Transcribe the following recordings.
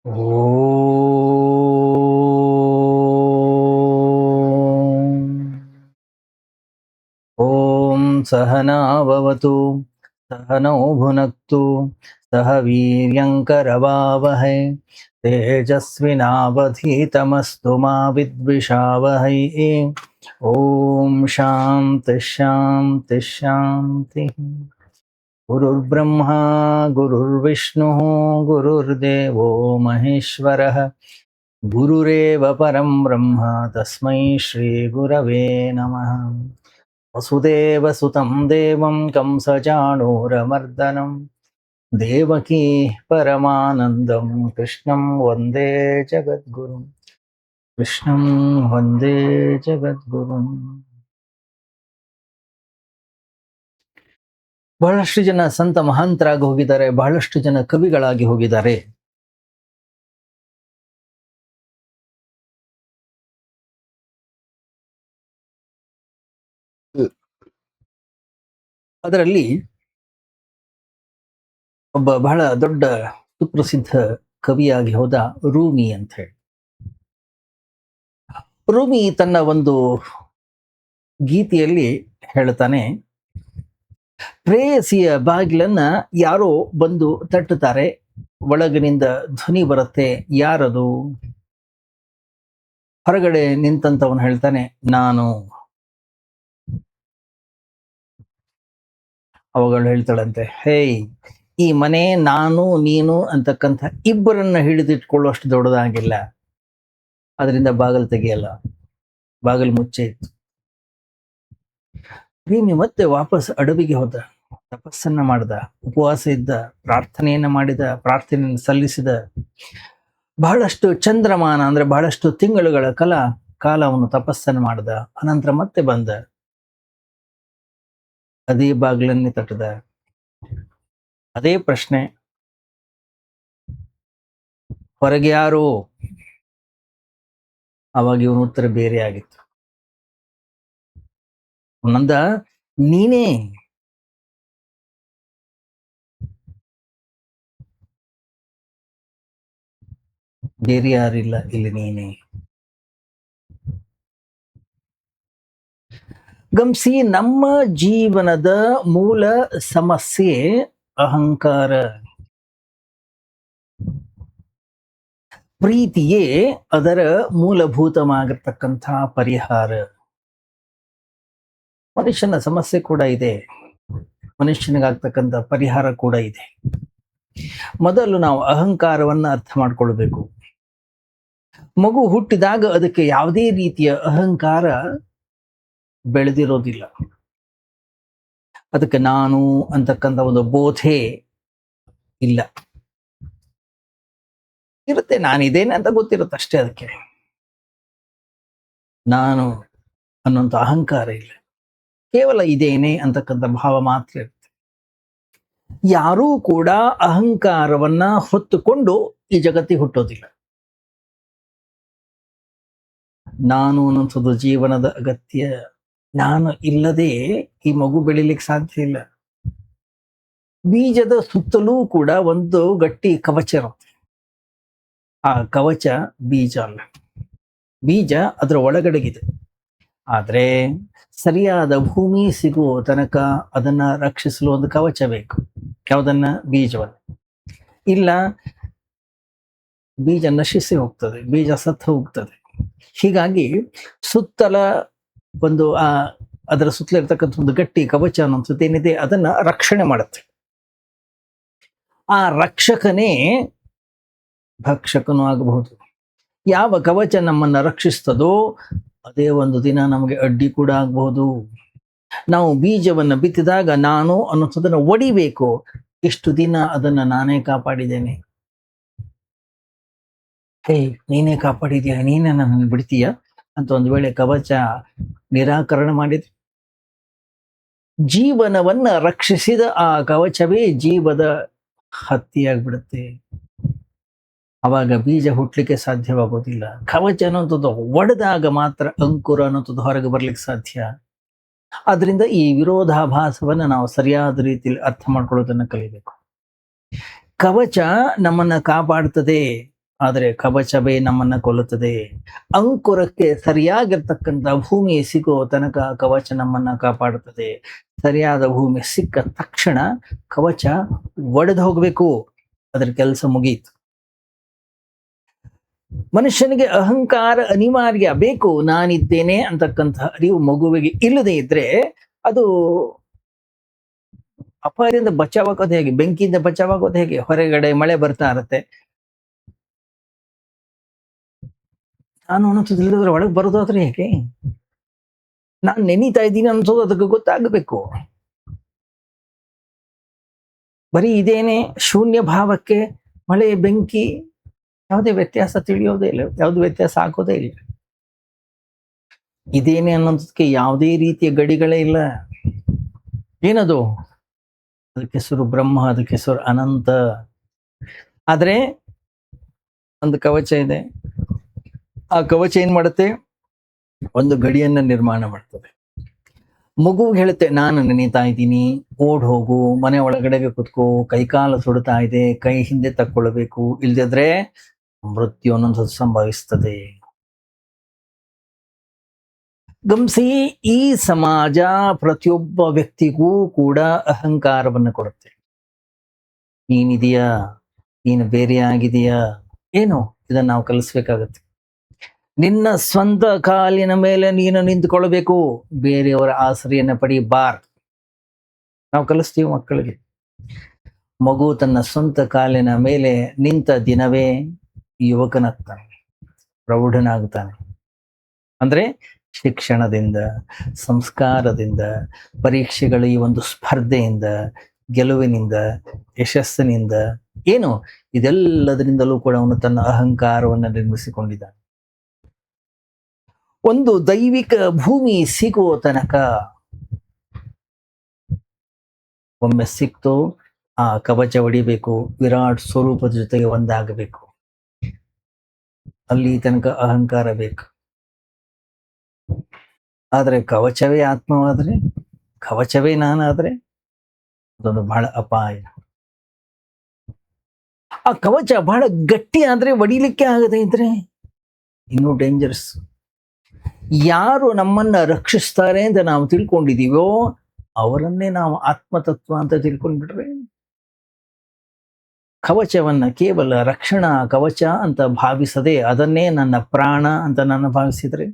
ಓಂ ಸಹನಾವವತು ಸಹನೌ ಭುನಕ್ತು ಸಹ ವೀರ್ಯಂಕರವಾವಹೈ ತೇಜಸ್ವಿನಾವಧೀತಮಸ್ತು ಮಾ ವಿದ್ವಿಷಾವಹೈ. ಓಂ ಶಾಂತಿ ಶಾಂತಿ ಶಾಂತಿ. ಗುರುರ್ಬ್ರಹ್ಮ ಗುರುರ್ವಿಷ್ಣು ಗುರುರ್ದೇವೋ ಮಹೇಶ್ವರಃ ಗುರುರೇವ ಪರಂ ಬ್ರಹ್ಮ ತಸ್ಮೈ ಶ್ರೀ ಗುರವೇ ನಮಃ. ವಸುದೇವಸುತಂ ದೇವಂ ಕಂಸಚಾಣೂರಮರ್ದನಂ ದೇವಕೀ ಪರಮಾನಂದಂ ಕೃಷ್ಣಂ ವಂದೇ ಜಗದ್ಗುರುಂ. ಕೃಷ್ಣಂ ವಂದೇ ಜಗದ್ಗುರುಂ. ಬಹಳಷ್ಟು ಜನ ಸಂತ ಮಹಾಂತರಾಗಿ ಹೋಗಿದ್ದಾರೆ, ಬಹಳಷ್ಟು ಜನ ಕವಿಗಳಾಗಿ ಹೋಗಿದ್ದಾರೆ. ಅದರಲ್ಲಿ ಒಬ್ಬ ಬಹಳ ದೊಡ್ಡ ಸುಪ್ರಸಿದ್ಧ ಕವಿಯಾಗಿ ಹೋದ ರೂಮಿ ಅಂತ ಹೇಳಿ. ರೂಮಿ ತನ್ನ ಒಂದು ಗೀತೆಯಲ್ಲಿ ಹೇಳ್ತಾನೆ, ಪ್ರೇಯಸಿಯ ಬಾಗಿಲನ್ನ ಯಾರೋ ಬಂದು ತಟ್ಟುತ್ತಾರೆ, ಒಳಗಿನಿಂದ ಧ್ವನಿ ಬರುತ್ತೆ, ಯಾರದು? ಹೊರಗಡೆ ನಿಂತಂತವನು ಹೇಳ್ತಾನೆ, ನಾನು. ಅವುಗಳು ಹೇಳ್ತಾಳಂತೆ, ಹೇಯ್, ಈ ಮನೆ ನಾನು ನೀನು ಅಂತಕ್ಕಂಥ ಇಬ್ಬರನ್ನ ಹಿಡಿದಿಟ್ಕೊಳ್ಳುವಷ್ಟು ದೊಡ್ಡದಾಗಿಲ್ಲ, ಅದರಿಂದ ಬಾಗಿಲು ತೆಗೆಯಲ್ಲ, ಬಾಗಿಲು ಮುಚ್ಚೆ ಇತ್ತು. ಭೀಮಿ ಮತ್ತೆ ವಾಪಸ್ ಅಡವಿಗೆ ಹೋದ, ತಪಸ್ಸನ್ನ ಮಾಡಿದ, ಉಪವಾಸ ಇದ್ದ, ಪ್ರಾರ್ಥನೆಯನ್ನ ಮಾಡಿದ, ಪ್ರಾರ್ಥನೆಯನ್ನು ಸಲ್ಲಿಸಿದ. ಬಹಳಷ್ಟು ಚಂದ್ರಮಾನ ಅಂದ್ರೆ ಬಹಳಷ್ಟು ತಿಂಗಳುಗಳ ಕಾಲ ಅವನು ತಪಸ್ಸನ್ನು ಮಾಡಿದ. ಅನಂತರ ಮತ್ತೆ ಬಂದ, ಅದೇ ಬಾಗಿಲನ್ನೇ ತಟ್ಟದ, ಅದೇ ಪ್ರಶ್ನೆ, ಹೊರಗೆ ಯಾರು? ಅವಾಗ ಇವನ ಉತ್ತರ ಬೇರೆ ಆಗಿತ್ತು. ಅವನಂದ, ನೀನೇ. ಬೇರೆ ಯಾರಿಲ್ಲ, ಇಲ್ಲಿ ನೀನೇ. ಗಮನಿಸಿ, ನಮ್ಮ ಜೀವನದ ಮೂಲ ಸಮಸ್ಯೆ ಅಹಂಕಾರ. ಪ್ರೀತಿಯೇ ಅದರ ಮೂಲಭೂತವಾಗಿರ್ತಕ್ಕಂಥ ಪರಿಹಾರ. ಮನುಷ್ಯನ ಸಮಸ್ಯೆ ಕೂಡ ಇದೆ, ಮನುಷ್ಯನಿಗಾಗ್ತಕ್ಕಂಥ ಪರಿಹಾರ ಕೂಡ ಇದೆ. ಮೊದಲು ನಾವು ಅಹಂಕಾರವನ್ನ ಅರ್ಥ ಮಾಡ್ಕೊಳ್ಬೇಕು. ಮಗು ಹುಟ್ಟಿದಾಗ ಅದಕ್ಕೆ ಯಾವುದೇ ರೀತಿಯ ಅಹಂಕಾರ ಬೆಳೆದಿರೋದಿಲ್ಲ. ಅದಕ್ಕೆ ನಾನು ಅಂತಕ್ಕಂಥ ಒಂದು ಬೋಧೆ ಇಲ್ಲ. ಇರುತ್ತೆ, ನಾನಿದ್ದೇನೆ ಅಂತ ಗೊತ್ತಿರುತ್ತೆ ಅಷ್ಟೇ. ಅದಕ್ಕೆ ನಾನು ಅನ್ನುವಂಥ ಅಹಂಕಾರ ಇಲ್ಲ, ಕೇವಲ ಇದೇನೆ ಅಂತಕ್ಕಂಥ ಭಾವ ಮಾತ್ರ ಇರುತ್ತೆ. ಯಾರೂ ಕೂಡ ಅಹಂಕಾರವನ್ನ ಹೊತ್ತುಕೊಂಡು ಈ ಜಗತ್ತಿಗೆ ಹುಟ್ಟೋದಿಲ್ಲ. ನಾನು ಅನ್ನುವಂಥದ್ದು ಜೀವನದ ಅಗತ್ಯ. ನಾನು ಇಲ್ಲದೆ ಈ ಮಗು ಬೆಳಿಲಿಕ್ಕೆ ಸಾಧ್ಯ ಇಲ್ಲ. ಬೀಜದ ಸುತ್ತಲೂ ಕೂಡ ಒಂದು ಗಟ್ಟಿ ಕವಚ ಇರುತ್ತೆ. ಆ ಕವಚ ಬೀಜ ಅಲ್ಲ, ಬೀಜ ಅದರ ಒಳಗಡೆಗಿದೆ. ಆದ್ರೆ ಸರಿಯಾದ ಭೂಮಿ ಸಿಗುವ ತನಕ ಅದನ್ನ ರಕ್ಷಿಸಲು ಒಂದು ಕವಚ ಬೇಕು. ಯಾವುದನ್ನ? ಬೀಜವನ್ನ. ಇಲ್ಲ, ಬೀಜ ನಶಿಸಿ ಹೋಗ್ತದೆ, ಬೀಜ ಸತ್ತು ಹೋಗ್ತದೆ. ಹೀಗಾಗಿ ಸುತ್ತಲ ಒಂದು ಅದರ ಸುತ್ತಲ ಇರ್ತಕ್ಕಂಥ ಒಂದು ಗಟ್ಟಿ ಕವಚ ಅನ್ನೋದು ಏನಿದೆ, ಅದನ್ನ ರಕ್ಷಣೆ ಮಾಡುತ್ತೆ. ಆ ರಕ್ಷಕನೇ ಭಕ್ಷಕನೂ ಆಗಬಹುದು. ಯಾವ ಕವಚ ನಮ್ಮನ್ನ ರಕ್ಷಿಸ್ತದೋ ಅದೇ ಒಂದು ದಿನ ನಮಗೆ ಅಡ್ಡಿ ಕೂಡ ಆಗಬಹುದು. ನಾವು ಬೀಜವನ್ನ ಬಿತ್ತಿದಾಗ ನಾನು ಅನ್ನೋದನ್ನ ಒಡಿಬೇಕು. ಇಷ್ಟು ದಿನ ಅದನ್ನ ನಾನೇ ಕಾಪಾಡಿದ್ದೇನೆ, ಹೇ ನೀನೇ ಕಾಪಾಡಿದ್ಯಾ, ನೀನೇ ನನ್ನ ಬಿಡ್ತೀಯ ಅಂತ ಒಂದು ವೇಳೆ ಕವಚ ನಿರಾಕರಣೆ ಮಾಡಿದ್ರೆ, ಜೀವನವನ್ನ ರಕ್ಷಿಸಿದ ಆ ಕವಚವೇ ಜೀವದ ಹತ್ಯೆಯಾಗ್ಬಿಡುತ್ತೆ. ಅವಾಗ ಬೀಜ ಹುಟ್ಲಿಕ್ಕೆ ಸಾಧ್ಯವಾಗೋದಿಲ್ಲ. ಕವಚ ಅನ್ನೋಂಥದ್ದು ಒಡೆದಾಗ ಮಾತ್ರ ಅಂಕುರ ಅನ್ನೋಂಥದ್ದು ಹೊರಗೆ ಬರ್ಲಿಕ್ಕೆ ಸಾಧ್ಯ. ಆದ್ರಿಂದ ಈ ವಿರೋಧಾಭಾಸವನ್ನ ನಾವು ಸರಿಯಾದ ರೀತಿಯಲ್ಲಿ ಅರ್ಥ ಮಾಡ್ಕೊಳ್ಳೋದನ್ನ ಕಲಿಬೇಕು. ಕವಚ ನಮ್ಮನ್ನ ಕಾಪಾಡ್ತದೆ, ಆದರೆ ಕವಚವೇ ನಮ್ಮನ್ನ ಕೊಲ್ಲುತ್ತದೆ. ಅಂಕುರಕ್ಕೆ ಸರಿಯಾಗಿರ್ತಕ್ಕಂಥ ಭೂಮಿ ಸಿಗೋ ತನಕ ಕವಚ ನಮ್ಮನ್ನ ಕಾಪಾಡುತ್ತದೆ. ಸರಿಯಾದ ಭೂಮಿ ಸಿಕ್ಕ ತಕ್ಷಣ ಕವಚ ಒಡೆದು ಹೋಗ್ಬೇಕು, ಅದ್ರ ಕೆಲಸ ಮುಗೀತು. ಮನುಷ್ಯನಿಗೆ ಅಹಂಕಾರ ಅನಿವಾರ್ಯ, ಬೇಕು. ನಾನಿದ್ದೇನೆ ಅಂತಕ್ಕಂಥ ಅರಿವು ಮಗುವಿಗೆ ಇಲ್ಲದೆ ಇದ್ರೆ ಅದು ಅಪಾಯದಿಂದ ಬಚಾವಾಗೋದು ಹೇಗೆ? ಬೆಂಕಿಯಿಂದ ಬಚಾವಾಗೋದು ಹೇಗೆ? ಹೊರಗಡೆ ಮಳೆ ಬರ್ತಾ ಇರತ್ತೆ, ನಾನು ಅನ್ನೋದಿಲ್ಲದ್ರೆ ಒಳಗೆ ಬರೋದಾದ್ರೆ ಹೇಗೆ? ನಾನು ನೆನೀತಾ ಇದ್ದೀನಿ ಅನ್ನೋದು ಅದಕ್ಕೆ ಗೊತ್ತಾಗಬೇಕು. ಬರೀ ಇದೇನೆ ಶೂನ್ಯ ಭಾವಕ್ಕೆ ಮಳೆ ಬೆಂಕಿ ಯಾವುದೇ ವ್ಯತ್ಯಾಸ ತಿಳಿಯೋದೇ ಇಲ್ಲ, ಯಾವ್ದು ವ್ಯತ್ಯಾಸ ಆಗೋದೇ ಇಲ್ಲ. ಇದೇನೆ ಅನ್ನೋದಕ್ಕೆ ಯಾವುದೇ ರೀತಿಯ ಗಡಿಗಳೇ ಇಲ್ಲ. ಏನದು? ಅದಕ್ಕೆ ಹೆಸರು ಬ್ರಹ್ಮ, ಅದಕ್ಕೆ ಹೆಸರು ಅನಂತ. ಆದ್ರೆ ಒಂದು ಕವಚ ಇದೆ. ಆ ಕವಚ ಏನ್ ಮಾಡುತ್ತೆ? ಒಂದು ಗಡಿಯನ್ನ ನಿರ್ಮಾಣ ಮಾಡ್ತದೆ. ಮಗು ಹೇಳುತ್ತೆ, ನಾನು ನೆನೀತಾ ಇದ್ದೀನಿ, ಓಡ್ ಹೋಗು, ಮನೆ ಒಳಗಡೆಗೆ ಕುತ್ಕೋ, ಕೈಕಾಲು ಸುಡ್ತಾ ಇದೆ, ಕೈ ಹಿಂದೆ ತಕ್ಕೊಳ್ಬೇಕು, ಇಲ್ದಿದ್ರೆ ಮೃತ್ಯು ಅನ್ನೋದು ಸಂಭವಿಸ್ತದೆ. ಗಮನಿಸಿ, ಈ ಸಮಾಜ ಪ್ರತಿಯೊಬ್ಬ ವ್ಯಕ್ತಿಗೂ ಕೂಡ ಅಹಂಕಾರವನ್ನು ಕೊಡುತ್ತೆ. ನೀನಿದೆಯಾ, ನೀನು ಬೇರೆ ಆಗಿದೆಯಾ, ಏನು ಇದನ್ನ ನಾವು ಕಲಿಸ್ಬೇಕಾಗತ್ತೆ. ನಿನ್ನ ಸ್ವಂತ ಕಾಲಿನ ಮೇಲೆ ನೀನು ನಿಂತುಕೊಳ್ಬೇಕು, ಬೇರೆಯವರ ಆಸರೆಯನ್ನು ಪಡಿಬಾರ್ದು. ನಾವು ಕಲಿಸ್ತೀವಿ ಮಕ್ಕಳಿಗೆ. ಮಗು ತನ್ನ ಸ್ವಂತ ಕಾಲಿನ ಮೇಲೆ ನಿಂತ ದಿನವೇ ಯುವಕನಾಗ್ತಾನೆ, ಪ್ರೌಢನಾಗ್ತಾನೆ. ಅಂದ್ರೆ ಶಿಕ್ಷಣದಿಂದ, ಸಂಸ್ಕಾರದಿಂದ, ಪರೀಕ್ಷೆಗಳ ಈ ಒಂದು ಸ್ಪರ್ಧೆಯಿಂದ, ಗೆಲುವಿನಿಂದ, ಯಶಸ್ಸಿನಿಂದ, ಏನು ಇದೆಲ್ಲದರಿಂದಲೂ ಕೂಡ ಅವನು ತನ್ನ ಅಹಂಕಾರವನ್ನು ನಿರ್ಮಿಸಿಕೊಂಡಿದ್ದಾನೆ. ಒಂದು ದೈವಿಕ ಭೂಮಿ ಸಿಗುವ ತನಕ, ಒಮ್ಮೆ ಸಿಕ್ತು ಆ ಕವಚ ಹೊಡಿಬೇಕು, ವಿರಾಟ್ ಸ್ವರೂಪದ ಜೊತೆಗೆ ಒಂದಾಗಬೇಕು. ಅಲ್ಲಿ ತನಕ ಅಹಂಕಾರ ಬೇಕು. ಆದ್ರೆ ಕವಚವೇ ಆತ್ಮವಾದ್ರೆ, ಕವಚವೇ ನಾನಾದ್ರೆ ಅದೊಂದು ಬಹಳ ಅಪಾಯ. ಆ ಕವಚ ಬಹಳ ಗಟ್ಟಿ ಆದ್ರೆ, ಒಡಿಲಿಕ್ಕೆ ಆಗದೆ ಇದ್ರೆ ಇನ್ನೂ ಡೇಂಜರಸ್. ಯಾರು ನಮ್ಮನ್ನ ರಕ್ಷಿಸ್ತಾರೆ ಅಂತ ನಾವು ತಿಳ್ಕೊಂಡಿದೀವೋ ಅವರನ್ನೇ ನಾವು ಆತ್ಮತತ್ವ ಅಂತ ತಿಳ್ಕೊಂಡ್ಬಿಟ್ರೆ, ಕವಚವನ್ನ ಕೇವಲ ರಕ್ಷಣಾ ಕವಚ ಅಂತ ಭಾವಿಸದೆ ಅದನ್ನೇ ನನ್ನ ಪ್ರಾಣ ಅಂತ ನಾನು ಭಾವಿಸಿದ್ರೆ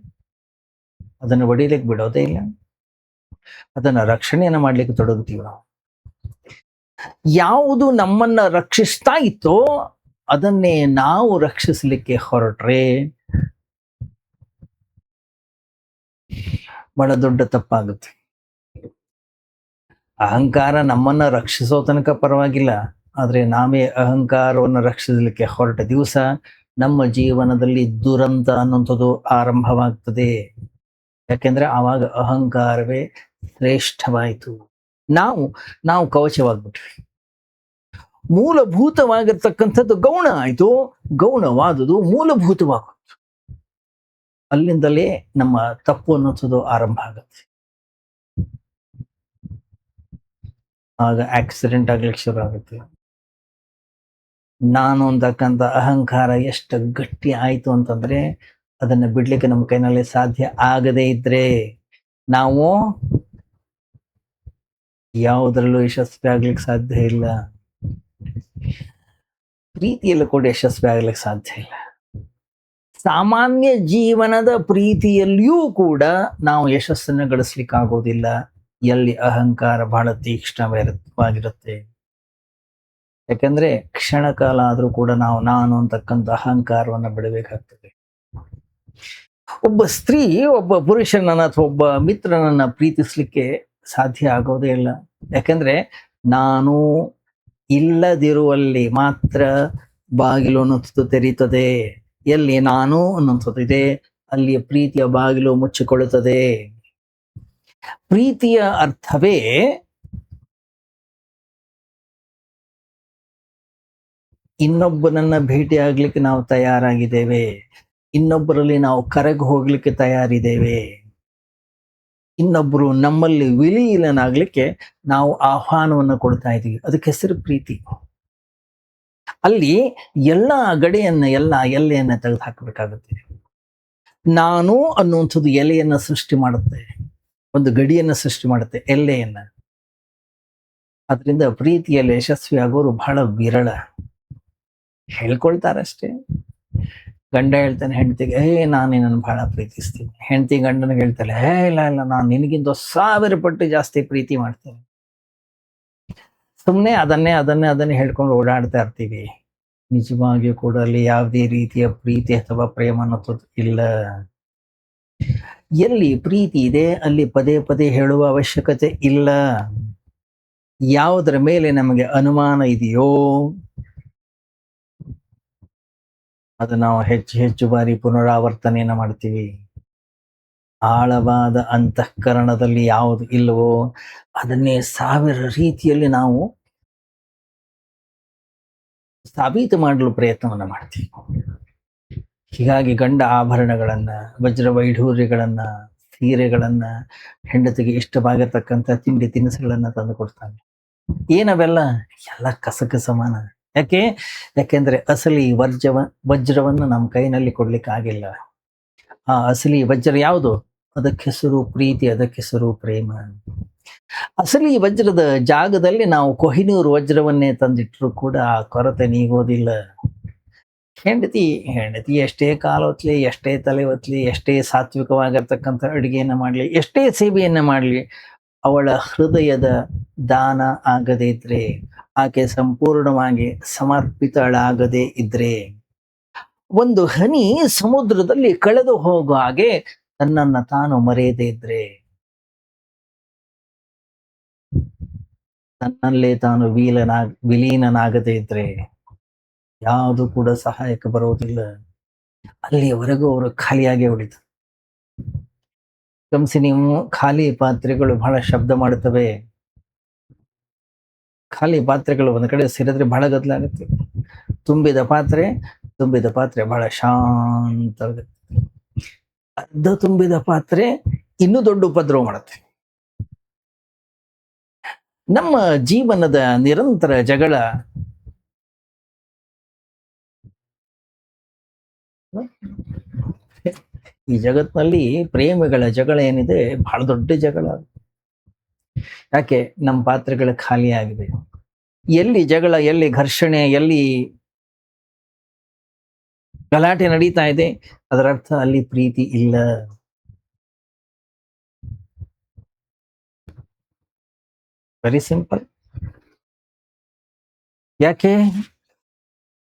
ಅದನ್ನು ಒಡಿಲಿಕ್ಕೆ ಬಿಡೋದೇ ಇಲ್ಲ. ಅದನ್ನ ರಕ್ಷಣೆಯನ್ನ ಮಾಡ್ಲಿಕ್ಕೆ ತೊಡಗುತ್ತೀವಿ ನಾವು. ಯಾವುದು ನಮ್ಮನ್ನ ರಕ್ಷಿಸ್ತಾ ಇತ್ತೋ ಅದನ್ನೇ ನಾವು ರಕ್ಷಿಸಲಿಕ್ಕೆ ಹೊರಟ್ರೆ ಬಹಳ ದೊಡ್ಡ ತಪ್ಪಾಗುತ್ತೆ. ಅಹಂಕಾರ ನಮ್ಮನ್ನ ರಕ್ಷಿಸೋ ತನಕ ಪರವಾಗಿಲ್ಲ, ಆದ್ರೆ ನಾವೇ ಅಹಂಕಾರವನ್ನು ರಕ್ಷಿಸಲಿಕ್ಕೆ ಹೊರಟ ದಿವಸ ನಮ್ಮ ಜೀವನದಲ್ಲಿ ದುರಂತ ಅನ್ನುವಂಥದ್ದು ಆರಂಭವಾಗ್ತದೆ. ಯಾಕೆಂದ್ರೆ ಆವಾಗ ಅಹಂಕಾರವೇ ಶ್ರೇಷ್ಠವಾಯಿತು. ನಾವು ಕವಚವಾಗ್ಬಿಟ್ವಿ. ಮೂಲಭೂತವಾಗಿರ್ತಕ್ಕಂಥದ್ದು ಗೌಣ ಆಯ್ತು, ಗೌಣವಾದುದು ಮೂಲಭೂತವಾಗುತ್ತೆ. ಅಲ್ಲಿಂದಲೇ ನಮ್ಮ ತಪ್ಪು ಅನ್ನೋದು ಆರಂಭ ಆಗುತ್ತೆ. ಆಗ ಆಕ್ಸಿಡೆಂಟ್ ಆಗ್ಲಿಕ್ಕೆ ಶುರು ಆಗುತ್ತೆ. ನಾನು ಅಂತಕ್ಕಂಥ ಅಹಂಕಾರ ಎಷ್ಟು ಗಟ್ಟಿ ಆಯ್ತು ಅಂತಂದ್ರೆ ಅದನ್ನ ಬಿಡ್ಲಿಕ್ಕೆ ನಮ್ಮ ಕೈನಲ್ಲಿ ಸಾಧ್ಯ ಆಗದೇ ಇದ್ರೆ ನಾವು ಯಾವುದರಲ್ಲೂ ಯಶಸ್ವಿ ಆಗ್ಲಿಕ್ಕೆ ಸಾಧ್ಯ ಇಲ್ಲ. ಪ್ರೀತಿಯಲ್ಲೂ ಕೂಡ ಯಶಸ್ವಿ ಆಗ್ಲಿಕ್ಕೆ ಸಾಧ್ಯ ಇಲ್ಲ. ಸಾಮಾನ್ಯ ಜೀವನದ ಪ್ರೀತಿಯಲ್ಲಿಯೂ ಕೂಡ ನಾವು ಯಶಸ್ಸನ್ನು ಗಳಿಸ್ಲಿಕ್ಕೆ ಆಗೋದಿಲ್ಲ, ಎಲ್ಲಿ ಅಹಂಕಾರ ಬಹಳ ತೀಕ್ಷ್ಣವಾಗಿರುತ್ತೆ. ಯಾಕಂದ್ರೆ ಕ್ಷಣ ಕಾಲ ಆದ್ರೂ ಕೂಡ ನಾನು ಅಂತಕ್ಕಂಥ ಅಹಂಕಾರವನ್ನ ಬಿಡಬೇಕಾಗ್ತದೆ. ಒಬ್ಬ ಸ್ತ್ರೀ ಒಬ್ಬ ಪುರುಷನನ್ನ ಅಥವಾ ಒಬ್ಬ ಮಿತ್ರನನ್ನ ಪ್ರೀತಿಸ್ಲಿಕ್ಕೆ ಸಾಧ್ಯ ಆಗೋದೇ ಇಲ್ಲ. ಯಾಕಂದ್ರೆ ನಾನು ಇಲ್ಲದಿರುವಲ್ಲಿ ಮಾತ್ರ ಬಾಗಿಲು ಅನ್ನೋದು ತೆರೀತದೆ. ಎಲ್ಲಿ ನಾನು ಅನ್ನೋದು ಇದೆ ಅಲ್ಲಿ ಪ್ರೀತಿಯ ಬಾಗಿಲು ಮುಚ್ಚಿಕೊಳ್ಳುತ್ತದೆ. ಪ್ರೀತಿಯ ಅರ್ಥವೇ ಇನ್ನೊಬ್ಬನನ್ನ ಭೇಟಿ ಆಗ್ಲಿಕ್ಕೆ ನಾವು ತಯಾರಾಗಿದ್ದೇವೆ, ಇನ್ನೊಬ್ಬರಲ್ಲಿ ನಾವು ಕರಗಿ ಹೋಗ್ಲಿಕ್ಕೆ ತಯಾರಿದ್ದೇವೆ, ಇನ್ನೊಬ್ಬರು ನಮ್ಮಲ್ಲಿ ವಿಲೀನನಾಗ್ಲಿಕ್ಕೆ ನಾವು ಆಹ್ವಾನವನ್ನು ಕೊಡ್ತಾ ಇದ್ದೀವಿ. ಅದಕ್ಕೆ ಹೆಸರು ಪ್ರೀತಿ. ಅಲ್ಲಿ ಎಲ್ಲ ಗಡಿಯನ್ನ ಎಲ್ಲ ಎಲ್ಲೆಯನ್ನ ತೆಗೆದು ಹಾಕಬೇಕಾಗುತ್ತೆ. ನಾನು ಅನ್ನುವಂಥದ್ದು ಎಲೆಯನ್ನ ಸೃಷ್ಟಿ ಮಾಡುತ್ತೆ, ಒಂದು ಗಡಿಯನ್ನ ಸೃಷ್ಟಿ ಮಾಡುತ್ತೆ, ಎಲ್ಲೆಯನ್ನ. ಅದರಿಂದ ಪ್ರೀತಿಯಲ್ಲಿ ಯಶಸ್ವಿ ಆಗೋರು ಬಹಳ ವಿರಳ. ಹೇಳ್ಕೊಳ್ತಾರಷ್ಟೇ. ಗಂಡ ಹೇಳ್ತಾನೆ ಹೆಂಡತಿಗೆ, ನಾನು ನಿನ್ನನ್ನು ಬಹಳ ಪ್ರೀತಿಸ್ತೀನಿ. ಹೆಂಡತಿ ಗಂಡನಿಗೆ ಹೇಳ್ತಾಳೆ, ಇಲ್ಲ ಇಲ್ಲ, ನಾನು ನಿನಗಿಂತ 1000 ಪಟ್ಟು ಜಾಸ್ತಿ ಪ್ರೀತಿ ಮಾಡ್ತೇನೆ. ಸುಮ್ಮನೆ ಅದನ್ನೇ ಹೇಳ್ಕೊಂಡು ಓಡಾಡ್ತಾ ಇರ್ತೀವಿ. ನಿಜವಾಗಿಯೂ ಕೂಡ ಅಲ್ಲಿ ಯಾವುದೇ ರೀತಿಯ ಪ್ರೀತಿ ಅಥವಾ ಪ್ರೇಮ ಅನ್ನೋದು ಇಲ್ಲ. ಎಲ್ಲಿ ಪ್ರೀತಿ ಇದೆ ಅಲ್ಲಿ ಪದೇ ಪದೇ ಹೇಳುವ ಅವಶ್ಯಕತೆ ಇಲ್ಲ. ಯಾವುದರ ಮೇಲೆ ನಮಗೆ ಅನುಮಾನ ಇದೆಯೋ ಅದು ನಾವು ಹೆಚ್ಚು ಹೆಚ್ಚು ಬಾರಿ ಪುನರಾವರ್ತನೆಯನ್ನ ಮಾಡ್ತೀವಿ. ಆಳವಾದ ಅಂತಃಕರಣದಲ್ಲಿ ಯಾವುದು ಇಲ್ಲವೋ ಅದನ್ನೇ 1000 ರೀತಿಯಲ್ಲಿ ನಾವು ಸಾಬೀತು ಮಾಡಲು ಪ್ರಯತ್ನವನ್ನ ಮಾಡ್ತೀವಿ. ಹೀಗಾಗಿ ಗಂಡ ಆಭರಣಗಳನ್ನ, ವಜ್ರ ವೈಢೂರ್ಯಗಳನ್ನ, ಸೀರೆಗಳನ್ನ, ಹೆಂಡತಿಗೆ ಇಷ್ಟವಾಗಿರ್ತಕ್ಕಂಥ ತಿಂಡಿ ತಿನಿಸುಗಳನ್ನ ತಂದು ಕೊಡ್ತಾನೆ. ಏನವೆಲ್ಲ? ಎಲ್ಲ ಕಸಕ ಸಮಾನ. ಯಾಕೆ? ಯಾಕೆಂದ್ರೆ ಅಸಲಿ ವಜ್ರವನ್ನು ನಮ್ಮ ಕೈನಲ್ಲಿ ಕೊಡ್ಲಿಕ್ಕೆ ಆಗಿಲ್ಲ. ಆ ಅಸಲಿ ವಜ್ರ ಯಾವುದು? ಅದಕ್ಕೆ ಹೆಸರು ಪ್ರೀತಿ, ಅದಕ್ಕೆ ಹೆಸರು ಪ್ರೇಮ. ಅಸಲಿ ವಜ್ರದ ಜಾಗದಲ್ಲಿ ನಾವು ಕೊಹಿನೂರು ವಜ್ರವನ್ನೇ ತಂದಿಟ್ಟರು ಕೂಡ ಆ ಕೊರತೆ ನೀಗೋದಿಲ್ಲ. ಹೆಂಡತಿ ಎಷ್ಟೇ ಕಾಲೊತ್ಲಿ, ಎಷ್ಟೇ ತಲೆ ಒತ್ಲಿ, ಎಷ್ಟೇ ಸಾತ್ವಿಕವಾಗಿರ್ತಕ್ಕಂಥ ಅಡುಗೆಯನ್ನ ಮಾಡಲಿ, ಎಷ್ಟೇ ಸೇವೆಯನ್ನ ಮಾಡಲಿ, ಅವಳ ಹೃದಯದ ದಾನ ಆಗದೇ ಇದ್ರೆ, ಆಕೆ ಸಂಪೂರ್ಣವಾಗಿ ಸಮರ್ಪಿತಳಾಗದೇ ಇದ್ರೆ, ಒಂದು ಹನಿ ಸಮುದ್ರದಲ್ಲಿ ಕಳೆದು ಹೋಗುವ ಹಾಗೆ ತನ್ನನ್ನ ತಾನು ಮರೆಯದೇ ಇದ್ರೆ, ತನ್ನಲ್ಲೇ ತಾನು ವಿಲೀನನಾಗದೇ ಇದ್ರೆ ಯಾವುದು ಕೂಡ ಸಹಾಯಕ್ಕೆ ಬರುವುದಿಲ್ಲ. ಅಲ್ಲಿಯವರೆಗೂ ಅವರು ಖಾಲಿಯಾಗಿ ಉಳಿತು. ಗಮನಿಸಿ ನೀವು, ಖಾಲಿ ಪಾತ್ರೆಗಳು ಬಹಳ ಶಬ್ದ ಮಾಡುತ್ತವೆ. ಖಾಲಿ ಪಾತ್ರೆಗಳು ಒಂದು ಕಡೆ ಸೇರಿದ್ರೆ ಬಹಳ ಗದ್ದಲಾಗುತ್ತೆ. ತುಂಬಿದ ಪಾತ್ರೆ ಬಹಳ ಶಾಂತವಾಗುತ್ತೆ. ಅರ್ಧ ತುಂಬಿದ ಪಾತ್ರೆ ಇನ್ನೂ ದೊಡ್ಡ ಉಪದ್ರವ ಮಾಡುತ್ತೆ. ನಮ್ಮ ಜೀವನದ ನಿರಂತರ ಜಗಳ ಈ ಜಗತ್ತಿನಲ್ಲಿ ಪ್ರೇಮಿಗಳ ಜಗಳ ಏನಿದೆ ಬಹಳ ದೊಡ್ಡ ಜಗಳ. ಯಾಕೆ? ನಮ್ಮ ಪಾತ್ರೆಗಳು ಖಾಲಿ ಆಗಿದೆ. ಎಲ್ಲಿ ಜಗಳ, ಎಲ್ಲಿ ಘರ್ಷಣೆ, ಎಲ್ಲಿ ಗಲಾಟೆ ನಡೀತಾ ಇದೆ ಅದರ ಅರ್ಥ ಅಲ್ಲಿ ಪ್ರೀತಿ ಇಲ್ಲ. Very simple. ಯಾಕೆ?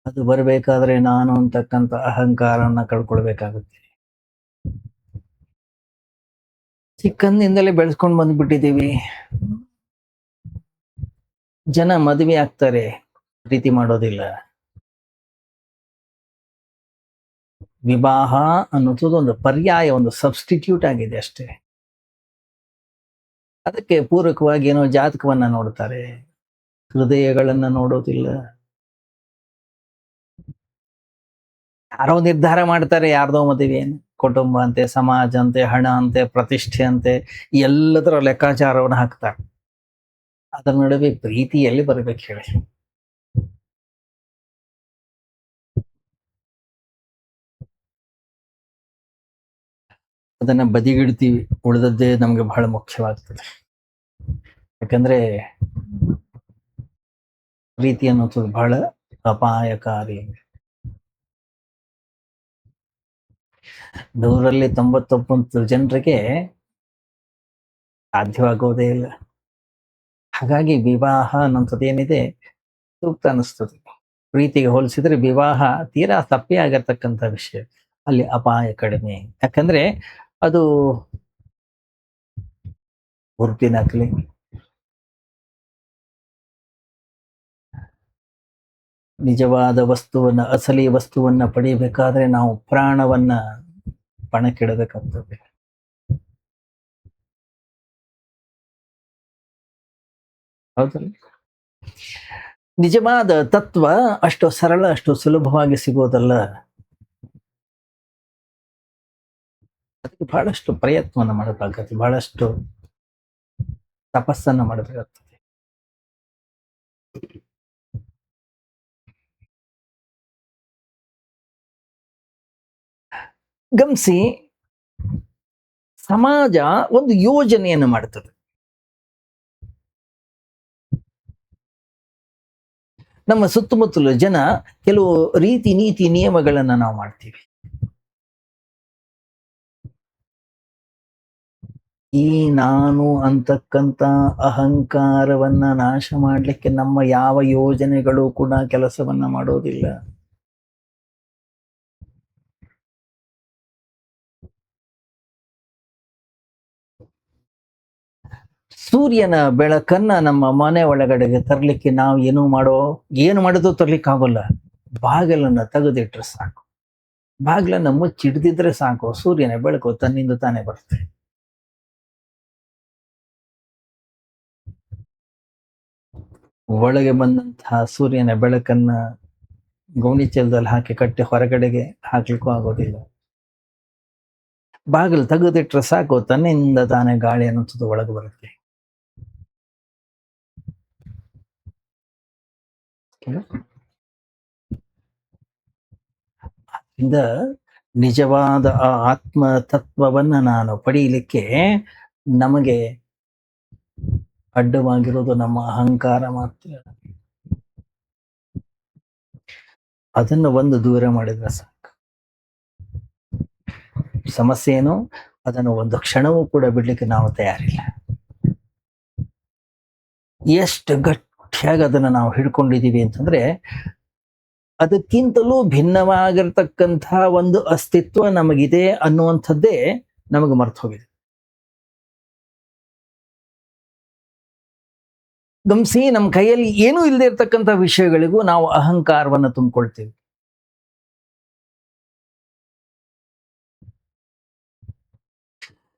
ಅದು ಬರಬೇಕಾದ್ರೆ ನಾನು ಅಂತಕ್ಕಂಥ ಅಹಂಕಾರನ ಕಳ್ಕೊಳ್ಬೇಕಾಗುತ್ತೆ. ಚಿಕ್ಕಂದಿನಿಂದಲೇ ಬೆಳೆಸ್ಕೊಂಡು ಬಂದ್ಬಿಟ್ಟಿದ್ದೀವಿ. ಜನ ಮದುವೆ ಆಗ್ತಾರೆ, ಪ್ರೀತಿ ಮಾಡೋದಿಲ್ಲ. ವಿವಾಹ ಅನ್ನೋದು ಒಂದು ಪರ್ಯಾಯ, ಒಂದು ಸಬ್ಸ್ಟಿಟ್ಯೂಟ್ ಆಗಿದೆ ಅಷ್ಟೇ. ಅದಕ್ಕೆ ಪೂರಕವಾಗಿ ಏನೋ ಜಾತಕವನ್ನ ನೋಡ್ತಾರೆ, ಹೃದಯಗಳನ್ನ ನೋಡೋದಿಲ್ಲ. ಯಾರೋ ನಿರ್ಧಾರ ಮಾಡ್ತಾರೆ ಯಾರ್ದೋ ಮದುವೆಯನ್ನು, ಕುಟುಂಬ ಅಂತೆ, ಸಮಾಜ ಅಂತೆ, ಹಣ ಅಂತೆ, ಪ್ರತಿಷ್ಠೆ ಅಂತೆ, ಎಲ್ಲದರ ಲೆಕ್ಕಾಚಾರವನ್ನು ಹಾಕ್ತಾರೆ. ಅದರ ನಡುವೆ ಪ್ರೀತಿ ಎಲ್ಲಿ ಬರ್ಬೇಕು ಹೇಳಿ? ಅದನ್ನ ಬದಿಗಿಡ್ತೀವಿ, ಉಳಿದದ್ದೇ ನಮ್ಗೆ ಬಹಳ ಮುಖ್ಯವಾಗ್ತದೆ. ಯಾಕಂದ್ರೆ ಪ್ರೀತಿ ಅನ್ನೋದು ಬಹಳ ಅಪಾಯಕಾರಿ. 100ರಲ್ಲಿ 99 ಜನರಿಗೆ ಸಾಧ್ಯವಾಗೋದೇ ಇಲ್ಲ. ಹಾಗಾಗಿ ವಿವಾಹ ಅನ್ನೋಂಥದ್ದು ಏನಿದೆ ಸೂಕ್ತ ಅನಿಸ್ತದೆ. ಪ್ರೀತಿಗೆ ಹೋಲಿಸಿದ್ರೆ ವಿವಾಹ ತೀರಾ ತಪ್ಪೇ ಆಗಿರ್ತಕ್ಕಂಥ ವಿಷಯ. ಅಲ್ಲಿ ಅಪಾಯ ಕಡಿಮೆ. ಯಾಕಂದ್ರೆ ಅದು ಗುರುತಿನಕ್ಲಿ ನಿಜವಾದ ವಸ್ತುವನ್ನ, ಅಸಲಿ ವಸ್ತುವನ್ನ ಪಡೆಯಬೇಕಾದ್ರೆ ನಾವು ಪ್ರಾಣವನ್ನ ಪಣಕ್ಕಿಡಬೇಕಾಗ್ತದೆ. ಹೌದಲ್ಲ? ನಿಜವಾದ ತತ್ವ ಅಷ್ಟು ಸರಳ, ಅಷ್ಟು ಸುಲಭವಾಗಿ ಸಿಗೋದಲ್ಲ. ಅದಕ್ಕೆ ಬಹಳಷ್ಟು ಪ್ರಯತ್ನವನ್ನ ಮಾಡಬೇಕಾಗತ್ತೆ, ಬಹಳಷ್ಟು ತಪಸ್ಸನ್ನ ಮಾಡಬೇಕಾಗ್ತದೆ. ಗಮನಿಸಿ, ಸಮಾಜ ಒಂದು ಯೋಜನೆಯನ್ನು ಮಾಡ್ತದೆ. ನಮ್ಮ ಸುತ್ತಮುತ್ತಲ ಜನ ಕೆಲವು ರೀತಿ ನೀತಿ ನಿಯಮಗಳನ್ನ ನಾವು ಮಾಡ್ತೀವಿ. ಈ ನಾನು ಅಂತಕ್ಕಂಥ ಅಹಂಕಾರವನ್ನ ನಾಶ ಮಾಡಲಿಕ್ಕೆ ನಮ್ಮ ಯಾವ ಯೋಜನೆಗಳು ಕೂಡ ಕೆಲಸವನ್ನ ಮಾಡೋದಿಲ್ಲ. ಸೂರ್ಯನ ಬೆಳಕನ್ನ ನಮ್ಮ ಮನೆ ಒಳಗಡೆಗೆ ತರಲಿಕ್ಕೆ ನಾವು ಏನು ಮಾಡೋದು ತರ್ಲಿಕ್ಕೆ ಆಗೋಲ್ಲ. ಬಾಗಿಲನ್ನ ತೆಗೆದಿಟ್ರೆ ಸಾಕು, ಬಾಗಿಲನ್ನ ಮುಚ್ಚಿಡ್ದಿದ್ರೆ ಸಾಕು, ಸೂರ್ಯನ ಬೆಳಕು ತನ್ನಿಂದ ತಾನೇ ಬರುತ್ತೆ. ಒಳಗೆ ಬಂದಂತಹ ಸೂರ್ಯನ ಬೆಳಕನ್ನ ಗೋಣಿಚೀಲದಲ್ಲಿ ಹಾಕಿ ಕಟ್ಟಿ ಹೊರಗಡೆಗೆ ಹಾಕ್ಲಿಕ್ಕೂ ಆಗೋದಿಲ್ಲ. ಬಾಗಿಲು ತೆಗೆದಿಟ್ರೆ ಸಾಕು, ತನ್ನಿಂದ ತಾನೇ ಗಾಳಿ ಅನ್ನುವಂಥದ್ದು ಒಳಗೆ ಬರುತ್ತೆ. ಇಂದ ನಿಜವಾದ ಆ ಆತ್ಮ ತತ್ವವನ್ನ ನಾನು ಪಡೆಯಲಿಕ್ಕೆ ನಮಗೆ ಅಡ್ಡವಾಗಿರೋದು ನಮ್ಮ ಅಹಂಕಾರ ಮಾತ್ರ. ಅದನ್ನು ಒಂದು ದೂರ ಮಾಡಿದ್ರೆ ಸಾಕು. ಸಮಸ್ಯೆ ಏನು, ಅದನ್ನು ಒಂದು ಕ್ಷಣವೂ ಕೂಡ ಬಿಡ್ಲಿಕ್ಕೆ ನಾವು ತಯಾರಿಲ್ಲ. ಎಷ್ಟು ಗಟ್ಟಿಯಾಗಿ ಅದನ್ನು ನಾವು ಹಿಡ್ಕೊಂಡಿದ್ದೀವಿ ಅಂತಂದ್ರೆ, ಅದಕ್ಕಿಂತಲೂ ಭಿನ್ನವಾಗಿರ್ತಕ್ಕಂಥ ಒಂದು ಅಸ್ತಿತ್ವ ನಮಗಿದೆ ಅನ್ನುವಂಥದ್ದೇ ನಮಗೆ ಮರ್ತು ಹೋಗಿದೆ. ಗಮನಿಸಿ, ನಮ್ಮ ಕೈಯಲ್ಲಿ ಏನೂ ಇಲ್ಲದೆ ಇರ್ತಕ್ಕಂಥ ವಿಷಯಗಳಿಗೂ ನಾವು ಅಹಂಕಾರವನ್ನು ತುಂಬಿಕೊಳ್ತೀವಿ.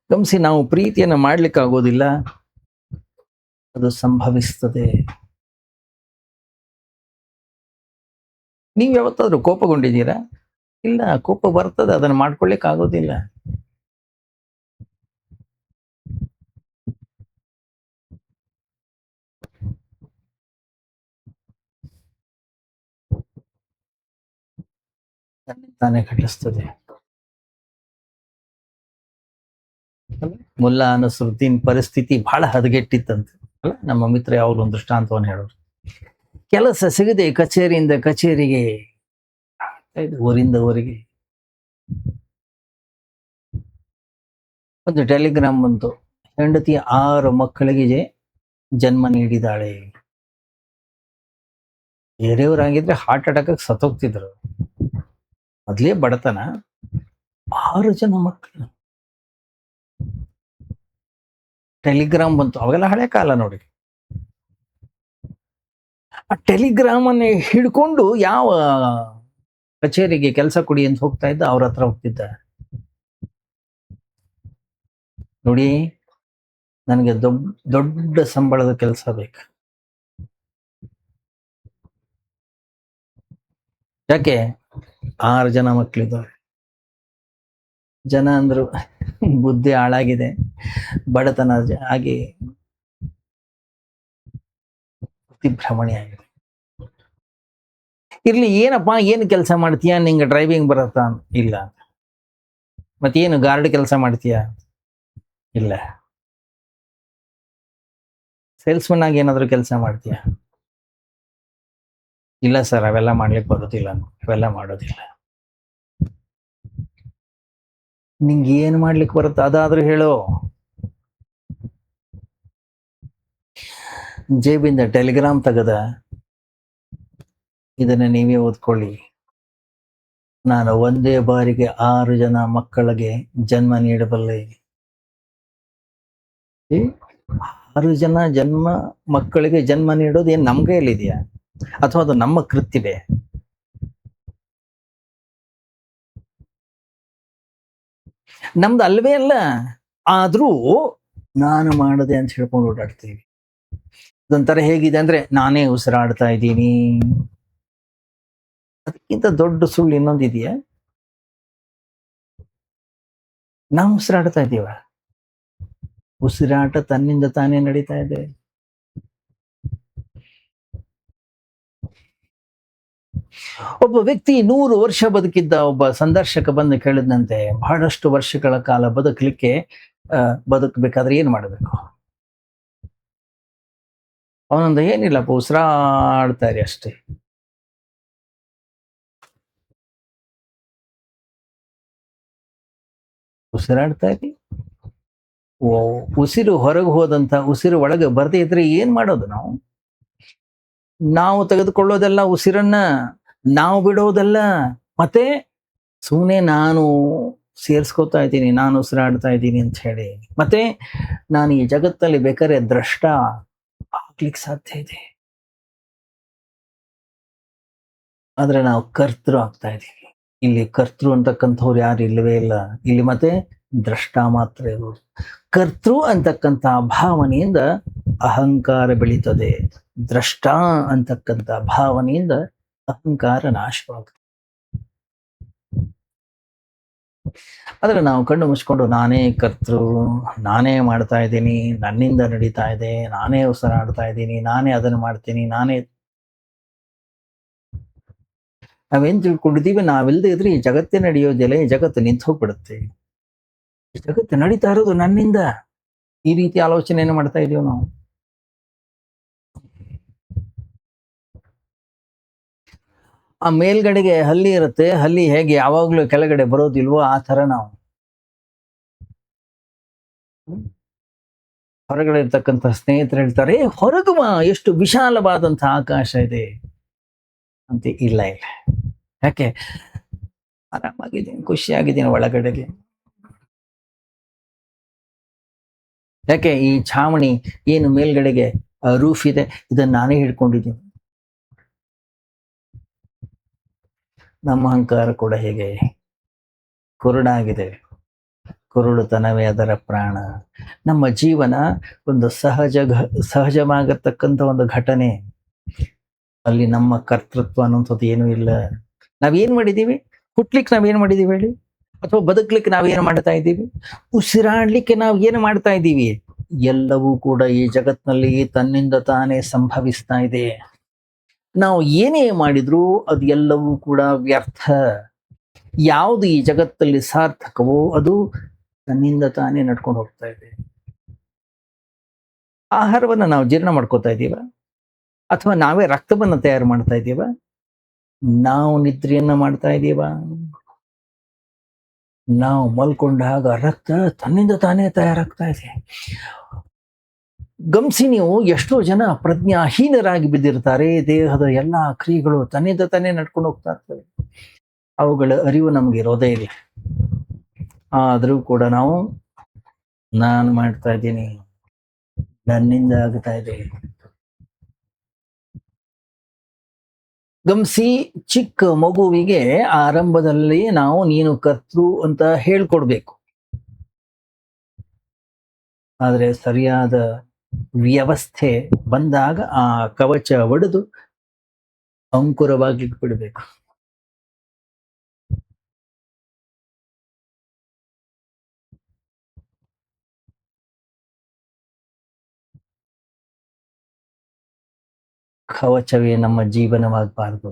ಗಮನಿಸಿ, ನಾವು ಪ್ರೀತಿಯನ್ನು ಮಾಡ್ಲಿಕ್ಕೆ ಆಗೋದಿಲ್ಲ, ಅದು ಸಂಭವಿಸ್ತದೆ. ನೀವು ಯಾವತ್ತಾದ್ರೂ ಕೋಪಗೊಂಡಿದ್ದೀರಾ? ಇಲ್ಲ, ಕೋಪ ಬರ್ತದೆ, ಅದನ್ನು ಮಾಡ್ಕೊಳ್ಳಿಕ್ಕೆ ಆಗೋದಿಲ್ಲ. ತಾನೇ ಘಟಿಸ್ತದೆ. ಮುಲ್ಲಾ ನಸರುದ್ದೀನ್ ಪರಿಸ್ಥಿತಿ ಬಹಳ ಹದಗೆಟ್ಟಿತ್ತಂತೆ ಅಲ್ಲ. ನಮ್ಮ ಮಿತ್ರ ಯಾವಾಗಲೂ ಒಂದು ದೃಷ್ಟಾಂತವನ್ನು ಹೇಳೋರು. ಕೆಲಸ ಸಿಗದೆ ಕಚೇರಿಯಿಂದ ಕಚೇರಿಗೆ, ಊರಿಂದ ಊರಿಗೆ. ಒಂದು ಟೆಲಿಗ್ರಾಮ್ ಬಂತು, ಹೆಂಡತಿ 6 ಮಕ್ಕಳಿಗೆ ಜನ್ಮ ನೀಡಿದಾಳೆ. ಬೇರೆಯವರಾಗಿದ್ರೆ ಹಾರ್ಟ್ ಅಟ್ಯಾಕ್ ಸತ್ತೋಗ್ತಿದ್ರು. ಮೊದಲೇ ಬಡತನ, 6 ಜನ ಮಕ್ಕಳು. ಟೆಲಿಗ್ರಾಮ್ ಬಂತು, ಅವೆಲ್ಲ ಹಳೆ ಕಾಲ ನೋಡಿ. ಆ ಟೆಲಿಗ್ರಾಮ್ ಅನ್ನು ಹಿಡ್ಕೊಂಡು ಯಾವ ಕಚೇರಿಗೆ ಕೆಲಸ ಕೊಡಿ ಅಂತ ಹೋಗ್ತಾ ಇದ್ದ, ಅವ್ರ ಹತ್ರ ಹೋಗ್ತಿದ್ದ. ನೋಡಿ, ನನಗೆ ದೊಡ್ಡ ಸಂಬಳದ ಕೆಲಸ ಬೇಕು. ಯಾಕೆ? 6 ಜನ ಮಕ್ಕಳಿದ್ದಾರೆ. ಜನ ಅಂದ್ರು ಬುದ್ಧಿ ಹಾಳಾಗಿದೆ, ಬಡತನ ಆಗಿ ಬುದ್ಧಿಭ್ರಮಣೆ ಆಗಿದೆ. ಇರ್ಲಿ, ಏನಪ್ಪಾ, ಏನು ಕೆಲಸ ಮಾಡ್ತೀಯಾ, ನಿಂಗೆ ಡ್ರೈವಿಂಗ್ ಬರತ್ತಾ? ಇಲ್ಲ. ಮತ್ತೇನು ಗಾರ್ಡ್ ಕೆಲಸ ಮಾಡ್ತೀಯಾ? ಇಲ್ಲ. ಸೇಲ್ಸ್ಮನ್ ಆಗಿ ಏನಾದ್ರು ಕೆಲಸ ಮಾಡ್ತೀಯಾ? ಇಲ್ಲ ಸರ್, ಅವೆಲ್ಲ ಮಾಡ್ಲಿಕ್ಕೆ ಬರೋದಿಲ್ಲ, ಅವೆಲ್ಲ ಮಾಡೋದಿಲ್ಲ. ನಿಂಗೆ ಏನ್ ಮಾಡ್ಲಿಕ್ಕೆ ಬರುತ್ತೆ ಅದಾದ್ರೂ ಹೇಳು. ಜೇಬಿಂದ ಟೆಲಿಗ್ರಾಮ್ ತೆಗೆದ, ಇದನ್ನ ನೀವೇ ಓದ್ಕೊಳ್ಳಿ. ನಾನು ಒಂದೇ ಬಾರಿಗೆ 6 ಜನ ಮಕ್ಕಳಿಗೆ ಜನ್ಮ ನೀಡಬಲ್ಲೆ. 6 ಜನ ಮಕ್ಕಳಿಗೆ ಜನ್ಮ ನೀಡೋದು ಏನ್ ನಮ್ ಕೈಯಲ್ಲಿದೆಯಾ, ಅಥವಾ ಅದು ನಮ್ಮ ಕೃತ್ಯವೇ? ನಮ್ದು ಅಲ್ವೇ ಅಲ್ಲ. ಆದ್ರೂ ನಾನು ಮಾಡದೆ ಅಂತ ಹೇಳ್ಕೊಂಡು ಓಡಾಡ್ತೀವಿ. ಅದೊಂಥರ ಹೇಗಿದೆ ಅಂದ್ರೆ, ನಾನೇ ಉಸಿರಾಡ್ತಾ ಇದ್ದೀನಿ. ಅದಕ್ಕಿಂತ ದೊಡ್ಡ ಸುಳ್ಳು ಇನ್ನೊಂದಿದೆಯಾ? ನಾವು ಉಸಿರಾಡ್ತಾ ಇದ್ದೀವ? ಉಸಿರಾಟ ತನ್ನಿಂದ ತಾನೇ ನಡೀತಾ ಇದೆ. ಒಬ್ಬ ವ್ಯಕ್ತಿ 100 ವರ್ಷ ಬದುಕಿದ್ದ ಒಬ್ಬ ಸಂದರ್ಶಕ ಬಂದು ಕೇಳಿದಂತೆ, ಬಹಳಷ್ಟು ವರ್ಷಗಳ ಕಾಲ ಬದುಕಲಿಕ್ಕೆ ಬದುಕಬೇಕಾದ್ರೆ ಏನ್ ಮಾಡಬೇಕು? ಅವನೊಂದು ಏನಿಲ್ಲಪ್ಪ, ಉಸಿರಾಡ್ತಾರೆ ಅಷ್ಟೇ. ಉಸಿರಾಡ್ತಾ ಇರಿ. ಉಸಿರು ಹೊರಗೆ ಹೋದಂತ ಉಸಿರು ಒಳಗೆ ಬರ್ದೇ ಇದ್ರೆ ಏನ್ ಮಾಡೋದು ನಾವು? ನಾವು ತೆಗೆದುಕೊಳ್ಳೋದೆಲ್ಲ ಉಸಿರನ್ನ, ನಾವು ಬಿಡೋದಲ್ಲ. ಮತ್ತೆ ಸುಮ್ಮನೆ ನಾನು ಸೇರ್ಸ್ಕೊತಾ ಇದ್ದೀನಿ, ನಾನು ಉಸಿರಾಡ್ತಾ ಇದ್ದೀನಿ ಅಂತ ಹೇಳಿ, ಮತ್ತೆ ನಾನು ಈ ಜಗತ್ತಲ್ಲಿ ಬೇಕಾದ್ರೆ ದ್ರಷ್ಟ ಆಗ್ಲಿಕ್ಕೆ ಸಾಧ್ಯ ಇದೆ, ಆದ್ರೆ ನಾವು ಕರ್ತೃ ಆಗ್ತಾ ಇದ್ದೀವಿ. ಇಲ್ಲಿ ಕರ್ತೃ ಅಂತಕ್ಕಂಥವ್ರು ಯಾರು ಇಲ್ಲವೇ ಇಲ್ಲ. ಇಲ್ಲಿ ಮತ್ತೆ ದ್ರಷ್ಟ ಮಾತ್ರ ಇರೋದು. ಕರ್ತೃ ಅಂತಕ್ಕಂಥ ಭಾವನೆಯಿಂದ ಅಹಂಕಾರ ಬೆಳೀತದೆ. ದ್ರಷ್ಟ ಅಂತಕ್ಕಂಥ ಭಾವನೆಯಿಂದ ಅಹಂಕಾರ ನಾಶವಾಗುತ್ತೆ. ಆದ್ರೆ ನಾವು ಕಣ್ಣು ಮುಚ್ಕೊಂಡು ನಾನೇ ಕರ್ತೃ, ನಾನೇ ಮಾಡ್ತಾ ಇದ್ದೀನಿ, ನನ್ನಿಂದ ನಡೀತಾ ಇದೆ, ನಾನೇ ಉಸಿರಾಡ್ತಾ ಇದ್ದೀನಿ, ನಾನೇ ಅದನ್ನು ಮಾಡ್ತೀನಿ, ನಾವೇನ್ ತಿಳ್ಕೊಂಡಿದ್ದೀವಿ, ನಾವಿಲ್ಲದೆ ಇದ್ರೆ ಈ ಜಗತ್ತೇ ನಡೆಯೋದಿಲ್ಲ, ಈ ಜಗತ್ತು ನಿಂತು ಹೋಗ್ಬಿಡುತ್ತೆ. ಈ ಜಗತ್ತು ನಡೀತಾ ಇರೋದು ನನ್ನಿಂದ. ಈ ರೀತಿ ಆಲೋಚನೆಯನ್ನು ಮಾಡ್ತಾ ಇದೀವಿ ನಾವು. ಆ ಮೇಲ್ಗಡೆಗೆ ಹಲ್ಲಿ ಇರುತ್ತೆ, ಹಲ್ಲಿ ಹೇಗೆ ಯಾವಾಗ್ಲೂ ಕೆಳಗಡೆ ಬರೋದಿಲ್ವೋ ಆ ತರ ನಾವು ಹೊರಗಡೆ ಇರ್ತಕ್ಕಂಥ ಸ್ನೇಹಿತರು ಹೇಳ್ತಾರೆ, ಹೊರಗೆ ಬಾ, ಎಷ್ಟು ವಿಶಾಲವಾದಂತಹ ಆಕಾಶ ಇದೆ ಅಂತ. ಇಲ್ಲ ಇಲ್ಲ, ಯಾಕೆ? ಆರಾಮಾಗಿದ್ದೀನಿ, ಖುಷಿಯಾಗಿದ್ದೀನಿ ಒಳಗಡೆಗೆ. ಯಾಕೆ? ಈ ಛಾವಣಿ ಏನು ಮೇಲ್ಗಡೆಗೆ ರೂಫ್ ಇದೆ, ಇದನ್ನ ನಾನೇ ಹಿಡ್ಕೊಂಡಿದ್ದೀನಿ. ನಮ್ಮ ಅಹಂಕಾರ ಕೂಡ ಹೇಗೆ ಕುರುಡಾಗಿದೆ, ಕುರುಡುತನವೇ ಅದರ ಪ್ರಾಣ. ನಮ್ಮ ಜೀವನ ಒಂದು ಸಹಜವಾಗಿರ್ತಕ್ಕಂಥ ಒಂದು ಘಟನೆ. ಅಲ್ಲಿ ನಮ್ಮ ಕರ್ತೃತ್ವ ಅನ್ನೋಂಥದ್ದು ಏನೂ ಇಲ್ಲ. ನಾವೇನ್ ಮಾಡಿದೀವಿ? ಹುಟ್ಲಿಕ್ಕೆ ನಾವೇನ್ ಮಾಡಿದೀವಿ ಹೇಳಿ? ಅಥವಾ ಬದುಕ್ಲಿಕ್ಕೆ ನಾವೇನು ಮಾಡ್ತಾ ಇದ್ದೀವಿ? ಉಸಿರಾಡ್ಲಿಕ್ಕೆ ನಾವು ಏನು ಮಾಡ್ತಾ ಇದ್ದೀವಿ? ಎಲ್ಲವೂ ಕೂಡ ಈ ಜಗತ್ನಲ್ಲಿ ತನ್ನಿಂದ ತಾನೇ ಸಂಭವಿಸ್ತಾ ಇದೆ. ನಾವು ಏನೇ ಮಾಡಿದ್ರೂ ಅದು ಎಲ್ಲವೂ ಕೂಡ ವ್ಯರ್ಥ. ಯಾವುದು ಈ ಜಗತ್ತಲ್ಲಿ ಸಾರ್ಥಕವೋ ಅದು ತನ್ನಿಂದ ತಾನೇ ನಡ್ಕೊಂಡು ಹೋಗ್ತಾ ಇದೆ. ಆಹಾರವನ್ನ ನಾವು ಜೀರ್ಣ ಮಾಡ್ಕೋತಾ ಇದ್ದೀವ? ಅಥವಾ ನಾವೇ ರಕ್ತವನ್ನ ತಯಾರು ಮಾಡ್ತಾ ಇದ್ದೀವ? ನಾವು ನಿದ್ರೆಯನ್ನ ಮಾಡ್ತಾ ಇದ್ದೀವ? ನಾವು ಮಲ್ಕೊಂಡಾಗ ರಕ್ತ ತನ್ನಿಂದ ತಾನೇ ತಯಾರಾಗ್ತಾ ಇದೆ. ಗಮನಿಸಿ ನೀವು, ಎಷ್ಟೋ ಜನ ಪ್ರಜ್ಞಾಹೀನರಾಗಿ ಬಿದ್ದಿರ್ತಾರೆ. ದೇಹದ ಎಲ್ಲಾ ಕ್ರಿಯೆಗಳು ತನ್ನಿಂದ ತಾನೇ ನಡ್ಕೊಂಡು ಹೋಗ್ತಾ ಇರ್ತವೆ. ಅವುಗಳ ಅರಿವು ನಮ್ಗೆ ಇರೋದೇ ಇಲ್ಲ. ಆದ್ರೂ ಕೂಡ ನಾವು ನಾನು ಮಾಡ್ತಾ ಇದ್ದೀನಿ, ನನ್ನಿಂದ ಆಗ್ತಾ ಇದೆ. ಗಮನಿಸಿ, ಚಿಕ್ಕ ಮಗುವಿಗೆ ಆರಂಭದಲ್ಲಿ ನಾವು ನೀನು ಕರ್ತೃ ಅಂತ ಹೇಳ್ಕೊಡ್ಬೇಕು. ಆದ್ರೆ ಸರಿಯಾದ ವ್ಯವಸ್ಥೆ ಬಂದಾಗ ಆ ಕವಚ ಒಡೆದು ಅಂಕುರವಾಗಿ ಬಿಡಬೇಕು. ಕವಚವೇ ನಮ್ಮ ಜೀವನವಾಗಬಾರದು.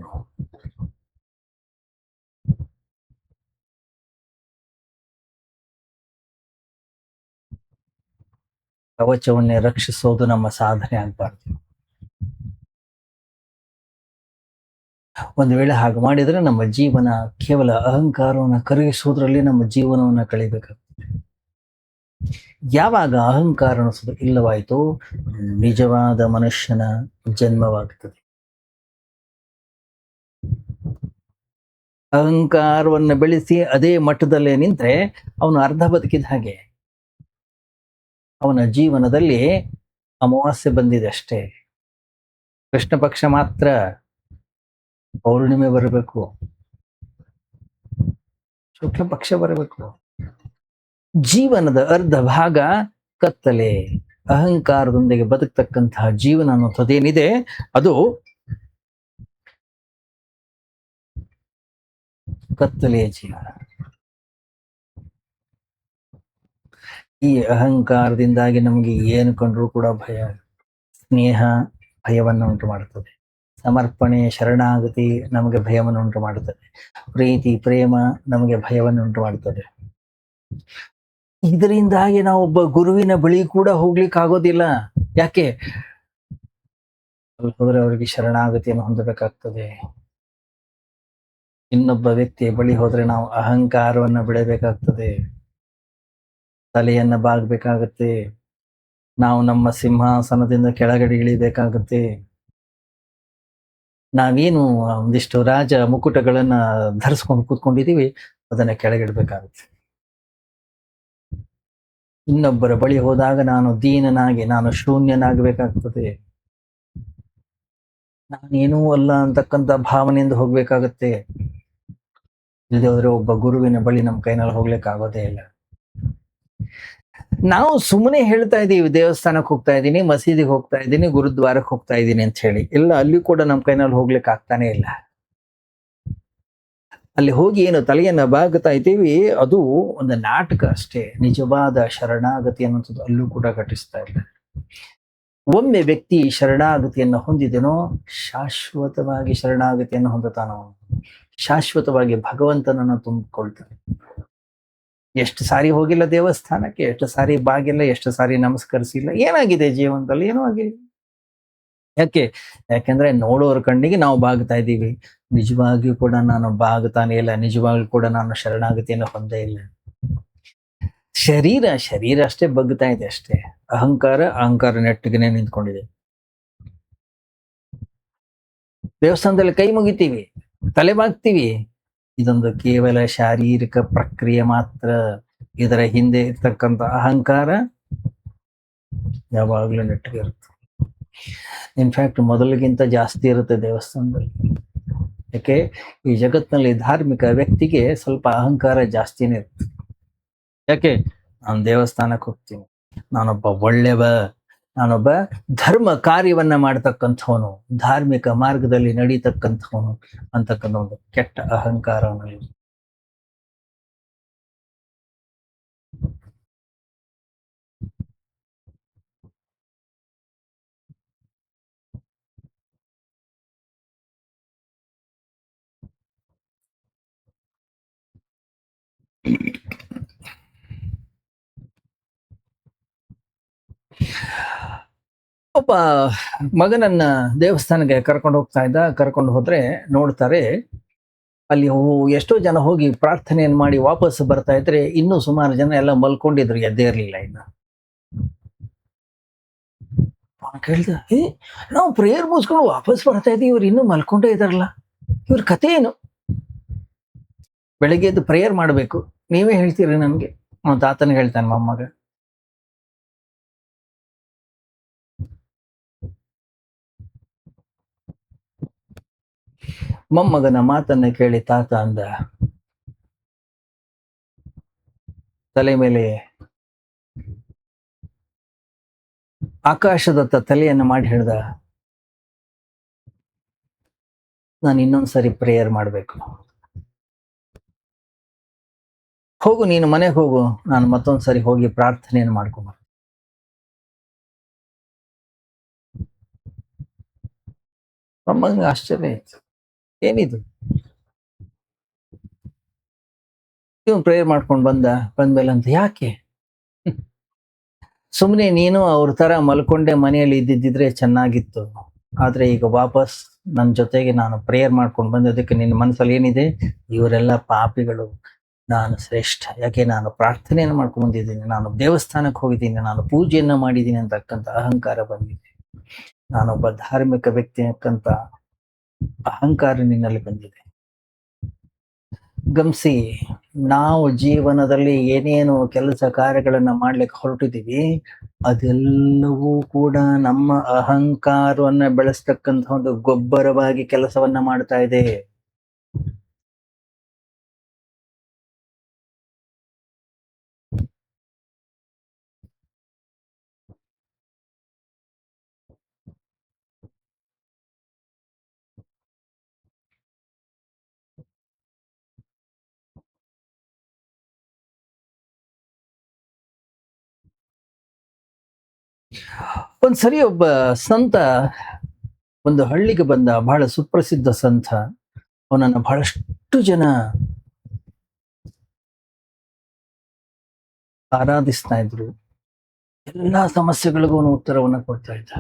ಕವಚವನ್ನೇ ರಕ್ಷಿಸೋದು ನಮ್ಮ ಸಾಧನೆ ಆಗಬಾರ್ದು. ಒಂದು ವೇಳೆ ಹಾಗೆ ಮಾಡಿದ್ರೆ ನಮ್ಮ ಜೀವನ ಕೇವಲ ಅಹಂಕಾರವನ್ನು ಕರಗಿಸುವುದರಲ್ಲಿ ನಮ್ಮ ಜೀವನವನ್ನು ಕಳಿಬೇಕಾಗ್ತದೆ. ಯಾವಾಗ ಅಹಂಕಾರ ಅನ್ನಿಸೋದು ಇಲ್ಲವಾಯಿತು, ನಿಜವಾದ ಮನುಷ್ಯನ ಜನ್ಮವಾಗ್ತದೆ. ಅಹಂಕಾರವನ್ನು ಬೆಳೆಸಿ ಅದೇ ಮಟ್ಟದಲ್ಲೇ ನಿಂತ್ರೆ ಅವನು ಅರ್ಧ ಬದುಕಿದ ಹಾಗೆ. ಅವನ ಜೀವನದಲ್ಲಿ ಅಮಾವಾಸ್ಯೆ ಬಂದಿದೆ ಅಷ್ಟೇ. ಕೃಷ್ಣ ಪಕ್ಷ ಮಾತ್ರ ಪೌರ್ಣಿಮೆ ಬರಬೇಕು, ಶುಕ್ಲ ಪಕ್ಷ ಬರಬೇಕು. ಜೀವನದ ಅರ್ಧ ಭಾಗ ಕತ್ತಲೆ. ಅಹಂಕಾರದೊಂದಿಗೆ ಬದುಕ್ತಕ್ಕಂತಹ ಜೀವನ ಅನ್ನೋದೇನಿದೆ ಅದು ಕತ್ತಲೆಯ ಜೀವನ. ಈ ಅಹಂಕಾರದಿಂದಾಗಿ ನಮಗೆ ಏನು ಕಂಡ್ರೂ ಕೂಡ ಭಯ. ಸ್ನೇಹ ಭಯವನ್ನು ಉಂಟು ಮಾಡುತ್ತದೆ, ಸಮರ್ಪಣೆ ಶರಣಾಗತಿ ನಮಗೆ ಭಯವನ್ನು ಉಂಟು ಮಾಡುತ್ತದೆ. ಪ್ರೀತಿ ಪ್ರೇಮ ನಮಗೆ ಭಯವನ್ನು ಉಂಟು ಮಾಡುತ್ತದೆ. ಇದರಿಂದಾಗಿ ನಾವು ಒಬ್ಬ ಗುರುವಿನ ಬಳಿ ಕೂಡ ಹೋಗ್ಲಿಕ್ಕೆ ಆಗೋದಿಲ್ಲ. ಯಾಕೆ? ಅಲ್ಲಿ ಹೋದ್ರೆ ಅವರಿಗೆ ಶರಣಾಗತಿಯನ್ನು ಹೊಂದಬೇಕಾಗ್ತದೆ. ಇನ್ನೊಬ್ಬ ವ್ಯಕ್ತಿಯ ಬಳಿ ಹೋದ್ರೆ ನಾವು ಅಹಂಕಾರವನ್ನ ಬಿಡಬೇಕಾಗ್ತದೆ, ತಲೆಯನ್ನ ಬಾಗಬೇಕಾಗತ್ತೆ, ನಾವು ನಮ್ಮ ಸಿಂಹಾಸನದಿಂದ ಕೆಳಗಡೆ ಇಳಿಬೇಕಾಗತ್ತೆ. ನಾವೇನು ಒಂದಿಷ್ಟು ರಾಜ ಮುಕುಟಗಳನ್ನ ಧರಿಸ್ಕೊಂಡು ಕೂತ್ಕೊಂಡಿದೀವಿ, ಅದನ್ನ ಕೆಳಗಿಡ್ಬೇಕಾಗುತ್ತೆ. ಇನ್ನೊಬ್ಬರ ಬಳಿ ಹೋದಾಗ ನಾನು ದೀನನಾಗಿ, ನಾನು ಶೂನ್ಯನಾಗಬೇಕಾಗ್ತದೆ, ನಾನೇನೂ ಅಲ್ಲ ಅಂತಕ್ಕಂಥ ಭಾವನೆಯಿಂದ ಹೋಗ್ಬೇಕಾಗತ್ತೆ. ಇಲ್ಲದೆ ಹೋದ್ರೆ ಒಬ್ಬ ಗುರುವಿನ ಬಳಿ ನಮ್ಮ ಕೈನಲ್ಲಿ ಹೋಗ್ಲಿಕ್ಕೆ ಆಗೋದೇ ಇಲ್ಲ. ನಾವು ಸುಮ್ಮನೆ ಹೇಳ್ತಾ ಇದೀವಿ, ದೇವಸ್ಥಾನಕ್ಕೆ ಹೋಗ್ತಾ ಇದ್ದೀನಿ, ಮಸೀದಿಗೆ ಹೋಗ್ತಾ ಇದ್ದೀನಿ, ಗುರುದ್ವಾರಕ್ಕೆ ಹೋಗ್ತಾ ಇದ್ದೀನಿ ಅಂತ ಹೇಳಿ. ಇಲ್ಲ, ಅಲ್ಲಿ ಕೂಡ ನಮ್ಮ ಕೈನಲ್ಲಿ ಹೋಗ್ಲಿಕ್ಕೆ ಆಗ್ತಾನೆ ಇಲ್ಲ. ಅಲ್ಲಿ ಹೋಗಿ ಏನು ತಲೆಯನ್ನ ಬಾಗುತ್ತಾ ಇದ್ದೀವಿ, ಅದು ಒಂದು ನಾಟಕ ಅಷ್ಟೇ. ನಿಜವಾದ ಶರಣಾಗತಿ ಅನ್ನುವಂಥದ್ದು ಅಲ್ಲೂ ಕೂಡ ಘಟಿಸ್ತಾ ಇಲ್ಲ. ಒಮ್ಮೆ ವ್ಯಕ್ತಿ ಶರಣಾಗತಿಯನ್ನು ಹೊಂದಿದೆನೋ, ಶಾಶ್ವತವಾಗಿ ಶರಣಾಗತಿಯನ್ನು ಹೊಂದುತ್ತಾನೋ, ಶಾಶ್ವತವಾಗಿ ಭಗವಂತನನ್ನು ತುಂಬಿಕೊಳ್ತಾನೆ. ಎಷ್ಟು ಸಾರಿ ಹೋಗಿಲ್ಲ ದೇವಸ್ಥಾನಕ್ಕೆ, ಎಷ್ಟು ಸಾರಿ ಬಾಗಿಲ್ಲ, ಎಷ್ಟು ಸಾರಿ ನಮಸ್ಕರಿಸಿಲ್ಲ, ಏನಾಗಿದೆ ಜೀವನದಲ್ಲಿ? ಏನೂ ಆಗಿಲ್ಲ. ಯಾಕೆಂದ್ರೆ ನೋಡೋರ ಕಣ್ಣಿಗೆ ನಾವು ಬಾಗ್ತಾ ಇದ್ದೀವಿ, ನಿಜವಾಗಿಯೂ ಕೂಡ ನಾನು ಬಾಗುತ್ತಾನೆ ಇಲ್ಲ, ನಿಜವಾಗ್ಲೂ ಕೂಡ ನಾನು ಶರಣಾಗತಿಯನ್ನು ಹೊಂದೇ ಇಲ್ಲ. ಶರೀರ ಅಷ್ಟೇ ಬಗ್ತಾ ಇದೆ ಅಷ್ಟೇ. ಅಹಂಕಾರ ನೆಟ್ಟಿಗೆನೆ ನಿಂತ್ಕೊಂಡಿದೆ. ದೇವಸ್ಥಾನದಲ್ಲಿ ಕೈ ಮುಗಿತೀವಿ, ತಲೆ ಬಾಗ್ತೀವಿ, ಇದೊಂದು ಕೇವಲ ಶಾರೀರಿಕ ಪ್ರಕ್ರಿಯೆ ಮಾತ್ರ. ಇದರ ಹಿಂದೆ ಇರ್ತಕ್ಕಂಥ ಅಹಂಕಾರ ಯಾವಾಗ್ಲೂ ನೆಟ್ಟಿಗೆ ಇರುತ್ತೆ. ಇನ್ಫ್ಯಾಕ್ಟ್ ಮೊದಲಿಗಿಂತ ಜಾಸ್ತಿ ಇರುತ್ತೆ ದೇವಸ್ಥಾನದಲ್ಲಿ. ಯಾಕೆ? ಈ ಜಗತ್ತಿನಲ್ಲಿ ಧಾರ್ಮಿಕ ವ್ಯಕ್ತಿಗೆ ಸ್ವಲ್ಪ ಅಹಂಕಾರ ಜಾಸ್ತಿನೇ ಇರುತ್ತೆ. ಯಾಕೆ? ನಾನು ದೇವಸ್ಥಾನಕ್ಕೆ ಹೋಗ್ತೀನಿ, ನಾನೊಬ್ಬ ಒಳ್ಳೆವ, ನಾನೊಬ್ಬ ಧರ್ಮ ಕಾರ್ಯವನ್ನ ಮಾಡತಕ್ಕಂಥವನು, ಧಾರ್ಮಿಕ ಮಾರ್ಗದಲ್ಲಿ ನಡೀತಕ್ಕಂಥವನು ಅಂತಕ್ಕಂಥ ಒಂದು ಕೆಟ್ಟ ಅಹಂಕಾರ. ಒಬ್ಬ ಮಗನನ್ನ ದೇವಸ್ಥಾನಕ್ಕೆ ಕರ್ಕೊಂಡು ಹೋದ್ರೆ ನೋಡ್ತಾರೆ, ಅಲ್ಲಿ ಎಷ್ಟೋ ಜನ ಹೋಗಿ ಪ್ರಾರ್ಥನೆಯನ್ನು ಮಾಡಿ ವಾಪಸ್ ಬರ್ತಾ ಇದ್ರೆ ಇನ್ನೂ ಸುಮಾರು ಜನ ಎಲ್ಲ ಮಲ್ಕೊಂಡಿದ್ರು, ಎದ್ದೇ ಇರ್ಲಿಲ್ಲ. ಇನ್ನು ಕೇಳ್ದ, ನಾವು ಪ್ರೇಯರ್ ಮುಗಿಸ್ಕೊಂಡು ವಾಪಸ್ ಬರ್ತಾ ಇದ್ದೀವಿ, ಇವ್ರು ಇನ್ನೂ ಮಲ್ಕೊಂಡೇ ಇದಾರಲ್ಲ, ಇವ್ರ ಕಥೆ ಏನು? ಬೆಳಗ್ಗೆ ಎದ್ದು ಪ್ರೇಯರ್ ಮಾಡ್ಬೇಕು, ನೀವೇ ಹೇಳ್ತೀರಿ ನನ್ಗೆ. ಅವನ ತಾತನಿಗೆ ಹೇಳ್ತಾನೆ ಮೊಮ್ಮಗ. ಮೊಮ್ಮಗನ ಮಾತನ್ನ ಕೇಳಿ ತಾತ ಅಂದ, ತಲೆ ಮೇಲೆ ಆಕಾಶದತ್ತ ತಲೆಯನ್ನು ಮಾಡಿ ಹೇಳ್ದ, ನಾನು ಇನ್ನೊಂದ್ಸರಿ ಪ್ರೇಯರ್ ಮಾಡ್ಬೇಕು. ಹೋಗು, ನೀನು ಮನೆಗೆ ಹೋಗು, ನಾನು ಮತ್ತೊಂದ್ಸರಿ ಹೋಗಿ ಪ್ರಾರ್ಥನೆಯನ್ನು ಮಾಡ್ಕೊಂಬ. ಮೊಮ್ಮಗನಿಗೆ ಆಶ್ಚರ್ಯ ಆಯ್ತು, ಏನಿದು? ಇವನು ಪ್ರೇಯರ್ ಮಾಡ್ಕೊಂಡು ಬಂದ್ಮೇಲೆ ಅಂತ, ಯಾಕೆ? ಸುಮ್ಮನೆ ನೀನು ಅವ್ರ ತರ ಮಲ್ಕೊಂಡೆ ಮನೆಯಲ್ಲಿ ಇದ್ದಿದ್ರೆ ಚೆನ್ನಾಗಿತ್ತು, ಆದ್ರೆ ಈಗ ವಾಪಸ್ ನನ್ನ ಜೊತೆಗೆ ನಾನು ಪ್ರೇಯರ್ ಮಾಡ್ಕೊಂಡು ಬಂದದಕ್ಕೆ ನಿನ್ನ ಮನಸ್ಸಲ್ಲಿ ಏನಿದೆ? ಇವರೆಲ್ಲ ಪಾಪಿಗಳು, ನಾನು ಶ್ರೇಷ್ಠ. ಯಾಕೆ? ನಾನು ಪ್ರಾರ್ಥನೆಯನ್ನು ಮಾಡ್ಕೊಂಡು ಬಂದಿದ್ದೀನಿ, ನಾನು ದೇವಸ್ಥಾನಕ್ಕೆ ಹೋಗಿದ್ದೀನಿ, ನಾನು ಪೂಜೆಯನ್ನ ಮಾಡಿದ್ದೀನಿ ಅಂತಕ್ಕಂಥ ಅಹಂಕಾರ ಬಂದಿದೆ, ನಾನೊಬ್ಬ ಧಾರ್ಮಿಕ ವ್ಯಕ್ತಿ ಅಂತಕ್ಕಂಥ ಅಹಂಕಾರ ನಿನ್ನಲ್ಲಿ ಬಂದಿದೆ. ಗಮನಿಸಿ, ನಾವು ಜೀವನದಲ್ಲಿ ಏನೇನು ಕೆಲಸ ಕಾರ್ಯಗಳನ್ನ ಮಾಡ್ಲಿಕ್ಕೆ ಹೊರಟಿದ್ದೀವಿ, ಅದೆಲ್ಲವೂ ಕೂಡ ನಮ್ಮ ಅಹಂಕಾರವನ್ನ ಬೆಳೆಸ್ತಕ್ಕಂಥ ಒಂದು ಗೊಬ್ಬರವಾಗಿ ಕೆಲಸವನ್ನ ಮಾಡ್ತಾ ಇದೆ. ಒಂದ್ಸರಿ ಒಬ್ಬ ಸಂತ ಒಂದು ಹಳ್ಳಿಗೆ ಬಂದ ಬಹಳ ಸುಪ್ರಸಿದ್ಧ ಸಂತ. ಅವನನ್ನು ಬಹಳಷ್ಟು ಜನ ಆರಾಧಿಸ್ತಾ ಇದ್ರು. ಎಲ್ಲಾ ಸಮಸ್ಯೆಗಳಿಗೂ ಅವನು ಉತ್ತರವನ್ನ ಕೊಡ್ತಾ ಇದ್ದ.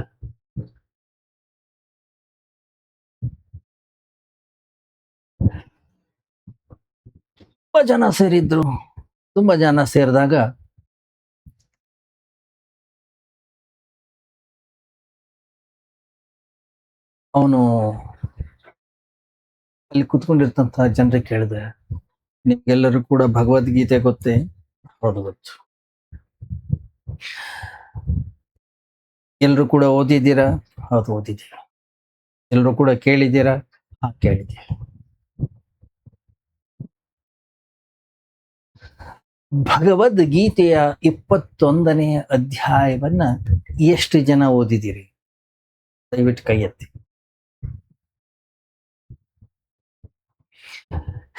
ತುಂಬಾ ಜನ ಸೇರಿದ್ರು. ತುಂಬಾ ಜನ ಸೇರಿದಾಗ ಅವನು ಅಲ್ಲಿ ಕುತ್ಕೊಂಡಿರ್ತಂತ ಜನರಿಗೆ ಕೇಳಿದೆ, ನಿಮ್ಗೆಲ್ಲರೂ ಕೂಡ ಭಗವದ್ಗೀತೆ ಗೊತ್ತೇ? ಹೌದು ಗೊತ್ತು. ಎಲ್ರು ಕೂಡ ಓದಿದ್ದೀರಾ? ಹೌದು ಓದಿದ್ದೀರಾ. ಎಲ್ರು ಕೂಡ ಕೇಳಿದ್ದೀರಾ? ಹಾ ಕೇಳಿದ್ದೀರಾ. ಭಗವದ್ಗೀತೆಯ 21ನೇ ಅಧ್ಯಾಯವನ್ನ ಎಷ್ಟು ಜನ ಓದಿದ್ದೀರಿ? ದಯವಿಟ್ಟು ಕೈ ಎತ್ತಿ.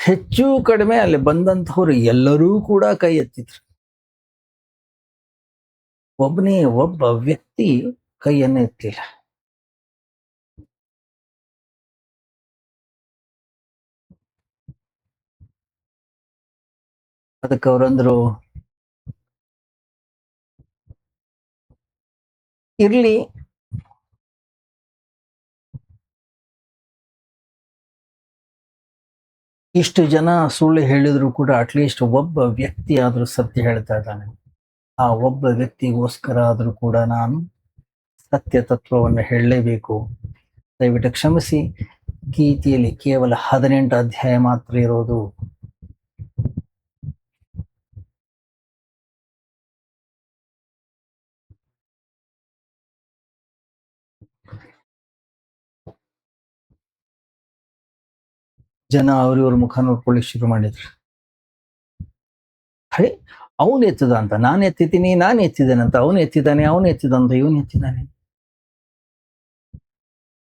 ಹೆಚ್ಚು ಕಡಿಮೆ ಅಲ್ಲಿ ಬಂದಂತವ್ರು ಎಲ್ಲರೂ ಕೂಡ ಕೈ ಎತ್ತಿದ್ರು. ಒಬ್ಬ ವ್ಯಕ್ತಿ ಕೈಯನ್ನ ಎತ್ತಿಲ್ಲ. ಅದಕ್ಕೆ ಅವ್ರಂದ್ರು, ಇರ್ಲಿ, ಇಷ್ಟು ಜನ ಸುಳ್ಳು ಹೇಳಿದ್ರು ಕೂಡ ಅಟ್ಲೀಸ್ಟ್ ಒಬ್ಬ ವ್ಯಕ್ತಿ ಆದ್ರೂ ಸತ್ಯ ಹೇಳ್ತಾ ಇದ್ದಾನೆ. ಆ ಒಬ್ಬ ವ್ಯಕ್ತಿಗೋಸ್ಕರ ಆದ್ರೂ ಕೂಡ ನಾನು ಸತ್ಯ ತತ್ವವನ್ನು ಹೇಳಲೇಬೇಕು. ದಯವಿಟ್ಟು ಕ್ಷಮಿಸಿ, ಗೀತೆಯಲ್ಲಿ ಕೇವಲ 18 ಅಧ್ಯಾಯ ಮಾತ್ರ ಇರೋದು. ಜನ ಅವ್ರಿವ್ರ ಮುಖ ನೋಡ್ಕೊಳ್ಳಿ ಶುರು ಮಾಡಿದ್ರು. ಹೇ, ಅವನು ಎತ್ತದ ಅಂತ ನಾನು ಎತ್ತಿದ್ದೀನಿ, ನಾನು ಎತ್ತಿದ್ದೇನಂತ ಅವನು ಎತ್ತಿದ್ದಾನೆ, ಅವನು ಎತ್ತಿದಂತ ಇವನು ಎತ್ತಿದ್ದಾನೆ,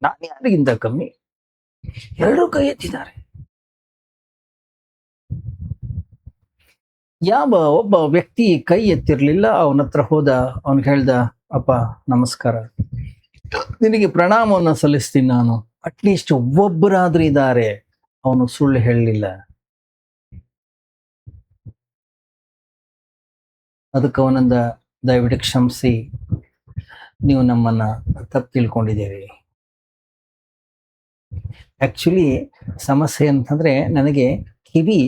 ನಾನು ಯಾರಿಗಿಂತ ಕಮ್ಮಿ? ಎರಡೂ ಕೈ ಎತ್ತಿದ್ದಾರೆ. ಯಾವ ಒಬ್ಬ ವ್ಯಕ್ತಿ ಕೈ ಎತ್ತಿರ್ಲಿಲ್ಲ. ಅವನ ಹತ್ರ ಹೋದ, ಅವನ್ಗೆ ಹೇಳ್ದ, ಅಪ್ಪ ನಮಸ್ಕಾರ, ನಿನಗೆ ಪ್ರಣಾಮವನ್ನು ಸಲ್ಲಿಸ್ತೀನಿ ನಾನು. ಅಟ್ಲೀಸ್ಟ್ ಒಬ್ಬೊಬ್ಬರಾದ್ರೂ ಇದ್ದಾರೆ. ಅವನು ಸುಳ್ಳು ಹೇಳಲಿಲ್ಲ. ಅದಕ್ಕೆ ಅವನಂದ, ದಯವಿಟ್ಟು ಕ್ಷಮಿಸಿ, ನೀವು ನಮ್ಮನ್ನ ತಪ್ಪು ತಿಳ್ಕೊಂಡಿದ್ದೀರಿ. ಆಕ್ಚುಲಿ ಸಮಸ್ಯೆ ಅಂತಂದ್ರೆ ನನಗೆ ಕಿವಿ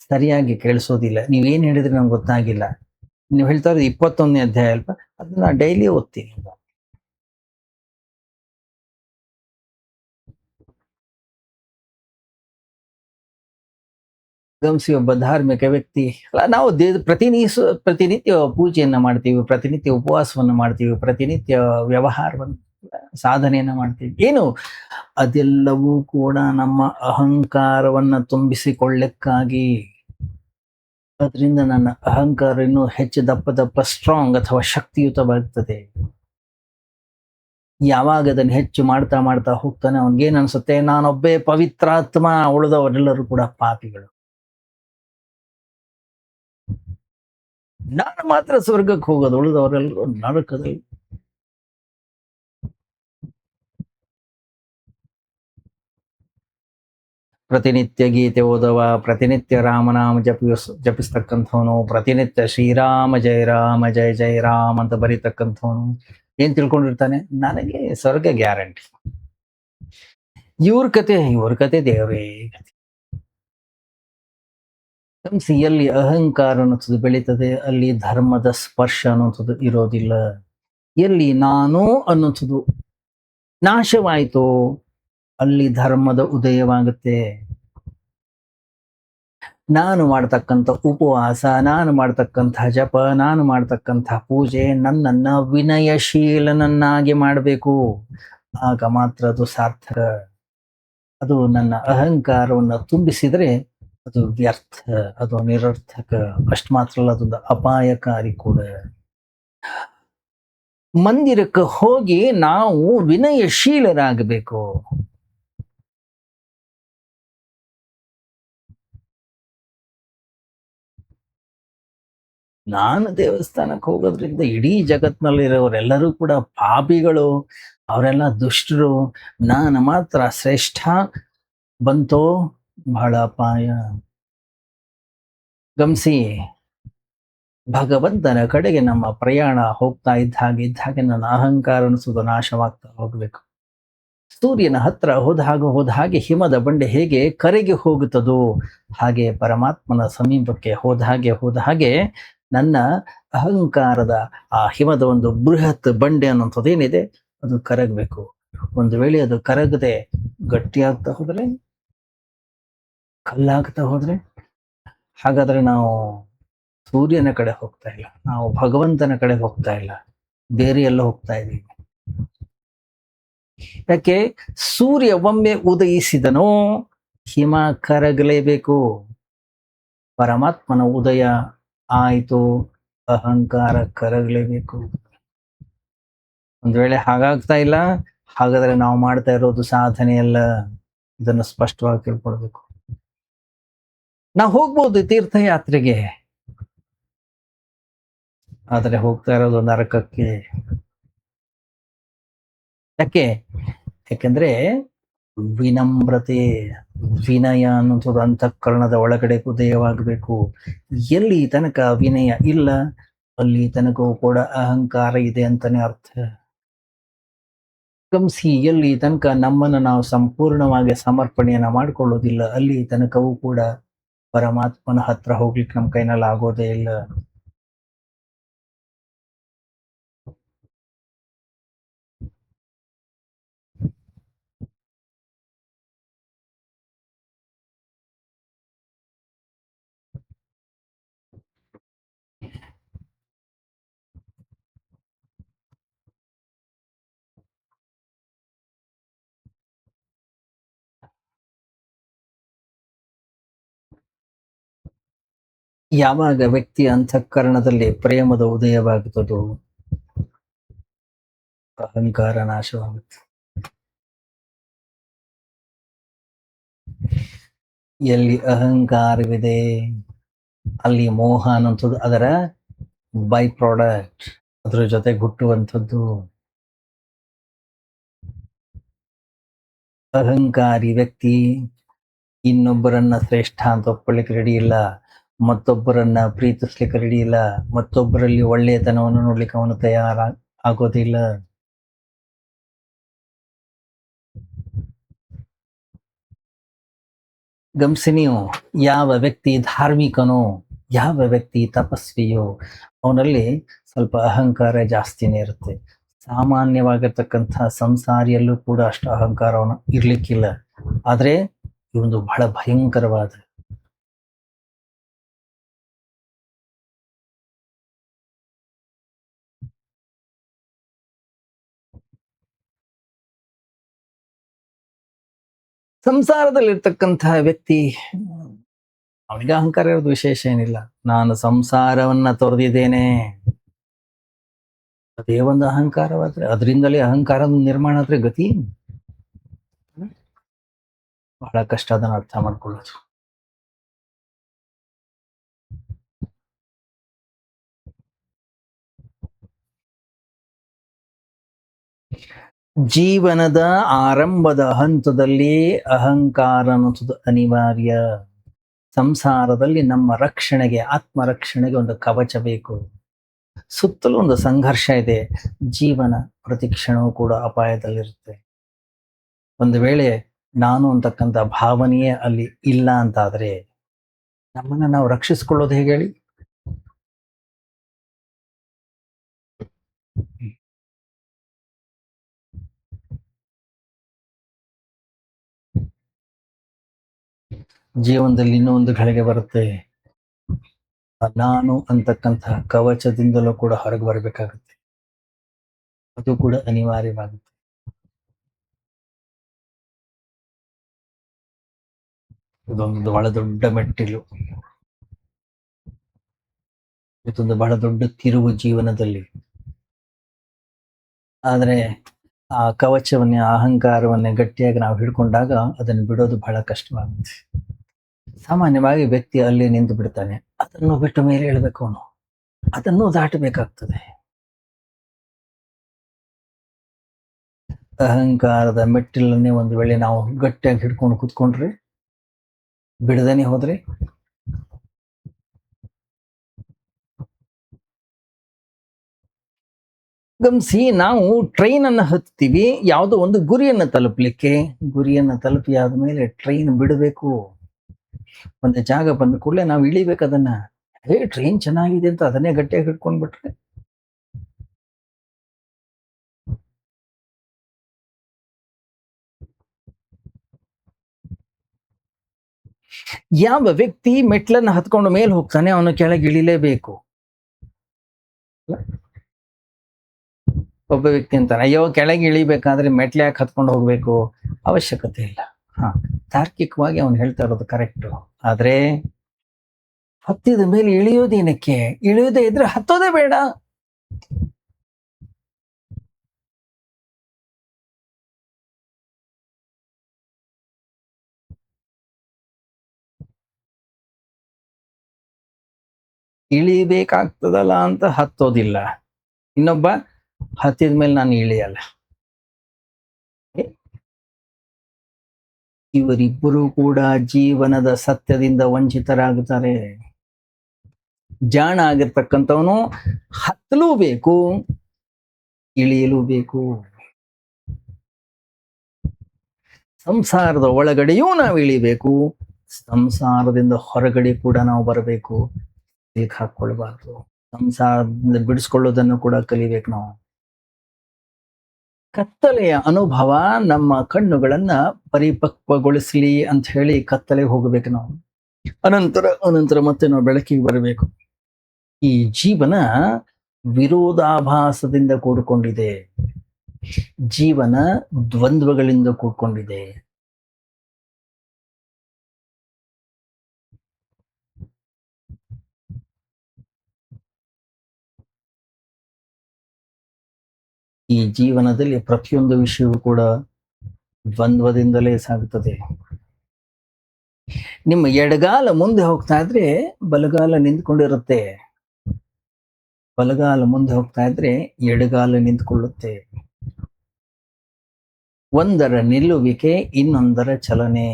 ಸರಿಯಾಗಿ ಕೇಳಿಸೋದಿಲ್ಲ. ನೀವೇನ್ ಹೇಳಿದ್ರೆ ನಂಗೆ ಗೊತ್ತಾಗಿಲ್ಲ. ನೀವು ಹೇಳ್ತಾ ಇರೋದು 21ನೇ ಅಧ್ಯಾಯ ಅಲ್ವಾ? ಅದನ್ನ ಡೈಲಿ ಓದ್ತೀನಿ. ಗಮನಿಸಿ, ಒಬ್ಬ ಧಾರ್ಮಿಕ ವ್ಯಕ್ತಿ ಅಲ್ಲ, ನಾವು ಪ್ರತಿನಿತ್ಯ ಪೂಜೆಯನ್ನ ಮಾಡ್ತೀವಿ, ಪ್ರತಿನಿತ್ಯ ಉಪವಾಸವನ್ನು ಮಾಡ್ತೀವಿ, ಪ್ರತಿನಿತ್ಯ ವ್ಯವಹಾರವನ್ನು ಸಾಧನೆಯನ್ನ ಮಾಡ್ತೀವಿ. ಏನು ಅದೆಲ್ಲವೂ ಕೂಡ ನಮ್ಮ ಅಹಂಕಾರವನ್ನ ತುಂಬಿಸಿಕೊಳ್ಳಕ್ಕಾಗಿ. ಅದರಿಂದ ನನ್ನ ಅಹಂಕಾರ ಇನ್ನೂ ಹೆಚ್ಚು ದಪ್ಪ ಸ್ಟ್ರಾಂಗ್ ಅಥವಾ ಶಕ್ತಿಯುತವಾಗ್ತದೆ. ಯಾವಾಗ ಅದನ್ನು ಹೆಚ್ಚು ಮಾಡ್ತಾ ಮಾಡ್ತಾ ಹೋಗ್ತಾನೆ, ಅವನಿಗೇನ್ ಅನ್ಸುತ್ತೆ, ನಾನೊಬ್ಬೇ ಪವಿತ್ರಾತ್ಮ, ಉಳಿದವರೆಲ್ಲರೂ ಕೂಡ ಪಾಪಿಗಳು, ನಾನು ಮಾತ್ರ ಸ್ವರ್ಗಕ್ಕೆ ಹೋಗೋದು, ಉಳಿದವರೆಲ್ಲರೂ ನರಕದಲ್ಲಿ. ಪ್ರತಿನಿತ್ಯ ಗೀತೆ ಓದವ, ಪ್ರತಿನಿತ್ಯ ರಾಮನಾಮ ಜಪಿಸ್ತಕ್ಕಂಥವನು, ಪ್ರತಿನಿತ್ಯ ಶ್ರೀರಾಮ ಜಯ ರಾಮ ಜಯ ಜಯ ರಾಮ್ ಅಂತ ಬರೀತಕ್ಕಂಥವನು ಏನ್ ತಿಳ್ಕೊಂಡಿರ್ತಾನೆ, ನನಗೆ ಸ್ವರ್ಗ ಗ್ಯಾರಂಟಿ. ಇವ್ರ ಕತೆ ದೇವರೇ ಗತಿ. ಎಲ್ಲಿ ಅಹಂಕಾರ ಅನ್ನೋದು ಬೆಳೀತದೆ, ಅಲ್ಲಿ ಧರ್ಮದ ಸ್ಪರ್ಶ ಅನ್ನೋದು ಇರೋದಿಲ್ಲ. ಎಲ್ಲಿ ನಾನು ಅನ್ನೋದು ನಾಶವಾಯಿತು, ಅಲ್ಲಿ ಧರ್ಮದ ಉದಯವಾಗುತ್ತೆ. ನಾನು ಮಾಡ್ತಕ್ಕಂಥ ಉಪವಾಸ, ನಾನು ಮಾಡ್ತಕ್ಕಂಥ ಜಪ, ನಾನು ಮಾಡ್ತಕ್ಕಂಥ ಪೂಜೆ ನನ್ನನ್ನ ವಿನಯಶೀಲನನ್ನಾಗಿ ಮಾಡಬೇಕು. ಆಗ ಮಾತ್ರ ಅದು ಸಾರ್ಥಕ. ಅದು ನನ್ನ ಅಹಂಕಾರವನ್ನು ತುಂಬಿಸಿದ್ರೆ ಅದು ವ್ಯರ್ಥ, ಅದು ನಿರರ್ಥಕ. ಅಷ್ಟು ಮಾತ್ರ ಅಲ್ಲ, ಅದೊಂದು ಅಪಾಯಕಾರಿ ಕೂಡ. ಮಂದಿರಕ್ಕೆ ಹೋಗಿ ನಾವು ವಿನಯಶೀಲರಾಗಬೇಕು. ನಾನು ದೇವಸ್ಥಾನಕ್ಕೆ ಹೋಗೋದ್ರಿಂದ ಇಡೀ ಜಗತ್ನಲ್ಲಿರೋರೆಲ್ಲರೂ ಕೂಡ ಪಾಪಿಗಳು, ಅವರೆಲ್ಲ ದುಷ್ಟರು, ನಾನು ಮಾತ್ರ ಶ್ರೇಷ್ಠ, ಬಂತೋ ಬಹಳ ಅಪಾಯ. ಗಮನಿಸಿ, ಭಗವಂತನ ಕಡೆಗೆ ನಮ್ಮ ಪ್ರಯಾಣ ಹೋಗ್ತಾ ಇದ್ದ ಹಾಗೆ ನನ್ನ ಅಹಂಕಾರ ಅನಿಸೋದು ನಾಶವಾಗ್ತಾ ಹೋಗ್ಬೇಕು. ಸೂರ್ಯನ ಹತ್ರ ಹೋದ ಹಾಗೆ ಹಿಮದ ಬಂಡೆ ಹೇಗೆ ಕರಗಿ ಹೋಗುತ್ತದೋ, ಹಾಗೆ ಪರಮಾತ್ಮನ ಸಮೀಪಕ್ಕೆ ಹೋದ ಹಾಗೆ ನನ್ನ ಅಹಂಕಾರದ ಆ ಹಿಮದ ಒಂದು ಬೃಹತ್ ಬಂಡೆ ಅನ್ನೋಂಥದ್ದೇನಿದೆ ಅದು ಕರಗಬೇಕು. ಒಂದು ವೇಳೆ ಅದು ಕರಗದೆ ಗಟ್ಟಿಯಾಗ್ತಾ ಹೋದ್ರೆ, ಕಲ್ಲಾಗ್ತಾ ಹೋದ್ರೆ, ಹಾಗಾದ್ರೆ ನಾವು ಸೂರ್ಯನ ಕಡೆ ಹೋಗ್ತಾ ಇಲ್ಲ, ನಾವು ಭಗವಂತನ ಕಡೆ ಹೋಗ್ತಾ ಇಲ್ಲ, ಬೇರೆ ಎಲ್ಲ ಹೋಗ್ತಾ ಇದ್ದೀವಿ. ಯಾಕೆ? ಸೂರ್ಯ ಒಮ್ಮೆ ಉದಯಿಸಿದನೋ ಹಿಮ ಕರಗಲೇಬೇಕು. ಪರಮಾತ್ಮನ ಉದಯ ಆಯಿತು, ಅಹಂಕಾರ ಕರಗಲೇಬೇಕು. ಒಂದು ವೇಳೆ ಹಾಗಾಗ್ತಾ ಇಲ್ಲ, ಹಾಗಾದ್ರೆ ನಾವು ಮಾಡ್ತಾ ಇರೋದು ಸಾಧನೆ ಅಲ್ಲ. ಇದನ್ನು ಸ್ಪಷ್ಟವಾಗಿ ತಿಳ್ಕೊಳ್ಬೇಕು. ನಾವು ಹೋಗ್ಬೋದು ತೀರ್ಥಯಾತ್ರೆಗೆ, ಆದರೆ ಹೋಗ್ತಾ ಇರೋದು ನರಕಕ್ಕೆ. ಯಾಕೆ? ಯಾಕೆಂದ್ರೆ ವಿನಮ್ರತೆ, ವಿನಯ ಅನ್ನೋದು ಅಂತಃಕರಣದ ಒಳಗಡೆ ಉದಯವಾಗಬೇಕು. ಎಲ್ಲಿ ತನಕ ವಿನಯ ಇಲ್ಲ, ಅಲ್ಲಿ ತನಕವೂ ಕೂಡ ಅಹಂಕಾರ ಇದೆ ಅಂತಾನೆ ಅರ್ಥ. ಗಮನಿಸಿ, ಎಲ್ಲಿ ತನಕ ನಮ್ಮನ್ನು ನಾವು ಸಂಪೂರ್ಣವಾಗಿ ಸಮರ್ಪಣೆಯನ್ನ ಮಾಡಿಕೊಳ್ಳೋದಿಲ್ಲ, ಅಲ್ಲಿ ತನಕವೂ ಕೂಡ ಪರಮಾತ್ಮನ ಹತ್ರ ಹೋಗ್ಲಿಕ್ಕೆ ನಮ್ಮ ಕೈನಲ್ಲಿ ಆಗೋದೇ ಇಲ್ಲ. ಯಾವಾಗ ವ್ಯಕ್ತಿಯ ಅಂತಃಕರಣದಲ್ಲಿ ಪ್ರೇಮದ ಉದಯವಾಗುತ್ತದೋ ಅಹಂಕಾರ ನಾಶವಾಗುತ್ತೆ. ಎಲ್ಲಿ ಅಹಂಕಾರವಿದೆ ಅಲ್ಲಿ ಮೋಹ ಅನ್ನುವಂಥದ್ದು ಅದರ ಬೈ ಪ್ರಾಡಕ್ಟ್, ಅದ್ರ ಜೊತೆ ಹುಟ್ಟುವಂಥದ್ದು. ಅಹಂಕಾರಿ ವ್ಯಕ್ತಿ ಇನ್ನೊಬ್ಬರನ್ನ ಶ್ರೇಷ್ಠ ಅಂತ ಒಪ್ಕೊಳ್ಳಿಕ್ಕೆ ರೆಡಿ ಇಲ್ಲ, ಮತ್ತೊಬ್ಬರನ್ನ ಪ್ರೀತಿಸ್ಲಿಕ್ಕೆ ರೆಡಿ ಇಲ್ಲ, ಮತ್ತೊಬ್ಬರಲ್ಲಿ ಒಳ್ಳೆಯತನವನ್ನು ನೋಡ್ಲಿಕ್ಕೆ ಅವನು ಆಗೋದಿಲ್ಲ. ಗಮನಿಸಿ ನೀವು, ಯಾವ ವ್ಯಕ್ತಿ ಧಾರ್ಮಿಕನೋ, ಯಾವ ವ್ಯಕ್ತಿ ತಪಸ್ವಿಯೋ, ಅವನಲ್ಲಿ ಸ್ವಲ್ಪ ಅಹಂಕಾರ ಜಾಸ್ತಿನೇ ಇರುತ್ತೆ. ಸಾಮಾನ್ಯವಾಗಿರ್ತಕ್ಕಂಥ ಸಂಸಾರಿಯಲ್ಲೂ ಕೂಡ ಅಷ್ಟು ಅಹಂಕಾರವನ್ನು ಇರ್ಲಿಕ್ಕಿಲ್ಲ. ಆದ್ರೆ ಇದೊಂದು ಬಹಳ ಭಯಂಕರವಾದ ಸಂಸಾರದಲ್ಲಿರ್ತಕ್ಕಂತಹ ವ್ಯಕ್ತಿ, ಅವನಿಗೆ ಅಹಂಕಾರ ಇರೋದು ವಿಶೇಷ ಏನಿಲ್ಲ. ನಾನು ಸಂಸಾರವನ್ನ ತೊರೆದಿದ್ದೇನೆ, ಅದೇ ಒಂದು ಅಹಂಕಾರವಾದ್ರೆ, ಅದರಿಂದಲೇ ಅಹಂಕಾರದ ನಿರ್ಮಾಣ ಆದ್ರೆ ಗತಿ ಬಹಳ ಕಷ್ಟ. ಅದನ್ನು ಅರ್ಥ ಮಾಡ್ಕೊಳ್ಳೋದು. ಜೀವನದ ಆರಂಭದ ಹಂತದಲ್ಲಿ ಅಹಂಕಾರ ಅನ್ನೋದು ಅನಿವಾರ್ಯ. ಸಂಸಾರದಲ್ಲಿ ನಮ್ಮ ರಕ್ಷಣೆಗೆ, ಆತ್ಮರಕ್ಷಣೆಗೆ ಒಂದು ಕವಚ ಬೇಕು. ಸುತ್ತಲೂ ಒಂದು ಸಂಘರ್ಷ ಇದೆ. ಜೀವನ ಪ್ರತಿ ಕ್ಷಣವೂ ಕೂಡ ಅಪಾಯದಲ್ಲಿರುತ್ತೆ. ಒಂದು ವೇಳೆ ನಾನು ಅಂತಕ್ಕಂಥ ಭಾವನೆಯೇ ಅಲ್ಲಿ ಇಲ್ಲ ಅಂತಾದ್ರೆ ನಮ್ಮನ್ನ ನಾವು ರಕ್ಷಿಸಿಕೊಳ್ಳೋದು ಹೇಗೆ ಹೇಳಿ? ಜೀವನದಲ್ಲಿ ಇನ್ನೂ ಒಂದು ಘಳಿಗೆ ಬರುತ್ತೆ, ನಾನು ಅಂತಕ್ಕಂತಹ ಕವಚದಿಂದಲೂ ಕೂಡ ಹೊರಗೆ ಬರಬೇಕಾಗುತ್ತೆ. ಅದು ಕೂಡ ಅನಿವಾರ್ಯವಾಗುತ್ತೆ. ಇದೊಂದು ಬಹಳ ದೊಡ್ಡ ಮೆಟ್ಟಿಲು, ಇದೊಂದು ಬಹಳ ದೊಡ್ಡ ತಿರುವು ಜೀವನದಲ್ಲಿ. ಆದ್ರೆ ಆ ಕವಚವನ್ನೇ, ಅಹಂಕಾರವನ್ನೇ ಗಟ್ಟಿಯಾಗಿ ನಾವು ಹಿಡ್ಕೊಂಡಾಗ ಅದನ್ನು ಬಿಡೋದು ಬಹಳ ಕಷ್ಟವಾಗುತ್ತೆ. ಸಾಮಾನ್ಯವಾಗಿ ವ್ಯಕ್ತಿ ಅಲ್ಲಿ ನಿಂತು ಬಿಡ್ತಾನೆ, ಅದನ್ನು ಬಿಟ್ಟ ಮೇಲೆ ಹೇಳ್ಬೇಕು ಅವನು. ಅದನ್ನು ದಾಟಬೇಕಾಗ್ತದೆ. ಅಹಂಕಾರದ ಮೆಟ್ಟಿಲನ್ನೇ ಒಂದು ವೇಳೆ ನಾವು ಗಟ್ಟಿಯಾಗಿ ಹಿಡ್ಕೊಂಡು ಕೂತ್ಕೊಂಡ್ರೆ, ಬಿಡದೇನೆ ಹೋದ್ರೆ, ಗಮನಿಸಿ, ನಾವು ಟ್ರೈನ್ ಅನ್ನು ಹತ್ತೀವಿ ಯಾವುದೋ ಒಂದು ಗುರಿಯನ್ನು ತಲುಪಲಿಕ್ಕೆ. ಗುರಿಯನ್ನು ತಲುಪಿ ಆದ್ಮೇಲೆ ಟ್ರೈನ್ ಬಿಡಬೇಕು. ಒಂದು ಜಾಗ ಬಂದ ಕೂಡಲೇ ನಾವು ಇಳಿಬೇಕು ಅದನ್ನ. ಟ್ರೈನ್ ಚೆನ್ನಾಗಿದೆ ಅಂತ ಅದನ್ನೇ ಗಟ್ಟಿಯಾಗಿ ಹಿಡ್ಕೊಂಡ್ಬಿಟ್ರೆ, ಯಾವ ವ್ಯಕ್ತಿ ಮೆಟ್ಲನ್ನ ಹತ್ಕೊಂಡು ಮೇಲೆ ಹೋಗ್ತಾನೆ ಅವನು ಕೆಳಗೆ ಇಳಿಲೇಬೇಕು. ಒಬ್ಬ ವ್ಯಕ್ತಿ ಅಂತಾನೆ, ಅಯ್ಯೋ ಕೆಳಗೆ ಇಳಿಬೇಕಾದ್ರೆ ಮೆಟ್ಲು ಯಾಕೆ ಹತ್ಕೊಂಡು ಹೋಗ್ಬೇಕು, ಅವಶ್ಯಕತೆ ಇಲ್ಲ. ಹಾ, ತಾರ್ಕಿಕವಾಗಿ ಅವನು ಹೇಳ್ತಾ ಇರೋದು ಕರೆಕ್ಟ್. ಆದ್ರೆ ಹತ್ತಿದ ಮೇಲೆ ಇಳಿಯೋದೇನಕ್ಕೆ? ಇಳಿಯೋದೇ ಇದ್ರೆ ಹತ್ತೋದೇ ಬೇಡ. ಇಳಿಬೇಕಾಗ್ತದಲ್ಲ ಅಂತ ಹತ್ತೋದಿಲ್ಲ. ಇನ್ನೊಬ್ಬ ಹತ್ತಿದ ಮೇಲೆ ನಾನು ಇಳಿಯಲ್ಲ. ಇವರಿಬ್ಬರು ಕೂಡ ಜೀವನದ ಸತ್ಯದಿಂದ ವಂಚಿತರಾಗುತ್ತಾರೆ. ಜಾಣ ಆಗಿರ್ತಕ್ಕಂಥವನು ಹತ್ತಲೂ ಬೇಕು, ಇಳಿಯಲೂ ಬೇಕು. ಸಂಸಾರದ ಒಳಗಡೆಯೂ ನಾವು ಇಳಿಬೇಕು, ಸಂಸಾರದಿಂದ ಹೊರಗಡೆ ಕೂಡ ನಾವು ಬರಬೇಕು. ಬೇಕ್ ಹಾಕೊಳ್ಬಾರ್ದು. ಸಂಸಾರದಿಂದ ಬಿಡಿಸ್ಕೊಳ್ಳೋದನ್ನು ಕೂಡ ಕಲಿಬೇಕು ನಾವು. ಕತ್ತಲೆಯ ಅನುಭವ ನಮ್ಮ ಕಣ್ಣುಗಳನ್ನ ಪರಿಪಕ್ವಗೊಳಿಸ್ಲಿ ಅಂತ ಹೇಳಿ ಕತ್ತಲೆಗೆ ಹೋಗಬೇಕು ನಾವು. ಅನಂತರ ಮತ್ತೆ ನಾವು ಬೆಳಕಿಗೆ ಬರಬೇಕು. ಈ ಜೀವನ ವಿರೋಧಾಭಾಸದಿಂದ ಕೂಡಿಕೊಂಡಿದೆ. ಜೀವನ ದ್ವಂದ್ವಗಳಿಂದ ಕೂಡ್ಕೊಂಡಿದೆ. ಈ ಜೀವನದಲ್ಲಿ ಪ್ರತಿಯೊಂದು ವಿಷಯವೂ ಕೂಡ ದ್ವಂದ್ವದಿಂದಲೇ ಸಾಗುತ್ತದೆ. ನಿಮ್ಮ ಎಡಗಾಲ ಮುಂದೆ ಹೋಗ್ತಾ ಇದ್ರೆ ಬಲಗಾಲ ನಿಂತ್ಕೊಂಡಿರುತ್ತೆ. ಬಲಗಾಲ ಮುಂದೆ ಹೋಗ್ತಾ ಇದ್ರೆ ಎಡಗಾಲ ನಿಂತ್ಕೊಳ್ಳುತ್ತೆ. ಒಂದರ ನಿಲ್ಲುವಿಕೆ, ಇನ್ನೊಂದರ ಚಲನೆ.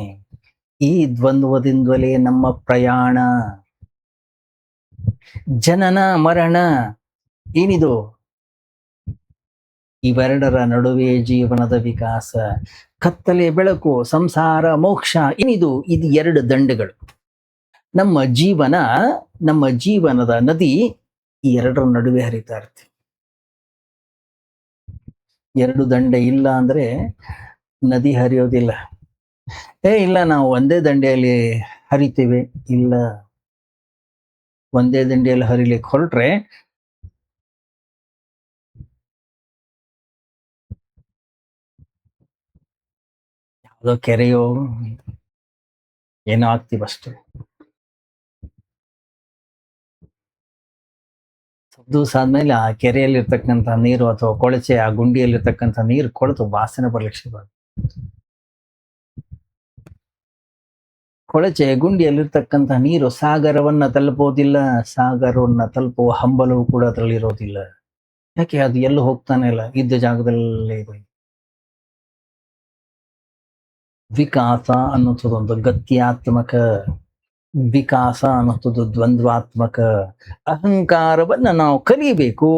ಈ ದ್ವಂದ್ವದಿಂದಲೇ ನಮ್ಮ ಪ್ರಯಾಣ. ಜನನ ಮರಣ ಏನಿದು? ಇವೆರಡರ ನಡುವೆ ಜೀವನದ ವಿಕಾಸ. ಕತ್ತಲೆ ಬೆಳಕು, ಸಂಸಾರ ಮೋಕ್ಷ ಏನಿದು? ಇದು ಎರಡು ದಂಡೆಗಳು. ನಮ್ಮ ಜೀವನದ ನದಿ ಈ ಎರಡರ ನಡುವೆ ಹರಿತಾ ಇರುತ್ತೆ. ಎರಡು ದಂಡೆ ಇಲ್ಲ ಅಂದ್ರೆ ನದಿ ಹರಿಯೋದಿಲ್ಲ. ಇಲ್ಲ ನಾವು ಒಂದೇ ದಂಡೆಯಲ್ಲಿ ಹರಿತೇವೆ, ಇಲ್ಲ. ಒಂದೇ ದಂಡೆಯಲ್ಲಿ ಹರಿಲಿಕ್ಕೆ ಹೊರಟ್ರೆ ಯಾವುದೋ ಕೆರೆಯೋ ಏನೋ ಆಗ್ತೀವಷ್ಟೇ. ದಿವಸ ಆದ್ಮೇಲೆ ಆ ಕೆರೆಯಲ್ಲಿರ್ತಕ್ಕಂಥ ನೀರು ಅಥವಾ ಕೊಳಚೆ, ಆ ಗುಂಡಿಯಲ್ಲಿರ್ತಕ್ಕಂಥ ನೀರು ಕೊಳೆತು ವಾಸನೆ ಬರ್ಲಿಕ್ಕೆ ಶುರು. ಕೊಳಚೆ ಗುಂಡಿಯಲ್ಲಿರ್ತಕ್ಕಂಥ ನೀರು ಸಾಗರವನ್ನ ತಲುಪೋದಿಲ್ಲ. ಸಾಗರವನ್ನ ತಲುಪುವ ಹಂಬಲವು ಕೂಡ ಅದರಲ್ಲಿರೋದಿಲ್ಲ. ಯಾಕೆ? ಅದು ಎಲ್ಲೂ ಹೋಗ್ತಾನೆ ಇಲ್ಲ, ಇದ್ದ ಜಾಗದಲ್ಲೇ ಇದೆ. ವಿಕಾಸ ಅನ್ನುವಂಥದ್ದೊಂದು ಗತ್ಯಾತ್ಮಕ, ವಿಕಾಸ ಅನ್ನುವಂಥದ್ದು ದ್ವಂದ್ವಾತ್ಮಕ. ಅಹಂಕಾರವನ್ನ ನಾವು ಕಲಿಬೇಕು,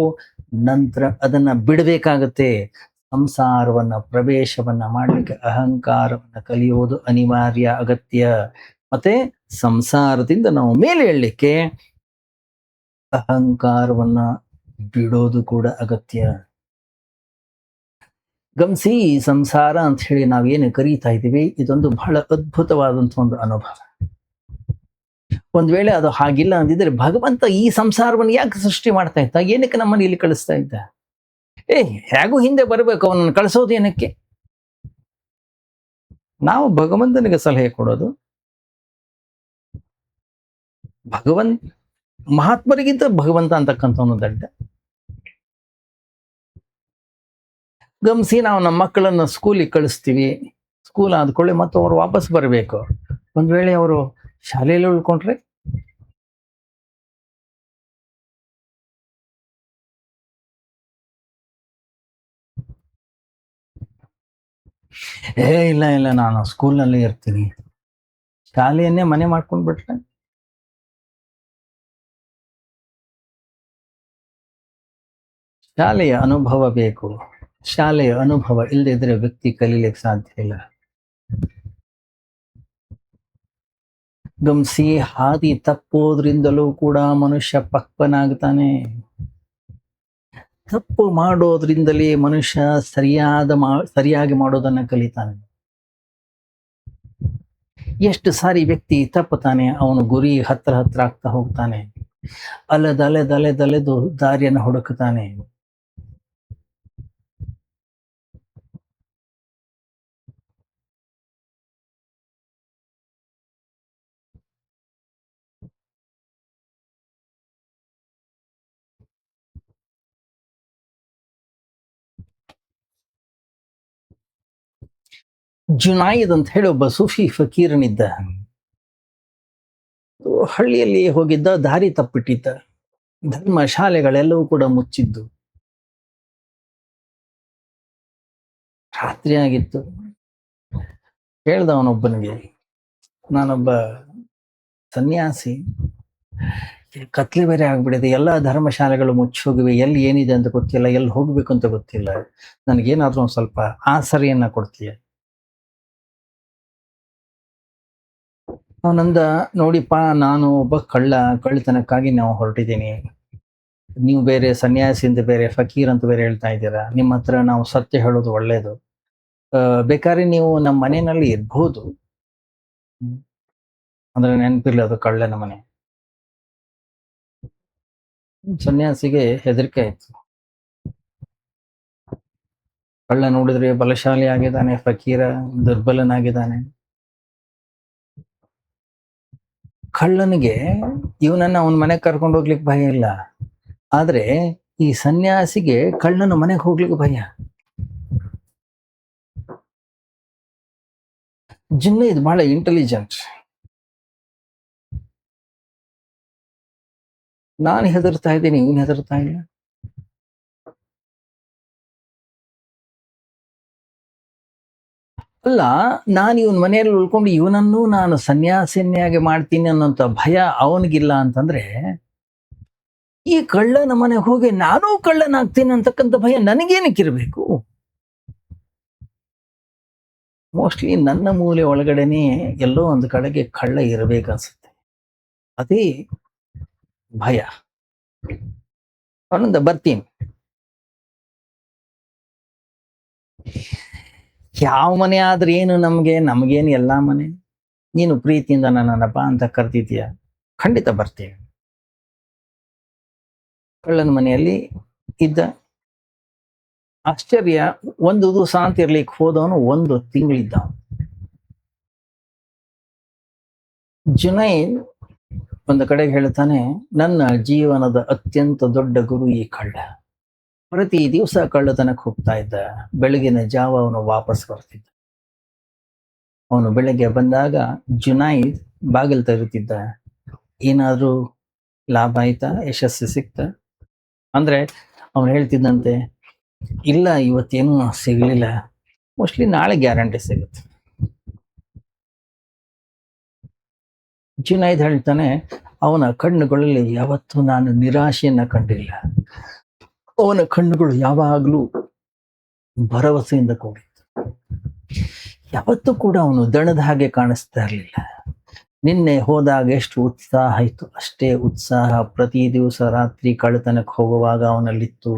ನಂತರ ಅದನ್ನ ಬಿಡಬೇಕಾಗತ್ತೆ. ಸಂಸಾರವನ್ನ ಪ್ರವೇಶವನ್ನ ಮಾಡಲಿಕ್ಕೆ ಅಹಂಕಾರವನ್ನ ಕಲಿಯುವುದು ಅನಿವಾರ್ಯ, ಅಗತ್ಯ. ಮತ್ತೆ ಸಂಸಾರದಿಂದ ನಾವು ಮೇಲೆ ಏಳಲಿಕ್ಕೆ ಅಹಂಕಾರವನ್ನ ಬಿಡೋದು ಕೂಡ ಅಗತ್ಯ. ಗಮನಿಸಿ, ಸಂಸಾರ ಅಂತ ಹೇಳಿ ನಾವೇನು ಕರೀತಾ ಇದ್ದೀವಿ, ಇದೊಂದು ಬಹಳ ಅದ್ಭುತವಾದಂಥ ಒಂದು ಅನುಭವ. ಒಂದ್ ವೇಳೆ ಅದು ಹಾಗಿಲ್ಲ ಅಂದಿದ್ರೆ ಭಗವಂತ ಈ ಸಂಸಾರವನ್ನು ಯಾಕೆ ಸೃಷ್ಟಿ ಮಾಡ್ತಾ ಇದ್ದ? ಏನಕ್ಕೆ ನಮ್ಮನ್ನು ಇಲ್ಲಿ ಕಳಿಸ್ತಾ ಇದ್ದ? ಹೇಗೂ ಹಿಂದೆ ಬರಬೇಕು, ಅವನನ್ನು ಕಳಿಸೋದು ಏನಕ್ಕೆ? ನಾವು ಭಗವಂತನಿಗೆ ಸಲಹೆ ಕೊಡೋದು. ಮಹಾತ್ಮರಿಗಿಂತ ಭಗವಂತ ಅಂತಕ್ಕಂಥವನು ದಡ್ಡ. ಗಮನಿಸಿ, ನಾವು ನಮ್ಮ ಮಕ್ಕಳನ್ನ ಸ್ಕೂಲಿಗೆ ಕಳಿಸ್ತೀವಿ. ಸ್ಕೂಲ್ ಆದ್ಕೊಳ್ಳಿ ಮತ್ತೆ ಅವ್ರು ವಾಪಸ್ ಬರಬೇಕು. ಒಂದ್ ವೇಳೆ ಅವರು ಶಾಲೆಯಲ್ಲಿ ಉಳ್ಕೊಂಡ್ರೆ ಇಲ್ಲ ಇಲ್ಲ, ನಾನು ಸ್ಕೂಲ್ನಲ್ಲಿ ಇರ್ತೀನಿ. ಶಾಲೆಯನ್ನೇ ಮನೆ ಮಾಡ್ಕೊಂಡ್ಬಿಟ್ರೆ. ಶಾಲೆಯ ಅನುಭವ ಬೇಕು. ಶಾಲೆಯ ಅನುಭವ ಇಲ್ಲದೆ ಇದ್ರೆ ವ್ಯಕ್ತಿ ಕಲೀಲಿಕ್ಕೆ ಸಾಧ್ಯ ಇಲ್ಲ. ಗಮನಿಸಿ, ಹಾದಿ ತಪ್ಪೋದ್ರಿಂದಲೂ ಕೂಡ ಮನುಷ್ಯ ಪಕ್ವನಾಗ್ತಾನೆ. ತಪ್ಪು ಮಾಡೋದ್ರಿಂದಲೇ ಮನುಷ್ಯ ಸರಿಯಾಗಿ ಮಾಡೋದನ್ನ ಕಲಿತಾನೆ. ಎಷ್ಟು ಸಾರಿ ವ್ಯಕ್ತಿ ತಪ್ಪುತ್ತಾನೆ, ಅವನು ಗುರಿ ಹತ್ರ ಹತ್ರ ಆಗ್ತಾ ಹೋಗ್ತಾನೆ. ಅಲೆದಲೆದು ದಾರಿಯನ್ನು ಹುಡುಕುತ್ತಾನೆ. ಜುನಾಯಿದ್ ಅಂತ ಹೇಳಿ ಒಬ್ಬ ಸೂಫಿ ಫಕೀರನಿದ್ದ. ಹಳ್ಳಿಯಲ್ಲಿ ಹೋಗಿದ್ದ, ದಾರಿ ತಪ್ಪಿಟ್ಟಿದ್ದ. ಧರ್ಮ ಶಾಲೆಗಳೆಲ್ಲವೂ ಕೂಡ ಮುಚ್ಚಿದ್ದು. ರಾತ್ರಿ ಆಗಿತ್ತು. ಹೇಳ್ದ ಅವನೊಬ್ಬನಿಗೆ, ನಾನೊಬ್ಬ ಸನ್ಯಾಸಿ, ಕತ್ಲೆ ಬೇರೆ ಆಗ್ಬಿಡಿದೆ, ಎಲ್ಲ ಧರ್ಮಶಾಲೆಗಳು ಮುಚ್ಚೋಗಿವೆ, ಎಲ್ಲಿ ಏನಿದೆ ಅಂತ ಗೊತ್ತಿಲ್ಲ, ಎಲ್ಲಿ ಹೋಗ್ಬೇಕು ಅಂತ ಗೊತ್ತಿಲ್ಲ, ನನಗೇನಾದ್ರೂ ಒಂದ್ ಸ್ವಲ್ಪ ಆಸರೆಯನ್ನ ಕೊಡ್ತೀಯ? ಅವನಂದ, ನೋಡಿಪ್ಪ, ನಾನು ಒಬ್ಬ ಕಳ್ಳತನಕ್ಕಾಗಿ ನಾವು ಹೊರಟಿದ್ದೀನಿ. ನೀವು ಬೇರೆ ಸನ್ಯಾಸಿ ಅಂತ ಬೇರೆ, ಫಕೀರ್ ಅಂತ ಬೇರೆ ಹೇಳ್ತಾ ಇದ್ದೀರಾ. ನಿಮ್ಮ ಹತ್ರ ನಾವು ಸತ್ಯ ಹೇಳೋದು ಒಳ್ಳೇದು. ಬೇಕಾದ್ರೆ ನೀವು ನಮ್ಮ ಮನೆಯಲ್ಲಿ ಇರ್ಬಹುದು. ಅಂದ್ರೆ ನೆನಪಿರ್ಲಿ, ಅದು ಕಳ್ಳನ ಮನೆ. ಸನ್ಯಾಸಿಗೆ ಹೆದರಿಕೆ ಆಯ್ತು. ಕಳ್ಳ ನೋಡಿದ್ರೆ ಬಲಶಾಲಿ ಆಗಿದ್ದಾನೆ, ಫಕೀರ ದುರ್ಬಲನಾಗಿದ್ದಾನೆ. ಕಳ್ಳನಿಗೆ ಇವನನ್ನ ಅವನ ಮನೆಗೆ ಕರ್ಕೊಂಡು ಹೋಗ್ಲಿಕ್ಕೆ ಭಯ ಇಲ್ಲ, ಆದ್ರೆ ಈ ಸನ್ಯಾಸಿಗೆ ಕಳ್ಳನ ಮನೆಗೆ ಹೋಗ್ಲಿಕ್ಕೆ ಭಯ. ಇದು ಬಹಳ ಇಂಟೆಲಿಜೆಂಟ್. ನಾನು ಹೆದರ್ತಾ ಇದ್ದೀನಿ, ಇವನು ಹೆದರ್ತಾ ಇಲ್ಲ. ಅಲ್ಲ, ನಾನು ಇವನ್ ಮನೆಯಲ್ಲಿ ಉಳ್ಕೊಂಡು ಇವನನ್ನು ನಾನು ಸನ್ಯಾಸಿನಿಯಾಗಿ ಮಾಡ್ತೀನಿ ಅನ್ನೋಂಥ ಭಯ ಅವನಿಗಿಲ್ಲ ಅಂತಂದ್ರೆ, ಈ ಕಳ್ಳನ ಮನೆಗೆ ಹೋಗಿ ನಾನೂ ಕಳ್ಳನಾಗ್ತೀನಿ ಅಂತಕ್ಕಂಥ ಭಯ ನನಗೇನಕ್ಕಿರ್ಬೇಕು? ಮೋಸ್ಟ್ಲಿ ನನ್ನ ಮೂಲೆ ಒಳಗಡೆನೆ ಎಲ್ಲೋ ಒಂದು ಕಡೆಗೆ ಕಳ್ಳ ಇರಬೇಕನ್ಸುತ್ತೆ. ಅದೇ ಭಯ. ಅವನಿಂದ ಬರ್ತೀನಿ. ಯಾವ ಮನೆ ಆದ್ರೆ ಏನು, ನಮಗೇನು ಎಲ್ಲಾ ಮನೆ. ನೀನು ಪ್ರೀತಿಯಿಂದ ನನ್ನಪ್ಪ ಅಂತ ಕರ್ತಿದ್ದೀಯ, ಖಂಡಿತ ಬರ್ತೀನಿ. ಕಳ್ಳನ ಮನೆಯಲ್ಲಿ ಇದ್ದ. ಆಶ್ಚರ್ಯ, ಒಂದು ದಿವಸ ಅಂತ ಇರ್ಲಿಕ್ಕೆ ಹೋದವನು 1 ತಿಂಗಳಿದ್ದ. ಜುನೈದ್ ಒಂದು ಕಡೆಗೆ ಹೇಳ್ತಾನೆ, ನನ್ನ ಜೀವನದ ಅತ್ಯಂತ ದೊಡ್ಡ ಗುರು ಈ ಕಳ್ಳ. ಪ್ರತಿ ದಿವಸ ಕಳ್ಳತನಕ್ಕೆ ಹೋಗ್ತಾ ಇದ್ದ. ಬೆಳಗಿನ ಜಾವ ಅವನು ವಾಪಸ್ ಬರ್ತಿದ್ದ. ಅವನು ಬೆಳಗ್ಗೆ ಬಂದಾಗ ಜುನೈದ್ ಬಾಗಿಲು ತೆರೀತಿದ್ದ. ಏನಾದ್ರೂ ಲಾಭ ಆಯ್ತಾ, ಯಶಸ್ಸು ಸಿಕ್ತ ಅಂದ್ರೆ ಅವನು ಹೇಳ್ತಿದ್ದಂತೆ, ಇಲ್ಲ ಇವತ್ತೇನು ಸಿಗ್ಲಿಲ್ಲ, ಮೋಸ್ಟ್ಲಿ ನಾಳೆ ಗ್ಯಾರಂಟಿ ಸಿಗುತ್ತೆ. ಜುನೈದ್ ಹೇಳ್ತಾನೆ, ಅವನ ಕಣ್ಣುಗಳಲ್ಲಿ ಯಾವತ್ತೂ ನಾನು ನಿರಾಶೆಯನ್ನ ಕಂಡಿಲ್ಲ. ಅವನ ಕಣ್ಣುಗಳು ಯಾವಾಗಲೂ ಭರವಸೆಯಿಂದ ಕೂಡಿತ್ತು. ಯಾವತ್ತೂ ಕೂಡ ಅವನು ದಣದ ಹಾಗೆ ಕಾಣಿಸ್ತಾ ಇರಲಿಲ್ಲ. ನಿನ್ನೆ ಹೋದಾಗ ಎಷ್ಟು ಉತ್ಸಾಹ ಆಯ್ತು, ಅಷ್ಟೇ ಉತ್ಸಾಹ ಪ್ರತಿ ದಿವಸ ರಾತ್ರಿ ಕಳ್ಳತನಕ್ಕೆ ಹೋಗುವಾಗ ಅವನಲ್ಲಿತ್ತು.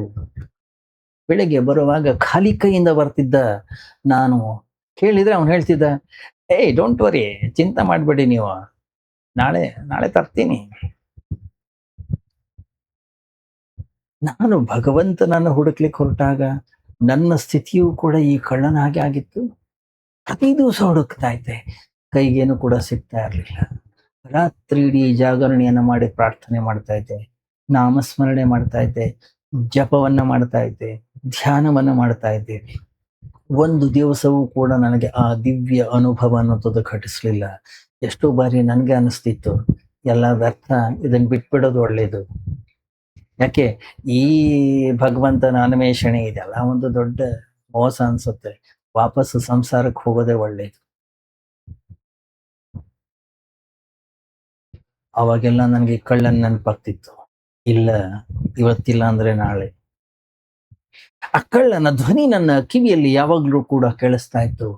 ಬೆಳಿಗ್ಗೆ ಬರುವಾಗ ಖಾಲಿ ಕೈಯಿಂದ ಬರ್ತಿದ್ದ. ನಾನು ಕೇಳಿದ್ರೆ ಅವನು ಹೇಳ್ತಿದ್ದ, ಏಯ್ ಡೋಂಟ್ ವರಿ, ಚಿಂತೆ ಮಾಡಬೇಡಿ ನೀವು, ನಾಳೆ ತರ್ತೀನಿ. ನಾನು ಭಗವಂತನನ್ನು ಹುಡುಕ್ಲಿಕ್ಕೆ ಹೊರಟಾಗ ನನ್ನ ಸ್ಥಿತಿಯೂ ಕೂಡ ಈ ಕಳ್ಳನ ಹಾಗೆ ಆಗಿತ್ತು. ಪ್ರತಿ ದಿವಸ ಹುಡುಕ್ತಾ ಇದ್ದೆ, ಕೈಗೇನು ಕೂಡ ಸಿಗ್ತಾ ಇರಲಿಲ್ಲ. ರಾತ್ರಿ ಇಡೀ ಜಾಗರಣೆಯನ್ನ ಮಾಡಿ ಪ್ರಾರ್ಥನೆ ಮಾಡ್ತಾ ಇದ್ದೆ, ನಾಮಸ್ಮರಣೆ ಮಾಡ್ತಾ ಇದ್ದೆ, ಜಪವನ್ನ ಮಾಡ್ತಾ ಇದ್ದೆ, ಧ್ಯಾನವನ್ನ ಮಾಡ್ತಾ ಇದ್ದೆ. ಒಂದು ದಿವಸವೂ ಕೂಡ ನನಗೆ ಆ ದಿವ್ಯ ಅನುಭವ ಅನ್ನೋದು ಘಟಿಸ್ಲಿಲ್ಲ. ಎಷ್ಟೋ ಬಾರಿ ನನಗೆ ಅನಿಸ್ತಿತ್ತು, ಎಲ್ಲ ವ್ಯರ್ಥ, ಇದನ್ನ ಬಿಟ್ಬಿಡೋದು ಒಳ್ಳೇದು. ಯಾಕೆ ಈ ಭಗವಂತನ ಅನ್ವೇಷಣೆ ಇದೆಲ್ಲ ಒಂದು ದೊಡ್ಡ ಮೋಸ ಅನ್ಸುತ್ತೆ. ವಾಪಸ್ ಸಂಸಾರಕ್ಕೆ ಹೋಗೋದೇ ಒಳ್ಳೇದು. ಅವಾಗೆಲ್ಲ ನನಗೆ ಕಳ್ಳನ್ ನೆನಪಾಗ್ತಿತ್ತು. ಇಲ್ಲ, ಇವತ್ತಿಲ್ಲ ಅಂದ್ರೆ ನಾಳೆ. ಆ ಕಳ್ಳನ ಧ್ವನಿ ನನ್ನ ಕಿವಿಯಲ್ಲಿ ಯಾವಾಗ್ಲೂ ಕೂಡ ಕೇಳಿಸ್ತಾ ಇತ್ತು.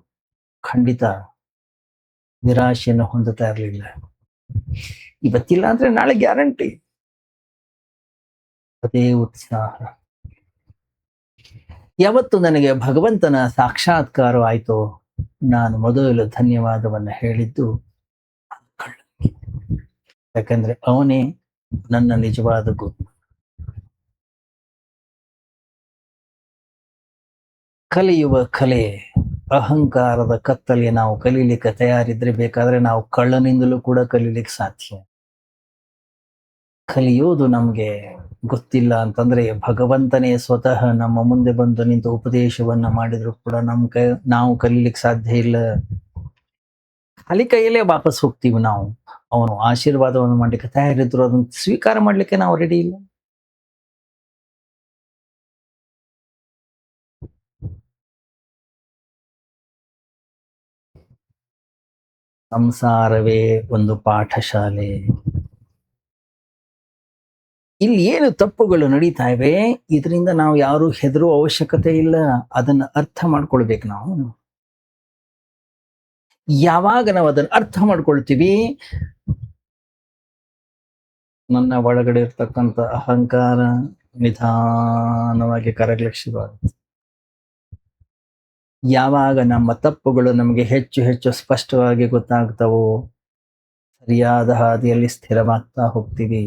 ಖಂಡಿತ ನಿರಾಶೆಯನ್ನು ಹೊಂದುತ್ತಾ ಇರಲಿಲ್ಲ. ಇವತ್ತಿಲ್ಲ ಅಂದ್ರೆ ನಾಳೆ ಗ್ಯಾರಂಟಿ. ಅದೇ ಉತ್ಸಾಹ. ಯಾವತ್ತು ನನಗೆ ಭಗವಂತನ ಸಾಕ್ಷಾತ್ಕಾರ ಆಯ್ತೋ, ನಾನು ಮೊದಲು ಧನ್ಯವಾದವನ್ನ ಹೇಳಿದ್ದು ಆ ಕಳ್ಳನಿಗೆ. ಯಾಕಂದ್ರೆ ಅವನೇ ನನ್ನ ನಿಜವಾದ ಗುರು. ಕಲಿಯುವ ಕಲೆ ಅಹಂಕಾರದ ಕತ್ತಲೆ ನಾವು ಕಲೀಲಿಕ್ಕೆ ತಯಾರಿದ್ರೆ ಬೇಕಾದ್ರೆ ನಾವು ಕಳ್ಳನಿಂದಲೂ ಕೂಡ ಕಲೀಲಿಕ್ಕೆ ಸಾಧ್ಯ. ಕಲಿಯೋದು ನಮ್ಗೆ ಗೊತ್ತಿಲ್ಲ ಅಂತಂದ್ರೆ ಭಗವಂತನೇ ಸ್ವತಃ ನಮ್ಮ ಮುಂದೆ ಬಂದು ನಿಂತು ಉಪದೇಶವನ್ನ ಮಾಡಿದ್ರು ಕೂಡ ನಾವು ಕಲೀಲಿಕ್ಕೆ ಸಾಧ್ಯ ಇಲ್ಲ. ಖಾಲಿ ಕೈಯಲ್ಲೇ ವಾಪಸ್ ಹೋಗ್ತೀವಿ ನಾವು. ಅವನು ಆಶೀರ್ವಾದವನ್ನು ಮಾಡ್ಲಿಕ್ಕೆ ತಯಾರಿದ್ರು, ಅದನ್ನು ಸ್ವೀಕಾರ ಮಾಡ್ಲಿಕ್ಕೆ ನಾವು ರೆಡಿ ಇಲ್ಲ. ಸಂಸಾರವೇ ಒಂದು ಪಾಠಶಾಲೆ. ಇಲ್ಲಿ ಏನು ತಪ್ಪುಗಳು ನಡೀತಾ ಇವೆ, ಇದರಿಂದ ನಾವು ಯಾರು ಹೆದರುವ ಅವಶ್ಯಕತೆ ಇಲ್ಲ. ಅದನ್ನ ಅರ್ಥ ಮಾಡ್ಕೊಳ್ಬೇಕು ನಾವು. ಯಾವಾಗ ನಾವು ಅದನ್ನ ಅರ್ಥ ಮಾಡ್ಕೊಳ್ತೀವಿ, ನನ್ನ ಒಳಗಡೆ ಇರ್ತಕ್ಕಂಥ ಅಹಂಕಾರ ನಿಧಾನವಾಗಿ ಕರಗ್ಲಿಕ್ಕೆ ಶುರುವಾಗುತ್ತೆ. ಯಾವಾಗ ನಮ್ಮ ತಪ್ಪುಗಳು ನಮಗೆ ಹೆಚ್ಚು ಹೆಚ್ಚು ಸ್ಪಷ್ಟವಾಗಿ ಗೊತ್ತಾಗ್ತವೋ, ಸರಿಯಾದ ಹಾದಿಯಲ್ಲಿ ಸ್ಥಿರವಾಗ್ತಾ ಹೋಗ್ತೀವಿ.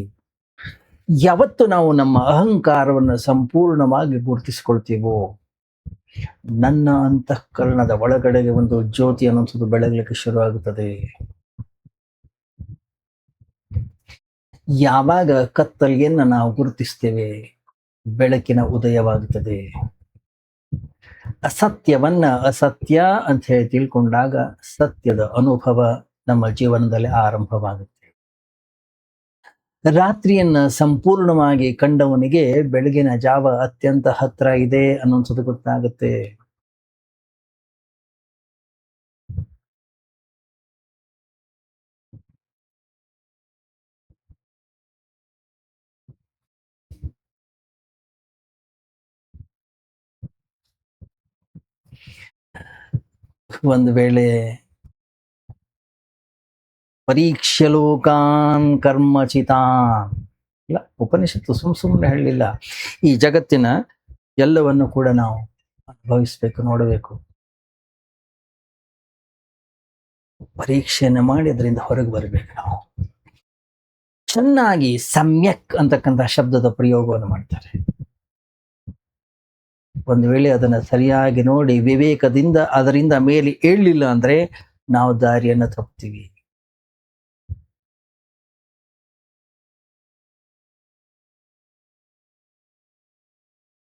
ಯಾವತ್ತು ನಾವು ನಮ್ಮ ಅಹಂಕಾರವನ್ನು ಸಂಪೂರ್ಣವಾಗಿ ಗುರುತಿಸ್ಕೊಳ್ತೀವೋ, ನನ್ನ ಅಂತಃಕರಣದ ಒಳಗಡೆಗೆ ಒಂದು ಜ್ಯೋತಿ ಅನ್ನೋದು ಬೆಳಗ್ಲಿಕ್ಕೆ ಶುರುವಾಗುತ್ತದೆ. ಯಾವಾಗ ಕತ್ತಲೆಯನ್ನ ನಾವು ಗುರುತಿಸ್ತೇವೆ, ಬೆಳಕಿನ ಉದಯವಾಗುತ್ತದೆ. ಅಸತ್ಯವನ್ನ ಅಸತ್ಯ ಅಂತ ಹೇಳಿ ತಿಳ್ಕೊಂಡಾಗ ಸತ್ಯದ ಅನುಭವ ನಮ್ಮ ಜೀವನದಲ್ಲಿ ಆರಂಭವಾಗುತ್ತೆ. ರಾತ್ರಿಯನ್ನ ಸಂಪೂರ್ಣವಾಗಿ ಕಂಡವನಿಗೆ ಬೆಳಗಿನ ಜಾವ ಅತ್ಯಂತ ಹತ್ರ ಇದೆ ಅನ್ನೋದು ಗೊತ್ತಾಗುತ್ತೆ. ಒಂದು ವೇಳೆ ಪರೀಕ್ಷೆ ಲೋಕಾನ್ ಕರ್ಮಚಿತಾನ್, ಇಲ್ಲ, ಉಪನಿಷತ್ತು ಸುಮ್ಮನೆ ಹೇಳಲಿಲ್ಲ. ಈ ಜಗತ್ತಿನ ಎಲ್ಲವನ್ನು ಕೂಡ ನಾವು ಅನುಭವಿಸ್ಬೇಕು, ನೋಡಬೇಕು. ಪರೀಕ್ಷೆಯನ್ನು ಮಾಡಿ ಅದರಿಂದ ಹೊರಗೆ ಬರಬೇಕು ನಾವು. ಚೆನ್ನಾಗಿ ಸಮ್ಯಕ್ ಅಂತಕ್ಕಂಥ ಶಬ್ದದ ಪ್ರಯೋಗವನ್ನು ಮಾಡ್ತಾರೆ. ಒಂದು ವೇಳೆ ಅದನ್ನ ಸರಿಯಾಗಿ ನೋಡಿ ವಿವೇಕದಿಂದ ಅದರಿಂದ ಮೇಲೆ ಏಳಲಿಲ್ಲ ಅಂದ್ರೆ ನಾವು ದಾರಿಯನ್ನು ತಪ್ತೀವಿ.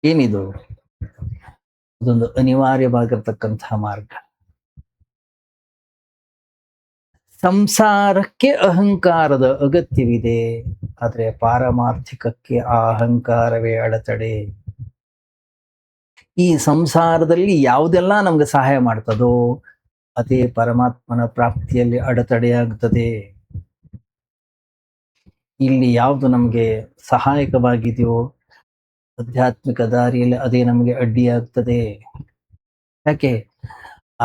ಏನಿದು? ಅದೊಂದು ಅನಿವಾರ್ಯವಾಗಿರ್ತಕ್ಕಂತಹ ಮಾರ್ಗ. ಸಂಸಾರಕ್ಕೆ ಅಹಂಕಾರದ ಅಗತ್ಯವಿದೆ, ಆದ್ರೆ ಪಾರಮಾರ್ಥಿಕಕ್ಕೆ ಆ ಅಹಂಕಾರವೇ ಅಡೆತಡೆ. ಈ ಸಂಸಾರದಲ್ಲಿ ಯಾವುದೆಲ್ಲ ನಮ್ಗೆ ಸಹಾಯ ಮಾಡ್ತದೋ ಅದೇ ಪರಮಾತ್ಮನ ಪ್ರಾಪ್ತಿಯಲ್ಲಿ ಅಡೆತಡೆಯಾಗ್ತದೆ. ಇಲ್ಲಿ ಯಾವುದು ನಮ್ಗೆ ಸಹಾಯಕವಾಗಿದೆಯೋ ಆಧ್ಯಾತ್ಮಿಕ ದಾರಿಯಲ್ಲಿ ಅದೇ ನಮಗೆ ಅಡ್ಡಿಯಾಗ್ತದೆ. ಯಾಕೆ?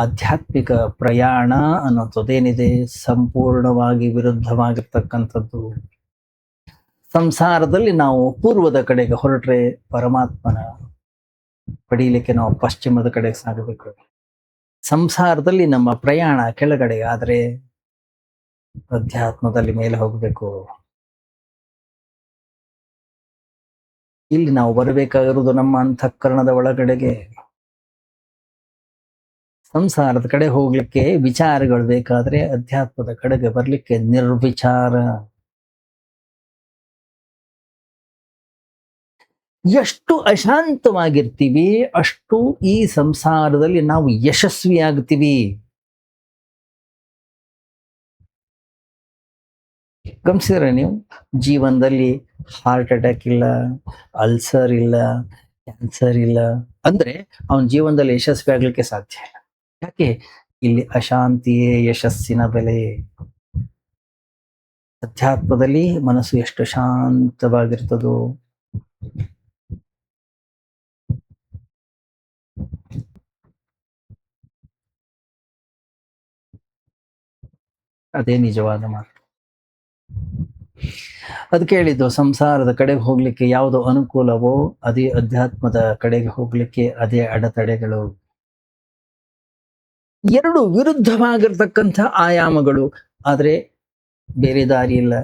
ಆಧ್ಯಾತ್ಮಿಕ ಪ್ರಯಾಣ ಅನ್ನೋದೇನಿದೆ ಸಂಪೂರ್ಣವಾಗಿ ವಿರುದ್ಧವಾಗಿರ್ತಕ್ಕಂಥದ್ದು. ಸಂಸಾರದಲ್ಲಿ ನಾವು ಪೂರ್ವದ ಕಡೆಗೆ ಹೊರಟ್ರೆ ಪರಮಾತ್ಮನ ಪಡೀಲಿಕ್ಕೆ ನಾವು ಪಶ್ಚಿಮದ ಕಡೆಗೆ ಸಾಗಬೇಕು. ಸಂಸಾರದಲ್ಲಿ ನಮ್ಮ ಪ್ರಯಾಣ ಕೆಳಗಡೆ ಆದ್ರೆ ಅಧ್ಯಾತ್ಮದಲ್ಲಿ ಮೇಲೆ ಹೋಗ್ಬೇಕು. ಇಲ್ಲಿ ನಾವು ಬರಬೇಕಾಗಿರುವುದು ನಮ್ಮ ಅಂತಃಕರಣದ ಒಳಗಡೆಗೆ. ಸಂಸಾರದ ಕಡೆ ಹೋಗ್ಲಿಕ್ಕೆ ವಿಚಾರಗಳು ಬೇಕಾದ್ರೆ ಅಧ್ಯಾತ್ಮದ ಕಡೆಗೆ ಬರ್ಲಿಕ್ಕೆ ನಿರ್ವಿಚಾರ. ಎಷ್ಟು ಅಶಾಂತವಾಗಿರ್ತೀವಿ ಅಷ್ಟು ಈ ಸಂಸಾರದಲ್ಲಿ ನಾವು ಯಶಸ್ವಿಯಾಗ್ತೀವಿ. ಗಮನಿಸಿದ್ರೆ ನೀವು ಜೀವನದಲ್ಲಿ ಹಾರ್ಟ್ ಅಟ್ಯಾಕ್ ಇಲ್ಲ, ಅಲ್ಸರ್ ಇಲ್ಲ, ಕ್ಯಾನ್ಸರ್ ಇಲ್ಲ ಅಂದ್ರೆ ಅವನ ಜೀವನದಲ್ಲಿ ಯಶಸ್ವಿ ಆಗ್ಲಿಕ್ಕೆ ಸಾಧ್ಯ ಇಲ್ಲ. ಯಾಕೆ? ಇಲ್ಲಿ ಅಶಾಂತಿಯೇ ಯಶಸ್ಸಿನ ಬೆಲೆ. ಅಧ್ಯಾತ್ಮದಲ್ಲಿ ಮನಸ್ಸು ಎಷ್ಟು ಶಾಂತವಾಗಿರ್ತದೋ, ಅದೇ ನಿಜವಾದ ಮಾತು. ಅದಕ್ಕೆ ಹೇಳಿದ್ದು, ಸಂಸಾರದ ಕಡೆಗೆ ಹೋಗ್ಲಿಕ್ಕೆ ಯಾವುದು ಅನುಕೂಲವೋ ಅದೇ ಅಧ್ಯಾತ್ಮದ ಕಡೆಗೆ ಹೋಗ್ಲಿಕ್ಕೆ ಅದೇ ಅಡೆತಡೆಗಳು. ಎರಡು ವಿರುದ್ಧವಾಗಿರ್ತಕ್ಕಂಥ ಆಯಾಮಗಳು, ಆದ್ರೆ ಬೇರೆ ದಾರಿ ಇಲ್ಲ,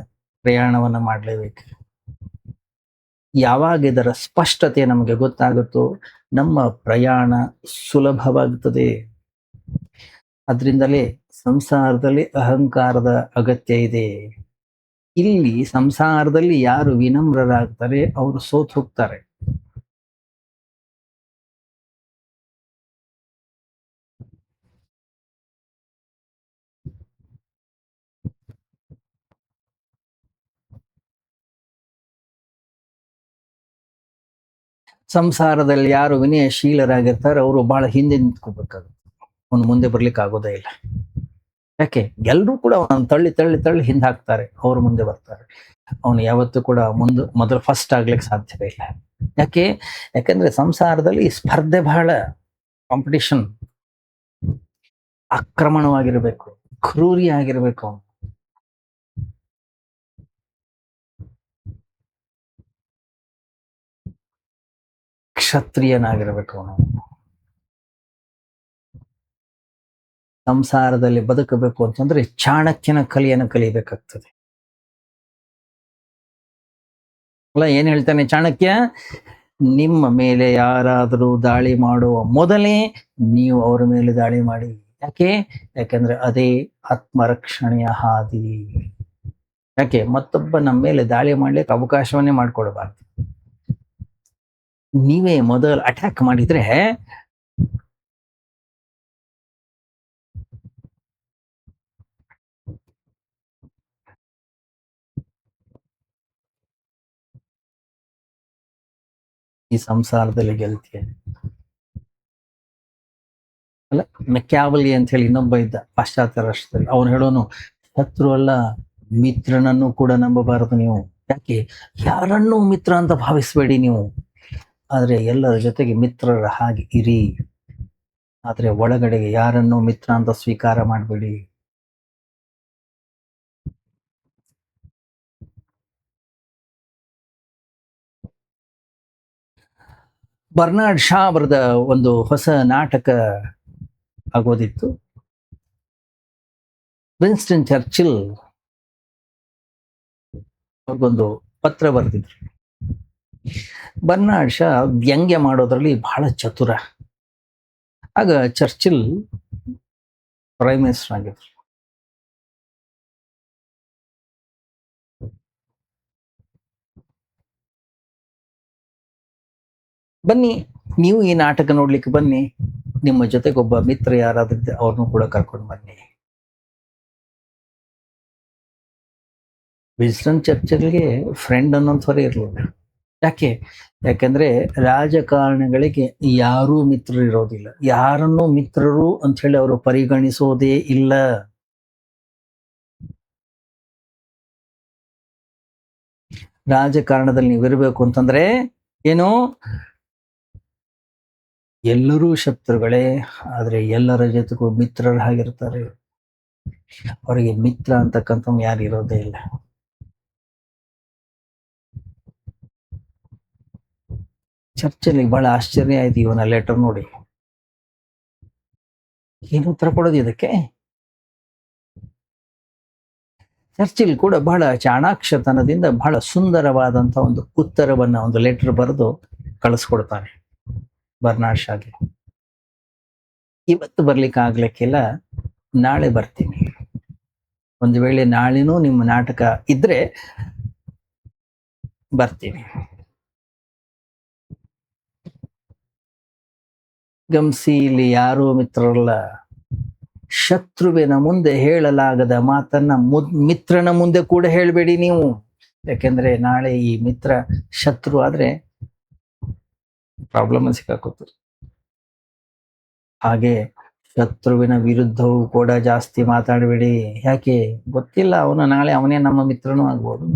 ಪ್ರಯಾಣವನ್ನ ಮಾಡಲೇಬೇಕು. ಯಾವಾಗ ಇದರ ಸ್ಪಷ್ಟತೆ ನಮಗೆ ಗೊತ್ತಾಗುತ್ತೋ ನಮ್ಮ ಪ್ರಯಾಣ ಸುಲಭವಾಗುತ್ತದೆ. ಅದರಿಂದಲೇ ಸಂಸಾರದಲ್ಲಿ ಅಹಂಕಾರದ ಅಗತ್ಯ ಇದೆ. ಇಲ್ಲಿ ಸಂಸಾರದಲ್ಲಿ ಯಾರು ವಿನಮ್ರರಾಗ್ತಾರೆ ಅವರು ಸೋತ್ ಹೋಗ್ತಾರೆ. ಸಂಸಾರದಲ್ಲಿ ಯಾರು ವಿನಯಶೀಲರಾಗಿರ್ತಾರೆ ಅವರು ಬಹಳ ಹಿಂದೆ ನಿಂತ್ಕೋಬೇಕಾಗುತ್ತೆ. ಅವ್ನು ಮುಂದೆ ಬರ್ಲಿಕ್ಕೆ ಆಗೋದೇ ಇಲ್ಲ. ಯಾಕೆ? ಎಲ್ಲರೂ ಕೂಡ ಅವನನ್ನು ತಳ್ಳಿ ತಳ್ಳಿ ತಳ್ಳಿ ಹಿಂದೆ ಹಾಕ್ತಾರೆ, ಅವ್ರು ಮುಂದೆ ಬರ್ತಾರೆ. ಅವನು ಯಾವತ್ತೂ ಕೂಡ ಮೊದಲು ಫಸ್ಟ್ ಆಗ್ಲಿಕ್ಕೆ ಸಾಧ್ಯವೇ ಇಲ್ಲ. ಯಾಕೆ? ಯಾಕಂದ್ರೆ ಸಂಸಾರದಲ್ಲಿ ಸ್ಪರ್ಧೆ ಬಹಳ, ಕಾಂಪಿಟಿಷನ್, ಆಕ್ರಮಣವಾಗಿರ್ಬೇಕು, ಕ್ರೂರಿ ಆಗಿರ್ಬೇಕು ಅವನು. ಕ್ಷತ್ರಿಯನಾಗಿರ್ಬೇಕು ಅವನು. ಸಂಸಾರದಲ್ಲಿ ಬದುಕಬೇಕು ಅಂತಂದ್ರೆ ಚಾಣಕ್ಯನ ಕಲೆಯನ್ನು ಕಲಿಬೇಕಾಗ್ತದೆ. ಅಲ್ಲ, ಏನ್ ಹೇಳ್ತಾನೆ ಚಾಣಕ್ಯ? ನಿಮ್ಮ ಮೇಲೆ ಯಾರಾದರೂ ದಾಳಿ ಮಾಡುವ ಮೊದಲೇ ನೀವು ಅವರ ಮೇಲೆ ದಾಳಿ ಮಾಡಿ. ಯಾಕೆ? ಯಾಕಂದ್ರೆ ಅದೇ ಆತ್ಮರಕ್ಷಣೆಯ ಹಾದಿ. ಯಾಕೆ? ಮತ್ತೊಬ್ಬ ನಮ್ಮ ಮೇಲೆ ದಾಳಿ ಮಾಡ್ಲಿಕ್ಕೆ ಅವಕಾಶವನ್ನೇ ಮಾಡ್ಕೊಡ್ಬಾರ್ದು. ನೀವೇ ಮೊದಲು ಅಟ್ಯಾಕ್ ಮಾಡಿದ್ರೆ ಈ ಸಂಸಾರದಲ್ಲಿ ಗೆಲ್ತೀಯ. ಅಲ್ಲ, ಮೆಕ್ಯಾವಲಿ ಅಂತ ಹೇಳಿ ಇನ್ನೊಬ್ಬ ಇದ್ದ ಪಾಶ್ಚಾತ್ಯ ರಾಷ್ಟ್ರದಲ್ಲಿ. ಅವನು ಹೇಳೋನು, ಶತ್ರು ಅಲ್ಲ ಮಿತ್ರನನ್ನು ಕೂಡ ನಂಬಬಾರದು ನೀವು. ಯಾಕೆ? ಯಾರನ್ನೂ ಮಿತ್ರ ಅಂತ ಭಾವಿಸಬೇಡಿ ನೀವು, ಆದ್ರೆ ಎಲ್ಲರ ಜೊತೆಗೆ ಮಿತ್ರರ ಹಾಗೆ ಇರಿ. ಆದ್ರೆ ಒಳಗಡೆಗೆ ಯಾರನ್ನೂ ಮಿತ್ರ ಅಂತ ಸ್ವೀಕಾರ ಮಾಡಬೇಡಿ. ಬರ್ನಾರ್ಡ್ ಶಾ ಬರೆದ ಒಂದು ಹೊಸ ನಾಟಕ ಆಗೋದಿತ್ತು. ವಿನ್ಸ್ಟನ್ ಚರ್ಚಿಲ್ ಅವ್ರಿಗೊಂದು ಪತ್ರ ಬರೆದಿದ್ರು. ಬರ್ನಾರ್ಡ್ ಶಾ ವ್ಯಂಗ್ಯ ಮಾಡೋದ್ರಲ್ಲಿ ಬಹಳ ಚತುರ. ಆಗ ಚರ್ಚಿಲ್ ಪ್ರೈಮ್ ಮಿನಿಸ್ಟರ್ ಆಗಿದ್ರು. ಬನ್ನಿ, ನೀವು ಈ ನಾಟಕ ನೋಡ್ಲಿಕ್ಕೆ ಬನ್ನಿ, ನಿಮ್ಮ ಜೊತೆಗೆ ಒಬ್ಬ ಮಿತ್ರ ಯಾರಾದ್ರೂ ಅವ್ರನ್ನೂ ಕೂಡ ಕರ್ಕೊಂಡು ಬನ್ನಿ. ವಿನ್ಸ್ಟನ್ ಚರ್ಚಿಲ್ಗೆ ಫ್ರೆಂಡ್ ಅನ್ನೋಂಥವ್ರೇ ಇರಲಿಲ್ಲ. ಯಾಕೆ? ಯಾಕಂದ್ರೆ ರಾಜಕಾರಣಿಗಳಿಗೆ ಯಾರೂ ಮಿತ್ರರು ಇರೋದಿಲ್ಲ, ಯಾರನ್ನೂ ಮಿತ್ರರು ಅಂತ ಹೇಳಿ ಅವರು ಪರಿಗಣಿಸೋದೇ ಇಲ್ಲ. ರಾಜಕಾರಣದಲ್ಲಿ ನೀವು ಇರಬೇಕು ಅಂತಂದ್ರೆ ಏನು, ಎಲ್ಲರೂ ಶತ್ರುಗಳೇ, ಆದ್ರೆ ಎಲ್ಲರ ಜೊತೆಗೂ ಮಿತ್ರರ ಹಾಗಿರ್ತಾರೆ. ಅವರಿಗೆ ಮಿತ್ರ ಅಂತಕ್ಕಂಥ ಯಾರು ಇರೋದೇ ಇಲ್ಲ. ಚರ್ಚಲ್ಲಿ ಬಹಳ ಆಶ್ಚರ್ಯ ಆಯ್ತು ಇವನ ಲೆಟರ್ ನೋಡಿ. ಏನು ಉತ್ತರ ಕೊಡೋದು ಇದಕ್ಕೆ? ಚರ್ಚಿಲ್ ಕೂಡ ಬಹಳ ಚಾಣಾಕ್ಷತನದಿಂದ ಬಹಳ ಸುಂದರವಾದಂತ ಒಂದು ಉತ್ತರವನ್ನ, ಒಂದು ಲೆಟರ್ ಬರೆದು ಕಳಿಸ್ಕೊಡ್ತಾನೆ ಬರ್ನಾರ್ಡ್ ಶಾಗೆ. ಇವತ್ತು ಬರ್ಲಿಕ್ಕೆ ಆಗ್ಲಿಕ್ಕಿಲ್ಲ, ನಾಳೆ ಬರ್ತೀನಿ. ಒಂದು ವೇಳೆ ನಾಳೆನೂ ನಿಮ್ಮ ನಾಟಕ ಇದ್ರೆ ಬರ್ತೀನಿ. ಗಮನಿಸಿ, ಇಲ್ಲಿ ಯಾರೂ ಮಿತ್ರರಲ್ಲ. ಶತ್ರುವಿನ ಮುಂದೆ ಹೇಳಲಾಗದ ಮಾತನ್ನ ಮಿತ್ರನ ಮುಂದೆ ಕೂಡ ಹೇಳಬೇಡಿ ನೀವು. ಯಾಕೆಂದ್ರೆ ನಾಳೆ ಈ ಮಿತ್ರ ಶತ್ರು ಆದ್ರೆ ಪ್ರಾಬ್ಲಮ್ ಸಿಕ್ಕಾಕೋತಾರೆ. ಹಾಗೆ ಶತ್ರುವಿನ ವಿರುದ್ಧವೂ ಕೂಡ ಜಾಸ್ತಿ ಮಾತಾಡಬೇಡಿ. ಯಾಕೆ ಗೊತ್ತಿಲ್ಲ, ಅವನು ನಾಳೆ ಅವನೇ ನಮ್ಮ ಮಿತ್ರನೂ ಆಗ್ಬೋದು.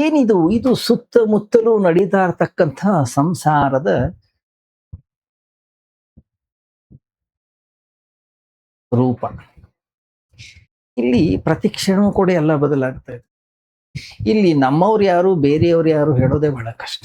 ಏನಿದು? ಇದು ಸುತ್ತಮುತ್ತಲೂ ನಡೀತಾ ಇರತಕ್ಕಂಥ ಸಂಸಾರದ ರೂಪ. ಇಲ್ಲಿ ಪ್ರತಿಕ್ಷಣವೂ ಕೂಡ ಎಲ್ಲ ಬದಲಾಗ್ತಾ ಇದೆ. ಇಲ್ಲಿ ನಮ್ಮವ್ರು ಯಾರು ಬೇರೆಯವ್ರು ಯಾರು ಹೇಳೋದೇ ಬಹಳ ಕಷ್ಟ.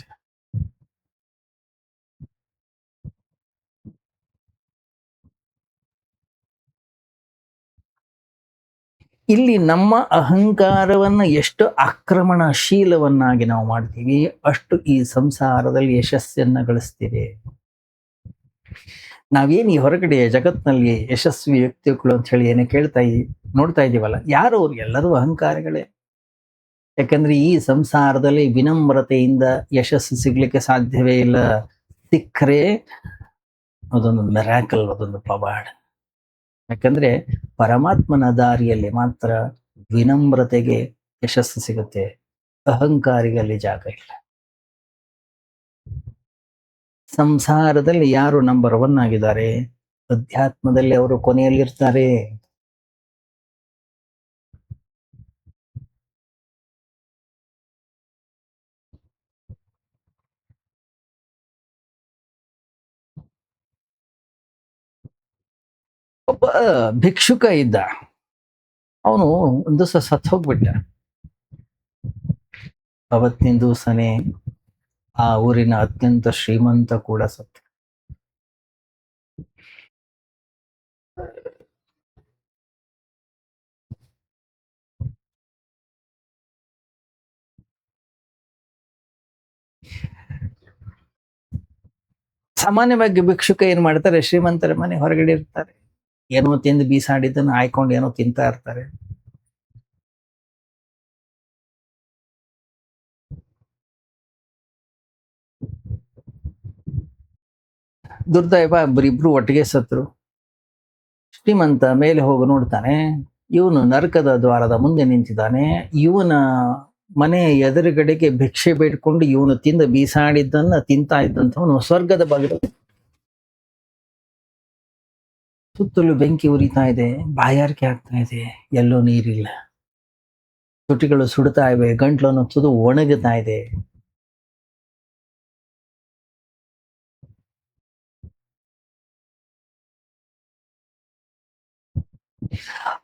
ಇಲ್ಲಿ ನಮ್ಮ ಅಹಂಕಾರವನ್ನ ಎಷ್ಟು ಆಕ್ರಮಣಶೀಲವನ್ನಾಗಿ ನಾವು ಮಾಡ್ತೀವಿ, ಅಷ್ಟು ಈ ಸಂಸಾರದಲ್ಲಿ ಯಶಸ್ಸನ್ನ ಗಳಿಸ್ತೀವಿ. ನಾವೇನು ಈ ಹೊರಗಡೆ ಜಗತ್ನಲ್ಲಿ ಯಶಸ್ವಿ ವ್ಯಕ್ತಿಗಳು ಅಂತ ಹೇಳಿ ಏನೇ ನೋಡ್ತಾ ಇದೀವಲ್ಲ, ಯಾರು ಅವ್ರು? ಎಲ್ಲರೂ ಅಹಂಕಾರಿಗಳೇ. ಯಾಕಂದ್ರೆ ಈ ಸಂಸಾರದಲ್ಲಿ ವಿನಮ್ರತೆಯಿಂದ ಯಶಸ್ಸು ಸಿಗ್ಲಿಕ್ಕೆ ಸಾಧ್ಯವೇ ಇಲ್ಲ. ಸಿಕ್ಕರೆ ಅದೊಂದು ಮಿರಾಕಲ್, ಅದೊಂದು ಪವಾಡ. ಯಾಕಂದ್ರೆ ಪರಮಾತ್ಮನ ದಾರಿಯಲ್ಲಿ ಮಾತ್ರ ವಿನಮ್ರತೆಗೆ ಯಶಸ್ಸು ಸಿಗುತ್ತೆ, ಅಹಂಕಾರಿಗಳಲ್ಲಿ ಜಾಗ ಇಲ್ಲ. ಸಂಸಾರದಲ್ಲಿ ಯಾರು ನಂಬರ್ 1 ಆಗಿದ್ದಾರೆ, ಅಧ್ಯಾತ್ಮದಲ್ಲಿ ಅವರು ಕೊನೆಯಲ್ಲಿರ್ತಾರೆ. ಒಬ್ಬ ಭಿಕ್ಷುಕ ಇದ್ದ, ಅವನು ಒಂದು ದಿವಸ ಸತ್ತು ಹೋಗ್ಬಿಟ್ಟ. ಅವತ್ತಿನ ದಿವಸನೇ ಆ ಊರಿನ ಅತ್ಯಂತ ಶ್ರೀಮಂತ ಕೂಡ ಸತ್ತು. ಸಾಮಾನ್ಯವಾಗಿ ಭಿಕ್ಷುಕ ಏನ್ ಮಾಡ್ತಾರೆ, ಶ್ರೀಮಂತರ ಮನೆ ಹೊರಗಡೆ ಇರ್ತಾರೆ, ಏನೋ ತಿಂದು ಬೀಸಾಡಿದ್ದನ್ನು ಆಯ್ಕೊಂಡು ಏನೋ ತಿಂತಾ ಇರ್ತಾರೆ. ದುರ್ದೈವ, ಇಬ್ರು ಒಟ್ಟಿಗೆ ಸತ್ರು. ಶ್ರೀಮಂತ ಮೇಲೆ ಹೋಗಿ ನೋಡ್ತಾನೆ, ಇವನು ನರಕದ ದ್ವಾರದ ಮುಂದೆ ನಿಂತಿದ್ದಾನೆ. ಇವನ ಮನೆ ಎದುರುಗಡೆಗೆ ಭಿಕ್ಷೆ ಬೇಡ್ಕೊಂಡು ಇವನು ತಿಂದ ಬೀಸಾಡಿದ್ದನ್ನ ತಿಂತಾ ಇದ್ದಂಥವನು ಸ್ವರ್ಗದ ಬಾಗಿಲು. ಸುತ್ತಲೂ ಬೆಂಕಿ ಉರಿತಾ ಇದೆ, ಬಾಯಾರಿಕೆ ಆಗ್ತಾ ಇದೆ, ಎಲ್ಲೋ ನೀರಿಲ್ಲ, ತುಟಿಗಳು ಸುಡ್ತಾ ಇವೆ, ಗಂಟ್ಲನ್ನು ತುದು ಒಣಗುತ್ತಾ ಇದೆ.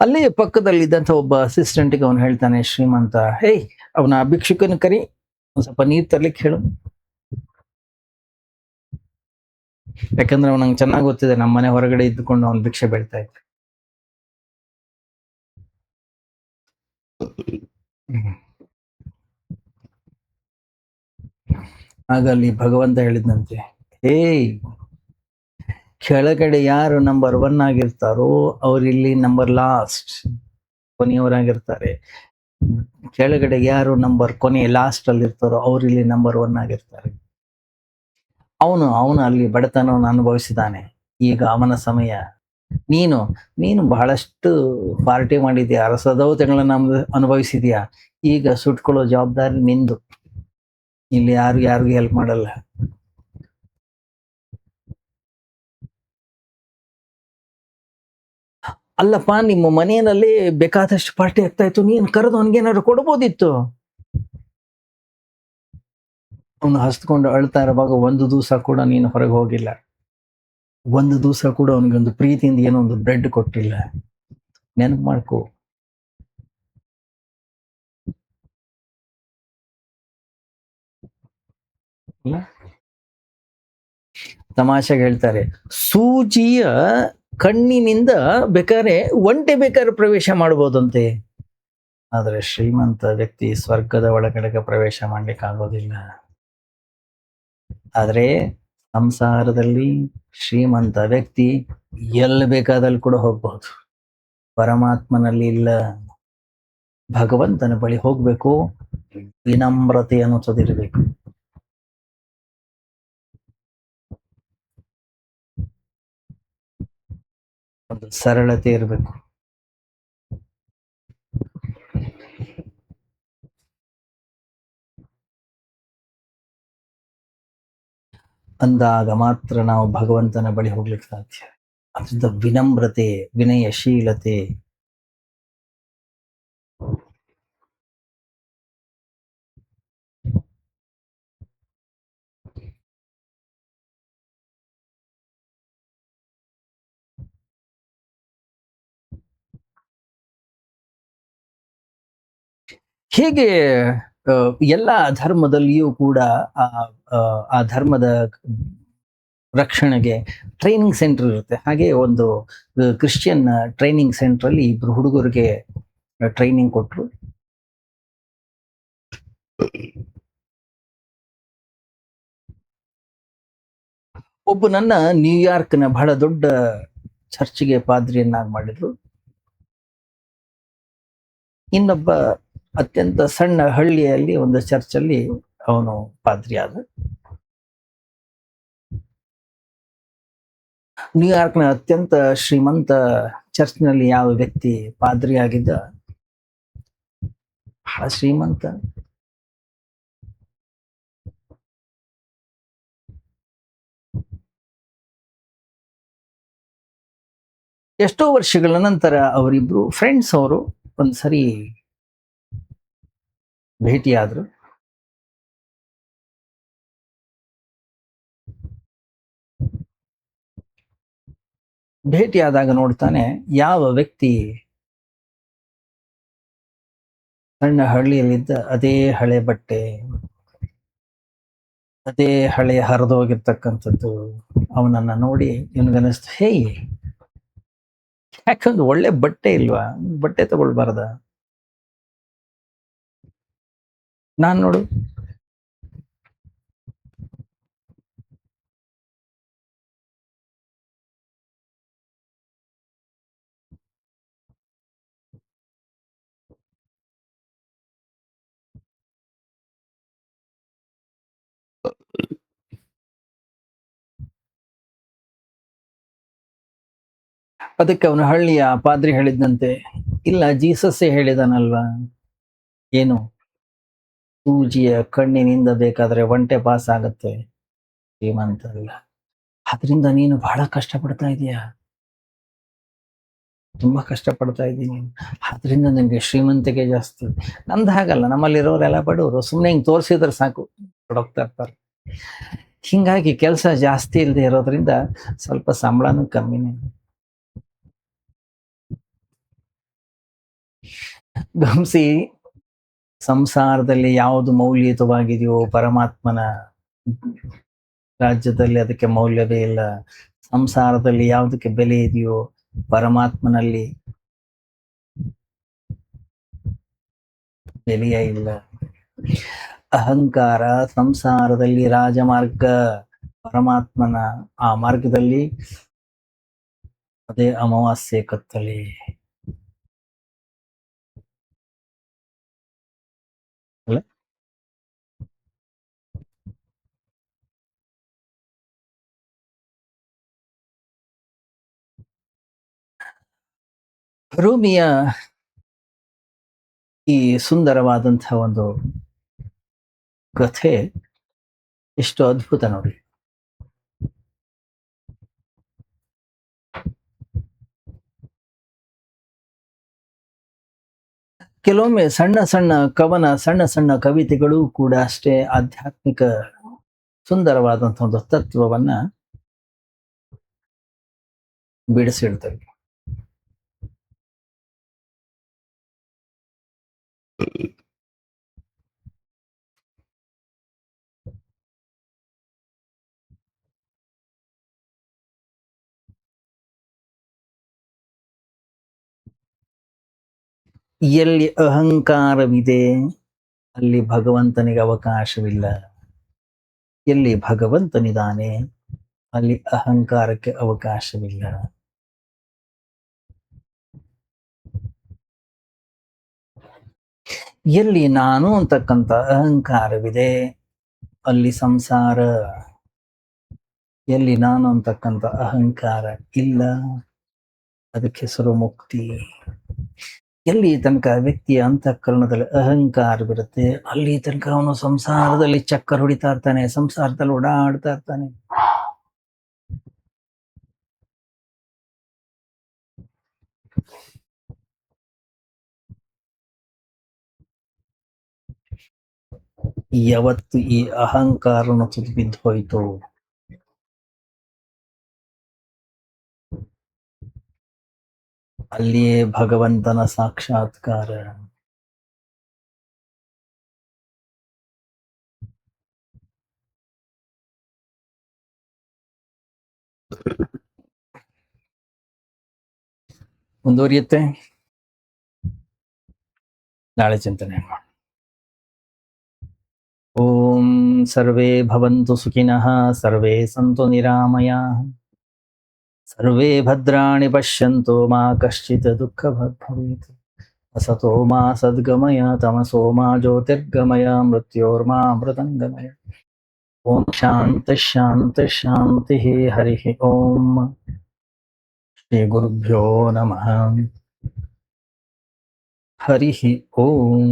ಅಲ್ಲೇ ಪಕ್ಕದಲ್ಲಿದ್ದಂಥ ಒಬ್ಬ ಅಸಿಸ್ಟೆಂಟ್ಗೆ ಅವನು ಹೇಳ್ತಾನೆ, ಶ್ರೀಮಂತ, ಹೇಯ್ ಅವನ ಭಿಕ್ಷುಕನ ಕರಿ, ಒಂದ್ ಸ್ವಲ್ಪ ನೀರ್ ತರ್ಲಿಕ್ಕೆ ಹೇಳು. ಯಾಕಂದ್ರೆ ಅವ್ನು ನಂಗೆ ಚೆನ್ನಾಗಿ ಗೊತ್ತಿದೆ, ನಮ್ಮ ಮನೆ ಹೊರಗಡೆ ಇದ್ದುಕೊಂಡು ಅವ್ನು ಭಿಕ್ಷೆ ಬೇಡ್ತಾ ಇದ್ದ. ಆಗ ಅಲ್ಲಿ ಭಗವಂತ ಹೇಳಿದಂತೆ, ಹೇಯ್, ಕೆಳಗಡೆ ಯಾರು ನಂಬರ್ 1 ಆಗಿರ್ತಾರೋ ಅವ್ರಿಲ್ಲಿ ನಂಬರ್ ಲಾಸ್ಟ್, ಕೊನೆಯವರಾಗಿರ್ತಾರೆ. ಕೆಳಗಡೆ ಯಾರು ಕೊನೆ ಲಾಸ್ಟ್ ಅಲ್ಲಿ ಇರ್ತಾರೋ ಅವ್ರಿಲ್ಲಿ ನಂಬರ್ 1 ಆಗಿರ್ತಾರೆ. ಅವನು ಅಲ್ಲಿ ಬಡತನವನ್ನು ಅನುಭವಿಸಿದ್ದಾನೆ, ಈಗ ಅವನ ಸಮಯ. ನೀನು ನೀನು ಬಹಳಷ್ಟು ಪಾರ್ಟಿ ಮಾಡಿದ್ಯಾ, ರಸದೌತಗಳನ್ನ ಅನುಭವಿಸಿದ್ಯಾ, ಈಗ ಸುಟ್ಕೊಳ್ಳೋ ಜವಾಬ್ದಾರಿ ನಿಂದು. ಇಲ್ಲಿ ಯಾರಿಗೂ ಹೆಲ್ಪ್ ಮಾಡಲ್ಲ. ಅಲ್ಲಪ್ಪ, ನಿಮ್ಮ ಮನೆಯಲ್ಲಿ ಬೇಕಾದಷ್ಟು ಪಾರ್ಟಿ ಆಗ್ತಾ ಇತ್ತು, ನೀನ್ ಕರೆದು ಅವನಿಗೇನಾದ್ರು ಕೊಡ್ಬೋದಿತ್ತು. ಅವನು ಹಸ್ಕೊಂಡು ಅಳ್ತಾ ಇರುವಾಗ ಒಂದು ದಿವಸ ಕೂಡ ನೀನು ಹೊರಗೆ ಹೋಗಿಲ್ಲ, ಒಂದು ದಿವಸ ಕೂಡ ಅವನಿಗೊಂದು ಪ್ರೀತಿಯಿಂದ ಏನೋ ಒಂದು ಬ್ರೆಡ್ ಕೊಟ್ಟಿಲ್ಲ. ನೆನಪು ಮಾಡ್ಕೋ. ತಮಾಷೆಗೆ ಹೇಳ್ತಾರೆ, ಸೂಜಿಯ ಕಣ್ಣಿನಿಂದ ಬೇಕಾದ್ರೆ ಒಂಟೆ ಬೇಕಾದ್ರೆ ಪ್ರವೇಶ ಮಾಡಬಹುದಂತೆ, ಆದ್ರೆ ಶ್ರೀಮಂತ ವ್ಯಕ್ತಿ ಸ್ವರ್ಗದ ಒಳಗಡೆಗೆ ಪ್ರವೇಶ ಮಾಡ್ಲಿಕ್ಕೆ ಆಗೋದಿಲ್ಲ. ಆದ್ರೆ ಸಂಸಾರದಲ್ಲಿ ಶ್ರೀಮಂತ ವ್ಯಕ್ತಿ ಎಲ್ಲಿ ಬೇಕಾದಲ್ಲಿ ಕೂಡ ಹೋಗ್ಬಹುದು, ಪರಮಾತ್ಮನಲ್ಲಿ ಇಲ್ಲ. ಭಗವಂತನ ಬಳಿ ಹೋಗ್ಬೇಕು, ವಿನಮ್ರತೆ ಅನ್ನೋದಿರಬೇಕು. ಒಂದು ಸರಳತೆ ಇರಬೇಕು. ಅಂದಾಗ ಮಾತ್ರ ನಾವು ಭಗವಂತನ ಬಳಿ ಹೋಗ್ಲಿಕ್ಕೆ ಸಾಧ್ಯ. ಅದರಿಂದ ವಿನಮ್ರತೆ, ವಿನಯಶೀಲತೆ. ಹೀಗೆ ಆ, ಎಲ್ಲ ಧರ್ಮದಲ್ಲಿಯೂ ಕೂಡ ಆ ಆ ಧರ್ಮದ ರಕ್ಷಣೆಗೆ ಟ್ರೈನಿಂಗ್ ಸೆಂಟರ್ ಇರುತ್ತೆ. ಹಾಗೆ ಒಂದು ಕ್ರಿಶ್ಚಿಯನ್ ಟ್ರೈನಿಂಗ್ ಸೆಂಟರ್ ಅಲ್ಲಿ ಇಬ್ರು ಹುಡುಗರಿಗೆ ಟ್ರೈನಿಂಗ್ ಕೊಟ್ಟರು. ಒಬ್ಬನನ್ನ ನ್ಯೂಯಾರ್ಕ್ನ ಬಹಳ ದೊಡ್ಡ ಚರ್ಚ್ಗೆ ಪಾದ್ರಿಯನ್ನಾಗಿ ಮಾಡಿದ್ರು. ಇನ್ನೊಬ್ಬ ಅತ್ಯಂತ ಸಣ್ಣ ಹಳ್ಳಿಯಲ್ಲಿ ಒಂದು ಚರ್ಚಲ್ಲಿ ಅವನು ಪಾದ್ರಿ ಆದ. ನ್ಯೂಯಾರ್ಕ್ನ ಅತ್ಯಂತ ಶ್ರೀಮಂತ ಚರ್ಚ್ನಲ್ಲಿ ಯಾವ ವ್ಯಕ್ತಿ ಪಾದ್ರಿ ಆಗಿದ್ದ, ಬಹಳ ಶ್ರೀಮಂತ. ಎಷ್ಟೋ ವರ್ಷಗಳ ನಂತರ ಅವರಿಬ್ರು ಫ್ರೆಂಡ್ಸ್, ಅವರು ಒಂದ್ಸರಿ ಭೇಟಿಯಾದ್ರು. ಭೇಟಿಯಾದಾಗ ನೋಡ್ತಾನೆ, ಯಾವ ವ್ಯಕ್ತಿ ಸಣ್ಣ ಹಳ್ಳಿಯಲ್ಲಿದ್ದ ಅದೇ ಹಳೆ ಬಟ್ಟೆ, ಅದೇ ಹಳೆ ಹರಿದೋಗಿರ್ತಕ್ಕಂಥದ್ದು. ಅವನನ್ನ ನೋಡಿ ಇವನಿಗನ್ನಿಸ್ತು, ಹೇ, ಯಾಕಂದ್ರೆ ಒಳ್ಳೆ ಬಟ್ಟೆ ಇಲ್ವಾ, ಬಟ್ಟೆ ತಗೊಳ್ಬಾರ್ದ, ನಾನ್ ನೋಡು. ಅದಕ್ಕೆ ಅವನ ಹಳ್ಳಿಯ ಪಾದ್ರಿ ಹೇಳಿದ್ನಂತೆ, ಇಲ್ಲ, ಜೀಸಸ್ಸೇ ಹೇಳಿದಾನಲ್ವಾ, ಏನು, ಸೂಜಿಯ ಕಣ್ಣಿನಿಂದ ಬೇಕಾದ್ರೆ ಒಂಟೆ ಪಾಸ್ ಆಗತ್ತೆ, ಶ್ರೀಮಂತ ಅಲ್ಲ. ಆದ್ರಿಂದ ನೀನು ಬಹಳ ಕಷ್ಟಪಡ್ತಾ ಇದೀಯ, ತುಂಬಾ ಕಷ್ಟಪಡ್ತಾ ಇದ್ದೀನಿ, ಆದ್ರಿಂದ ನಿಮ್ಗೆ ಶ್ರೀಮಂತಿಕೆ ಜಾಸ್ತಿ. ನಮ್ದು ಹಾಗಲ್ಲ, ನಮ್ಮಲ್ಲಿರೋರೆಲ್ಲ ಬಡವರು, ಸುಮ್ಮನೆ ಹಿಂಗ್ ತೋರಿಸಿದ್ರೆ ಸಾಕು ಹೊಡೋಗ್ತಾ ಇರ್ತಾರೆ. ಹಿಂಗಾಗಿ ಕೆಲಸ ಜಾಸ್ತಿ ಇಲ್ಲದೆ ಇರೋದ್ರಿಂದ ಸ್ವಲ್ಪ ಸಂಬಳನೂ ಕಮ್ಮಿನೇ. ಗಮನಿಸಿ, ಸಂಸಾರದಲ್ಲಿ ಯಾವುದು ಮೌಲ್ಯಯುತವಾಗಿದೆಯೋ ಪರಮಾತ್ಮನ ರಾಜ್ಯದಲ್ಲಿ ಅದಕ್ಕೆ ಮೌಲ್ಯವೇ ಇಲ್ಲ. ಸಂಸಾರದಲ್ಲಿ ಯಾವುದಕ್ಕೆ ಬೆಲೆ ಇದೆಯೋ ಪರಮಾತ್ಮನಲ್ಲಿ ಬೆಲೆಯೇ ಇಲ್ಲ. ಅಹಂಕಾರ ಸಂಸಾರದಲ್ಲಿ ರಾಜಮಾರ್ಗ, ಪರಮಾತ್ಮನ ಆ ಮಾರ್ಗದಲ್ಲಿ ಅದೇ ಅಮಾವಾಸ್ಯೆ ಕತ್ತಲೆ. ಅಲ್ಲ, ರೂಮಿಯ ಈ ಸುಂದರವಾದಂತಹ ಒಂದು ಕಥೆ ಎಷ್ಟು ಅದ್ಭುತ ನೋಡಿ. ಕೆಲವೊಮ್ಮೆ ಸಣ್ಣ ಸಣ್ಣ ಕವನ, ಸಣ್ಣ ಸಣ್ಣ ಕವಿತೆಗಳು ಕೂಡ ಅಷ್ಟೇ ಆಧ್ಯಾತ್ಮಿಕ ಸುಂದರವಾದಂತಹ ಒಂದು ತತ್ವವನ್ನ ಬಿಡಿಸಿಡ್ತವೆ. ಎಲ್ಲಿ ಅಹಂಕಾರವಿದೆ ಅಲ್ಲಿ ಭಗವಂತನಿಗೆ ಅವಕಾಶವಿಲ್ಲ. ಎಲ್ಲಿ ಭಗವಂತನಿದ್ದಾನೆ ಅಲ್ಲಿ ಅಹಂಕಾರಕ್ಕೆ ಅವಕಾಶವಿಲ್ಲ. ಎಲ್ಲಿ ನಾನು ಅಂತಕ್ಕಂಥ ಅಹಂಕಾರವಿದೆ ಅಲ್ಲಿ ಸಂಸಾರ. ಎಲ್ಲಿ ನಾನು ಅಂತಕ್ಕಂಥ ಅಹಂಕಾರ ಇಲ್ಲ ಅದಕ್ಕೆ ಹೆಸರು ಮುಕ್ತಿ. ಎಲ್ಲಿ ತನಕ ವ್ಯಕ್ತಿಯ ಅಂತಃಕರಣದಲ್ಲಿ ಅಹಂಕಾರವಿರುತ್ತೆ ಅಲ್ಲಿ ತನಕ ಅವನು ಸಂಸಾರದಲ್ಲಿ ಚಕ್ಕರ್ ಹೊಡಿತಾ ಇರ್ತಾನೆ, ಸಂಸಾರದಲ್ಲಿ ಓಡಾಡ್ತಾ ಇರ್ತಾನೆ. ಯಾವತ್ತು ಈ ಅಹಂಕಾರನು ತುದಿ ಬಿದ್ದು ಹೋಯಿತು, ಅಲ್ಲಿಯೇ ಭಗವಂತನ ಸಾಕ್ಷಾತ್ಕಾರ. ಮುಂದುವರಿಯುತ್ತೆ. ನಾಳೆ ಚಿಂತನೆ ಮಾಡೋಣ. ಓಂ ಸರ್ವೇ ಭವಂತು ಸುಖಿನಃ, ಸರ್ವೇ ಸಂತು ನಿರಾಮಯಾಃ, ಸರ್ವೇ ಭದ್ರಾಣಿ ಪಶ್ಯಂತು ಮಾ ಕಶ್ಚಿತ್ ದುಃಖಭಾಗ್ ಭವೇತ್. ಅಸತೋ ಮಾ ಸದ್ಗಮಯ, ತಮಸೋ ಮಾ ಜ್ಯೋತಿರ್ಗಮಯ, ಮೃತ್ಯೋರ್ಮಾ ಮೃತಂಗಮಯ. ಓಂ ಶಾಂತಿ ಶಾಂತಿ ಶಾಂತಿ. ಹರಿ ಓಂ. ಶ್ರೀ ಗುರುಭ್ಯೋ ನಮಃ. ಹರಿ ಓಂ.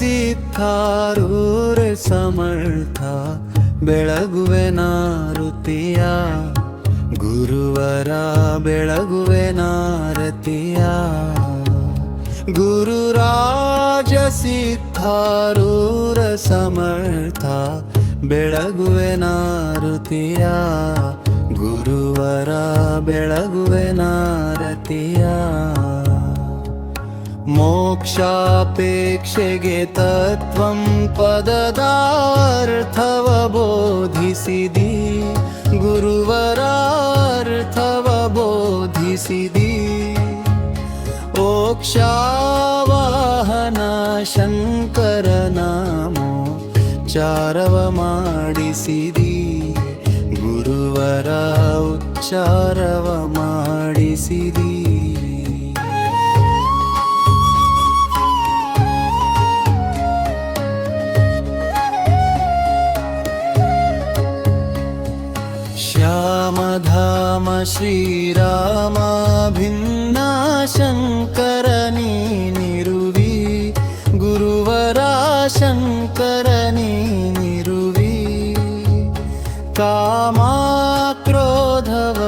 ಸಿದ್ಧಾರೂರ ಸಮರ್ಥ ಬೆಳಗುವೆ ನಾರುತಿಯ, ಗುರುವರ ಬೆಳಗುವೆ ನಾರತಿಯ. ಗುರುರಾಜ ಸಿದ್ಧಾರೂರ ಸಮರ್ಥ ಬೆಳಗುವೆ ನಾರುತಿಯ, ಗುರುವರ ಬೆಳಗುವೆ ನಾರತಿಯ. ಮೋಕ್ಷಾಪೇಕ್ಷೆಗೆ ತತ್ವಂ ಪದದಾರ್ಥವ ಬೋಧಿಸಿದಿ, ಗುರುವರಾರ್ಥವ ಬೋಧಿಸಿದಿ. ಮೋಕ್ಷಾವಾಹನ ಶಂಕರ ನಾಮೋ ಚಾರವ ಮಾಡಿಸಿದಿ, ಗುರುವರ ಉಚ್ಚಾರವ ಮಾಡಿಸಿದಿ. ಶ್ಯಾಮಧಾಮ ಶ್ರೀರಾಮ ಭಿನ್ನ ಶಂಕರ ನೀನಿರುವಿ, ಗುರುವರ ಶಂಕರ ನೀನಿರುವಿ. ಕಾಮ ಕ್ರೋಧವ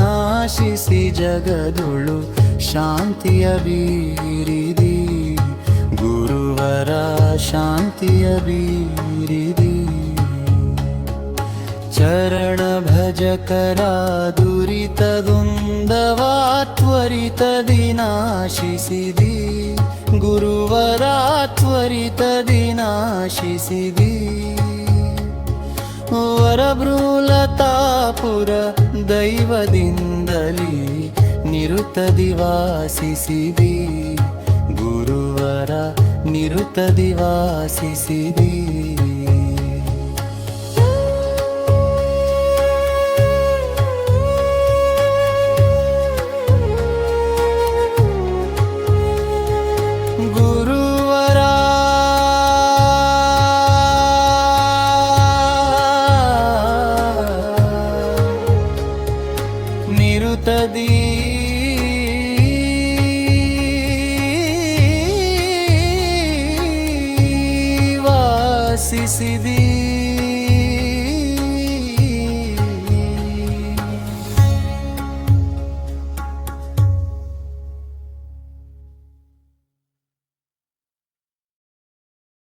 ನಾಶಿಸಿ ಜಗದುಳು ಶಾಂತಿಯ ಬೀರಿದಿ, ಗುರುವರ ಶಾಂತಿಯ ಬೀರಿದಿ. ಚರಣ ಭಜಕರ ದುರಿತದುಂದವ ತ್ವರಿತದಿ ನಾಶಿಸಿದಿ, ಗುರುವರ ತ್ವರಿತದಿ ನಾಶಿಸಿದಿ. ವರಭೃಲತಾಪುರ ದೈವದಿಂದಲಿ ನಿರುತದಿ ವಾಸಿಸಿದಿ, ಗುರುವರ ನಿರುತದಿ ವಾಸಿಸಿದಿ.